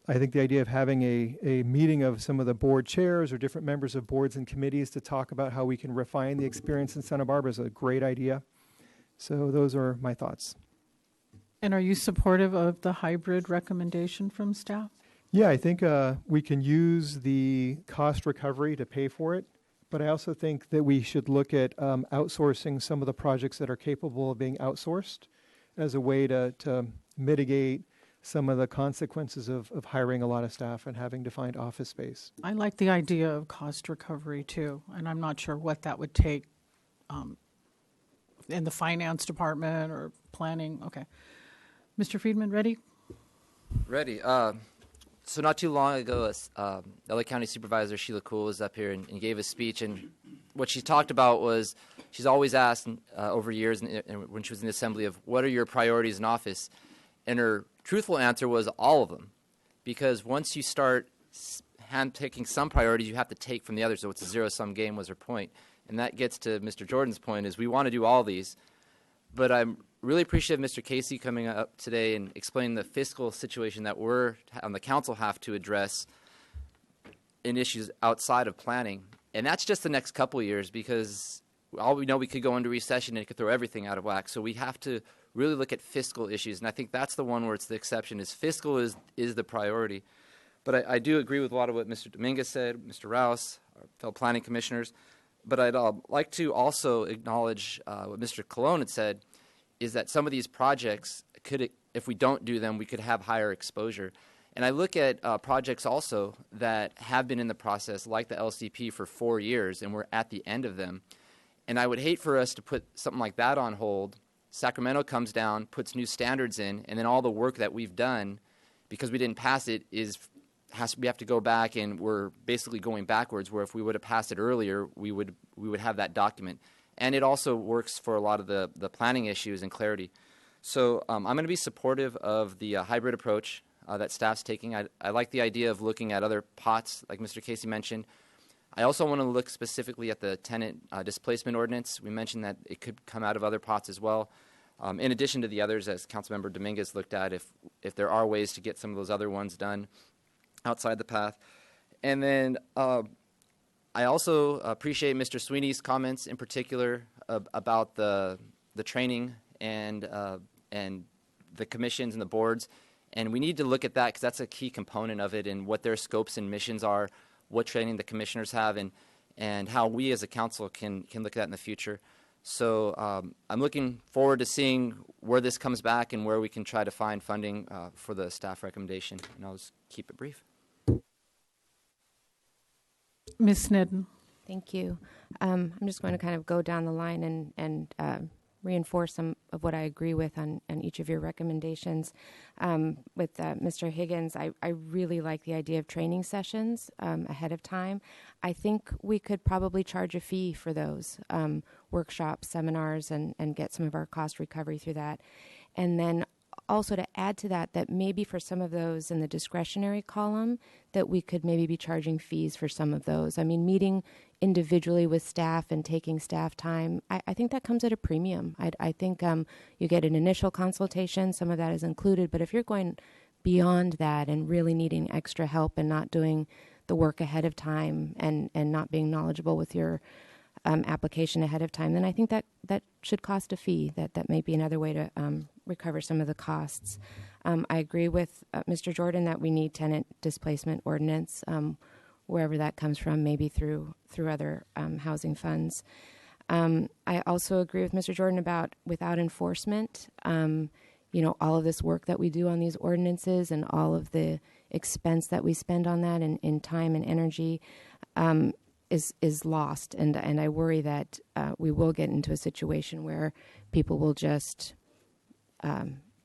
I think the idea of having a meeting of some of the board chairs or different members of boards and committees to talk about how we can refine the experience in Santa Barbara is a great idea. So those are my thoughts. And are you supportive of the hybrid recommendation from staff? Yeah, I think we can use the cost recovery to pay for it, but I also think that we should look at outsourcing some of the projects that are capable of being outsourced as a way to mitigate some of the consequences of hiring a lot of staff and having to find office space. I like the idea of cost recovery too, and I'm not sure what that would take in the finance department or planning. Okay. Mr. Friedman, ready? Ready. So not too long ago, LA County Supervisor Sheila Kuhl was up here and gave a speech, and what she talked about was she's always asked over years and when she was in the assembly of what are your priorities in office, and her truthful answer was all of them, because once you start hand-picking some priorities, you have to take from the others, so it's a zero-sum game was her point. And that gets to Mr. Jordan's point is we want to do all these, but I'm really appreciative of Mr. Casey coming up today and explaining the fiscal situation that we're on the council have to address in issues outside of planning. And that's just the next couple of years, because all we know, we could go into recession and it could throw everything out of whack. So we have to really look at fiscal issues. And I think that's the one where it's the exception, is fiscal is the priority. But I do agree with a lot of what Mr. Dominguez said, Mr. Rouse, our fellow planning commissioners. But I'd like to also acknowledge what Mr. Colon had said, is that some of these projects could, if we don't do them, we could have higher exposure. And I look at projects also that have been in the process, like the LCP, for 4 years, and we're at the end of them. And I would hate for us to put something like that on hold. Sacramento comes down, puts new standards in, and then all the work that we've done, because we didn't pass it, we have to go back, and we're basically going backwards, where if we would have passed it earlier, we would have that document. And it also works for a lot of the planning issues and clarity. So I'm going to be supportive of the hybrid approach that staff's taking. I like the idea of looking at other pots, like Mr. Casey mentioned. I also want to look specifically at the tenant displacement ordinance. We mentioned that it could come out of other pots as well. in addition to the others, as Councilmember Dominguez looked at, if there are ways to get some of those other ones done outside the path. And then I also appreciate Mr. Sweeney's comments in particular about the training and the commissions and the boards. And we need to look at that because that's a key component of it and what their scopes and missions are, what training the commissioners have, and how we as a council can look at that in the future. So I'm looking forward to seeing where this comes back and where we can try to find funding for the staff recommendation. And I'll just keep it brief. Ms. Snedden. Thank you. I'm just going to kind of go down the line and reinforce some of what I agree with on each of your recommendations. With Mr. Higgins, I really like the idea of training sessions ahead of time. I think we could probably charge a fee for those workshops, seminars, and get some of our cost recovery through that. And then also to add to that, that maybe for some of those in the discretionary column, that we could maybe be charging fees for some of those. I mean, meeting individually with staff and taking staff time, I think that comes at a premium. I think you get an initial consultation, some of that is included, but if you're going beyond that and really needing extra help and not doing the work ahead of time and not being knowledgeable with your application ahead of time, then I think that should cost a fee. That may be another way to recover some of the costs. I agree with Mr. Jordan that we need tenant displacement ordinance, wherever that comes from, maybe through other housing funds. I also agree with Mr. Jordan about without enforcement, all of this work that we do on these ordinances and all of the expense that we spend on that in time and energy is lost. And I worry that we will get into a situation where people will just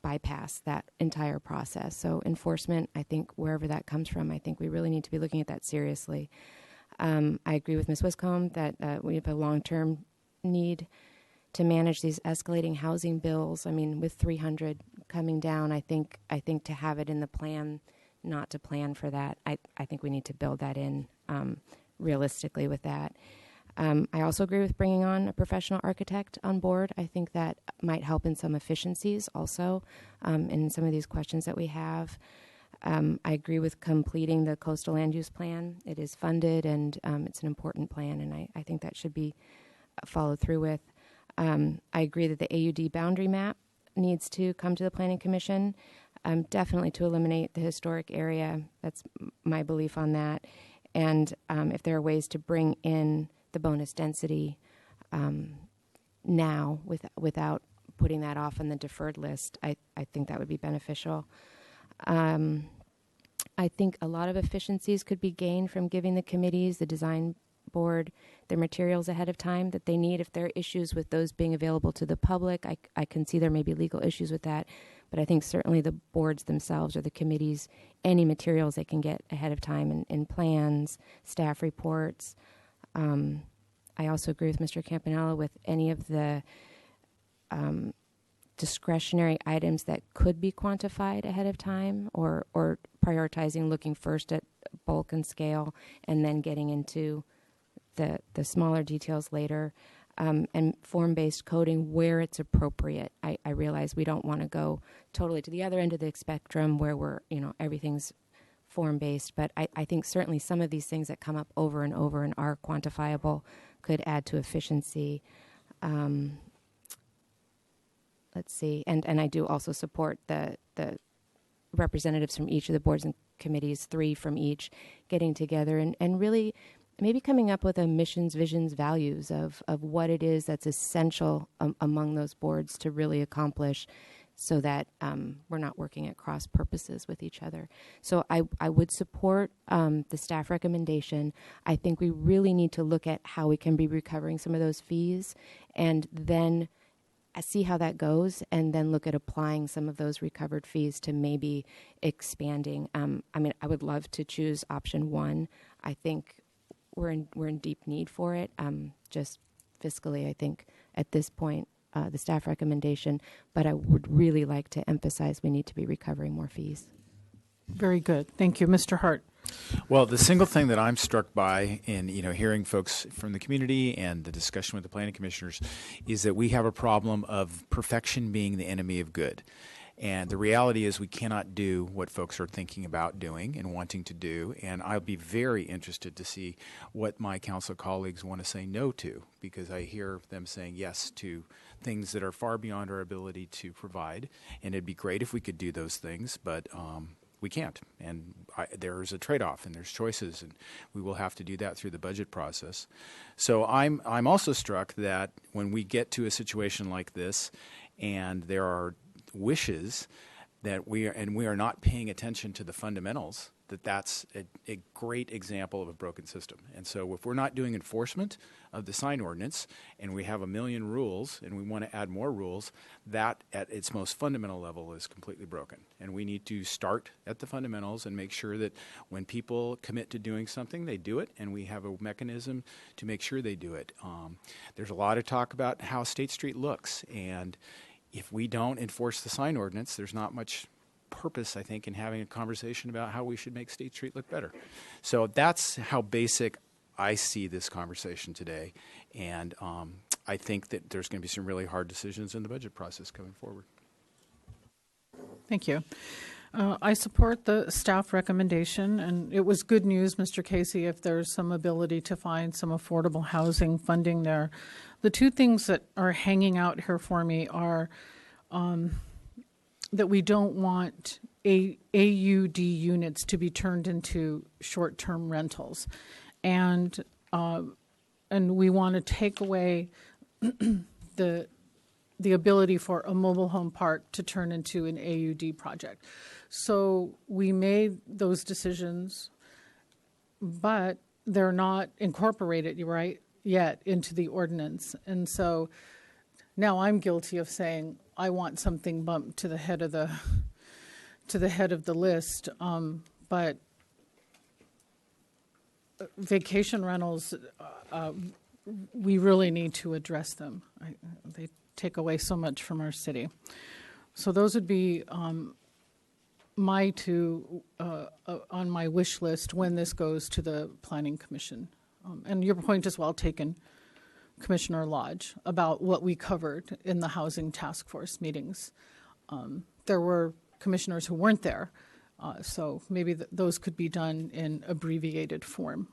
bypass that entire process. So enforcement, I think wherever that comes from, I think we really need to be looking at that seriously. I agree with Ms. Wiscombe that we have a long-term need to manage these escalating housing bills. I mean, with 300 coming down, I think to have it in the plan, not to plan for that, I think we need to build that in realistically with that. I also agree with bringing on a professional architect on board. I think that might help in some efficiencies also in some of these questions that we have. I agree with completing the coastal land use plan. It is funded and it's an important plan, and I think that should be followed through with. I agree that the AUD boundary map needs to come to the Planning Commission, definitely to eliminate the historic area. That's my belief on that. And if there are ways to bring in the bonus density now without putting that off on the deferred list, I think that would be beneficial. I think a lot of efficiencies could be gained from giving the committees, the design board, their materials ahead of time that they need. If there are issues with those being available to the public, I can see there may be legal issues with that, but I think certainly the boards themselves or the committees, any materials they can get ahead of time in plans, staff reports. I also agree with Mr. Campanella with any of the discretionary items that could be quantified ahead of time, or prioritizing looking first at bulk and scale and then getting into the smaller details later, and form-based coding where it's appropriate. I realize we don't want to go totally to the other end of the spectrum where we're, everything's form-based, but I think certainly some of these things that come up over and over and are quantifiable could add to efficiency. Let's see, and I do also support the representatives from each of the boards and committees, 3 from each, getting together and really maybe coming up with a missions, visions, values of what it is that's essential among those boards to really accomplish, so that we're not working at cross purposes with each other. So I would support the staff recommendation. I think we really need to look at how we can be recovering some of those fees and then see how that goes, and then look at applying some of those recovered fees to maybe expanding. I would love to choose option 1. I think we're in deep need for it. Just fiscally, I think at this point, the staff recommendation, but I would really like to emphasize we need to be recovering more fees. Very good. Thank you. Mr. Hart. Well, the single thing that I'm struck by in hearing folks from the community and the discussion with the planning commissioners is that we have a problem of perfection being the enemy of good. And the reality is we cannot do what folks are thinking about doing and wanting to do. And I'll be very interested to see what my council colleagues want to say no to, because I hear them saying yes to things that are far beyond our ability to provide. And it'd be great if we could do those things, but we can't. And there's a trade-off and there's choices, and we will have to do that through the budget process. So I'm also struck that when we get to a situation like this and there are wishes that we are not paying attention to the fundamentals, that's a great example of a broken system. And so if we're not doing enforcement of the sign ordinance and we have a million rules and we want to add more rules, that at its most fundamental level is completely broken. And we need to start at the fundamentals and make sure that when people commit to doing something, they do it, and we have a mechanism to make sure they do it. There's a lot of talk about how State Street looks, and if we don't enforce the sign ordinance, there's not much purpose, I think, in having a conversation about how we should make State Street look better. So that's how basic I see this conversation today. And I think that there's going to be some really hard decisions in the budget process coming forward. Thank you. I support the staff recommendation, and it was good news, Mr. Casey, if there's some ability to find some affordable housing funding there. The two things that are hanging out here for me are that we don't want AUD units to be turned into short-term rentals, and we want to take away the ability for a mobile home park to turn into an AUD project. So we made those decisions, but they're not incorporated yet into the ordinance. And so now I'm guilty of saying I want something bumped to the head of the list, but vacation rentals, we really need to address them. They take away so much from our city. So those would be my two on my wish list when this goes to the Planning Commission. And your point is well taken, Commissioner Lodge, about what we covered in the Housing Task Force meetings. There were commissioners who weren't there, so maybe those could be done in abbreviated form.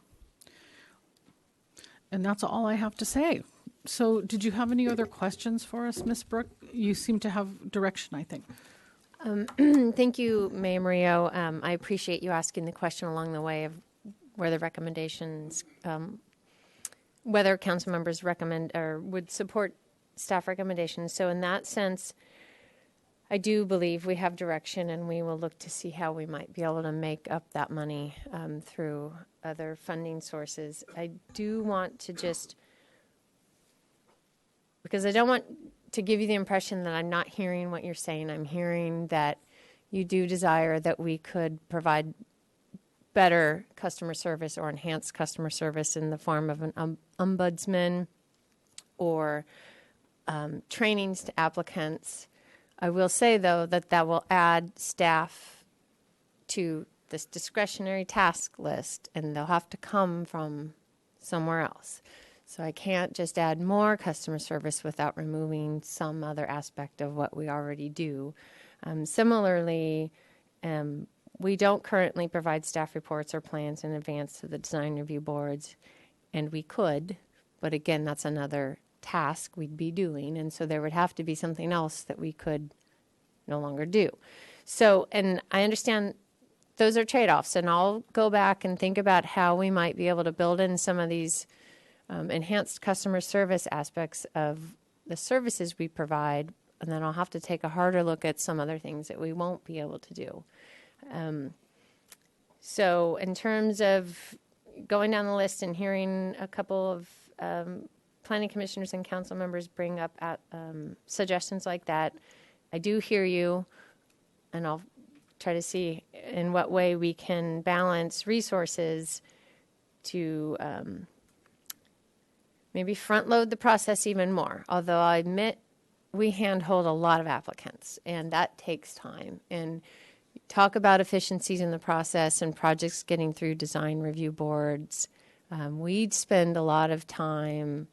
And that's all I have to say. So did you have any other questions for us, Ms. Brooke? You seem to have direction, I think. Thank you, Mayor Murillo. I appreciate you asking the question along the way of where the recommendations, whether council members recommend or would support staff recommendations. So in that sense, I do believe we have direction, and we will look to see how we might be able to make up that money through other funding sources. I do want to just, because I don't want to give you the impression that I'm not hearing what you're saying. I'm hearing that you do desire that we could provide better customer service or enhanced customer service in the form of an ombudsman or trainings to applicants. I will say, though, that will add staff to this discretionary task list, and they'll have to come from somewhere else. So I can't just add more customer service without removing some other aspect of what we already do. Similarly, we don't currently provide staff reports or plans in advance to the design review boards, and we could, but again, that's another task we'd be doing, and so there would have to be something else that we could no longer do. So, and I understand those are trade-offs, and I'll go back and think about how we might be able to build in some of these enhanced customer service aspects of the services we provide, and then I'll have to take a harder look at some other things that we won't be able to do. So in terms of going down the list and hearing a couple of planning commissioners and council members bring up suggestions like that, I do hear you, and I'll try to see in what way we can balance resources to maybe front load the process even more. Although I admit we handhold a lot of applicants, and that takes time. And talk about efficiencies in the process and projects getting through design review boards. We'd spend a lot of time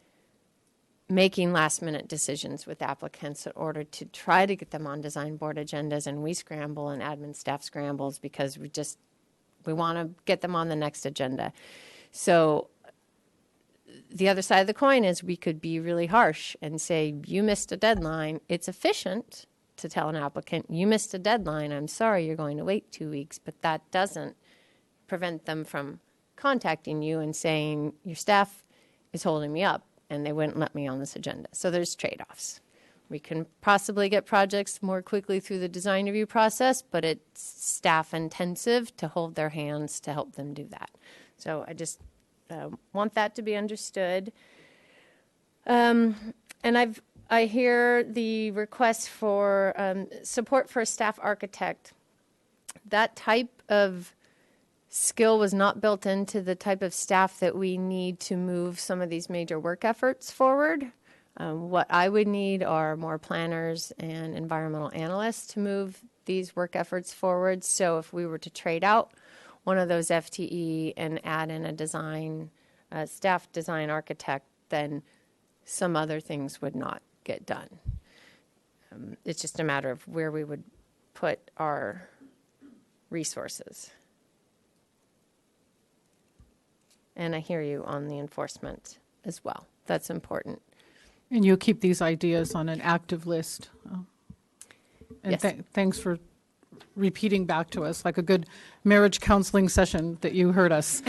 making last-minute decisions with applicants in order to try to get them on design board agendas, and we scramble and admin staff scrambles because we want to get them on the next agenda. So the other side of the coin is we could be really harsh and say, you missed a deadline. It's efficient to tell an applicant, you missed a deadline. I'm sorry, you're going to wait 2 weeks, but that doesn't prevent them from contacting you and saying, your staff is holding me up and they wouldn't let me on this agenda. So there's trade-offs. We can possibly get projects more quickly through the design review process, but it's staff intensive to hold their hands to help them do that. So I just want that to be understood. And I hear the request for support for a staff architect. That type of skill was not built into the type of staff that we need to move some of these major work efforts forward. What I would need are more planners and environmental analysts to move these work efforts forward. So if we were to trade out one of those FTE and add in a design, staff design architect, then some other things would not get done. It's just a matter of where we would put our resources. And I hear you on the enforcement as well. That's important. And you'll keep these ideas on an active list. And Yes. Thanks for repeating back to us, like a good marriage counseling session that you heard us.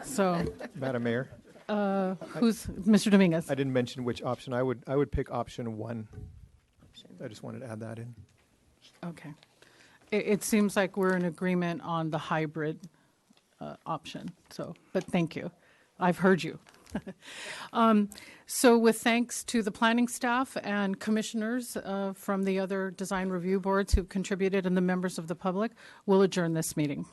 So, Madam Mayor, who's Mr. Dominguez? I didn't mention which option. I would pick option 1. I just wanted to add that in. Okay. It seems like we're in agreement on the hybrid option. So, but thank you. I've heard you. So with thanks to the planning staff and commissioners from the other design review boards who've contributed and the members of the public, we'll adjourn this meeting.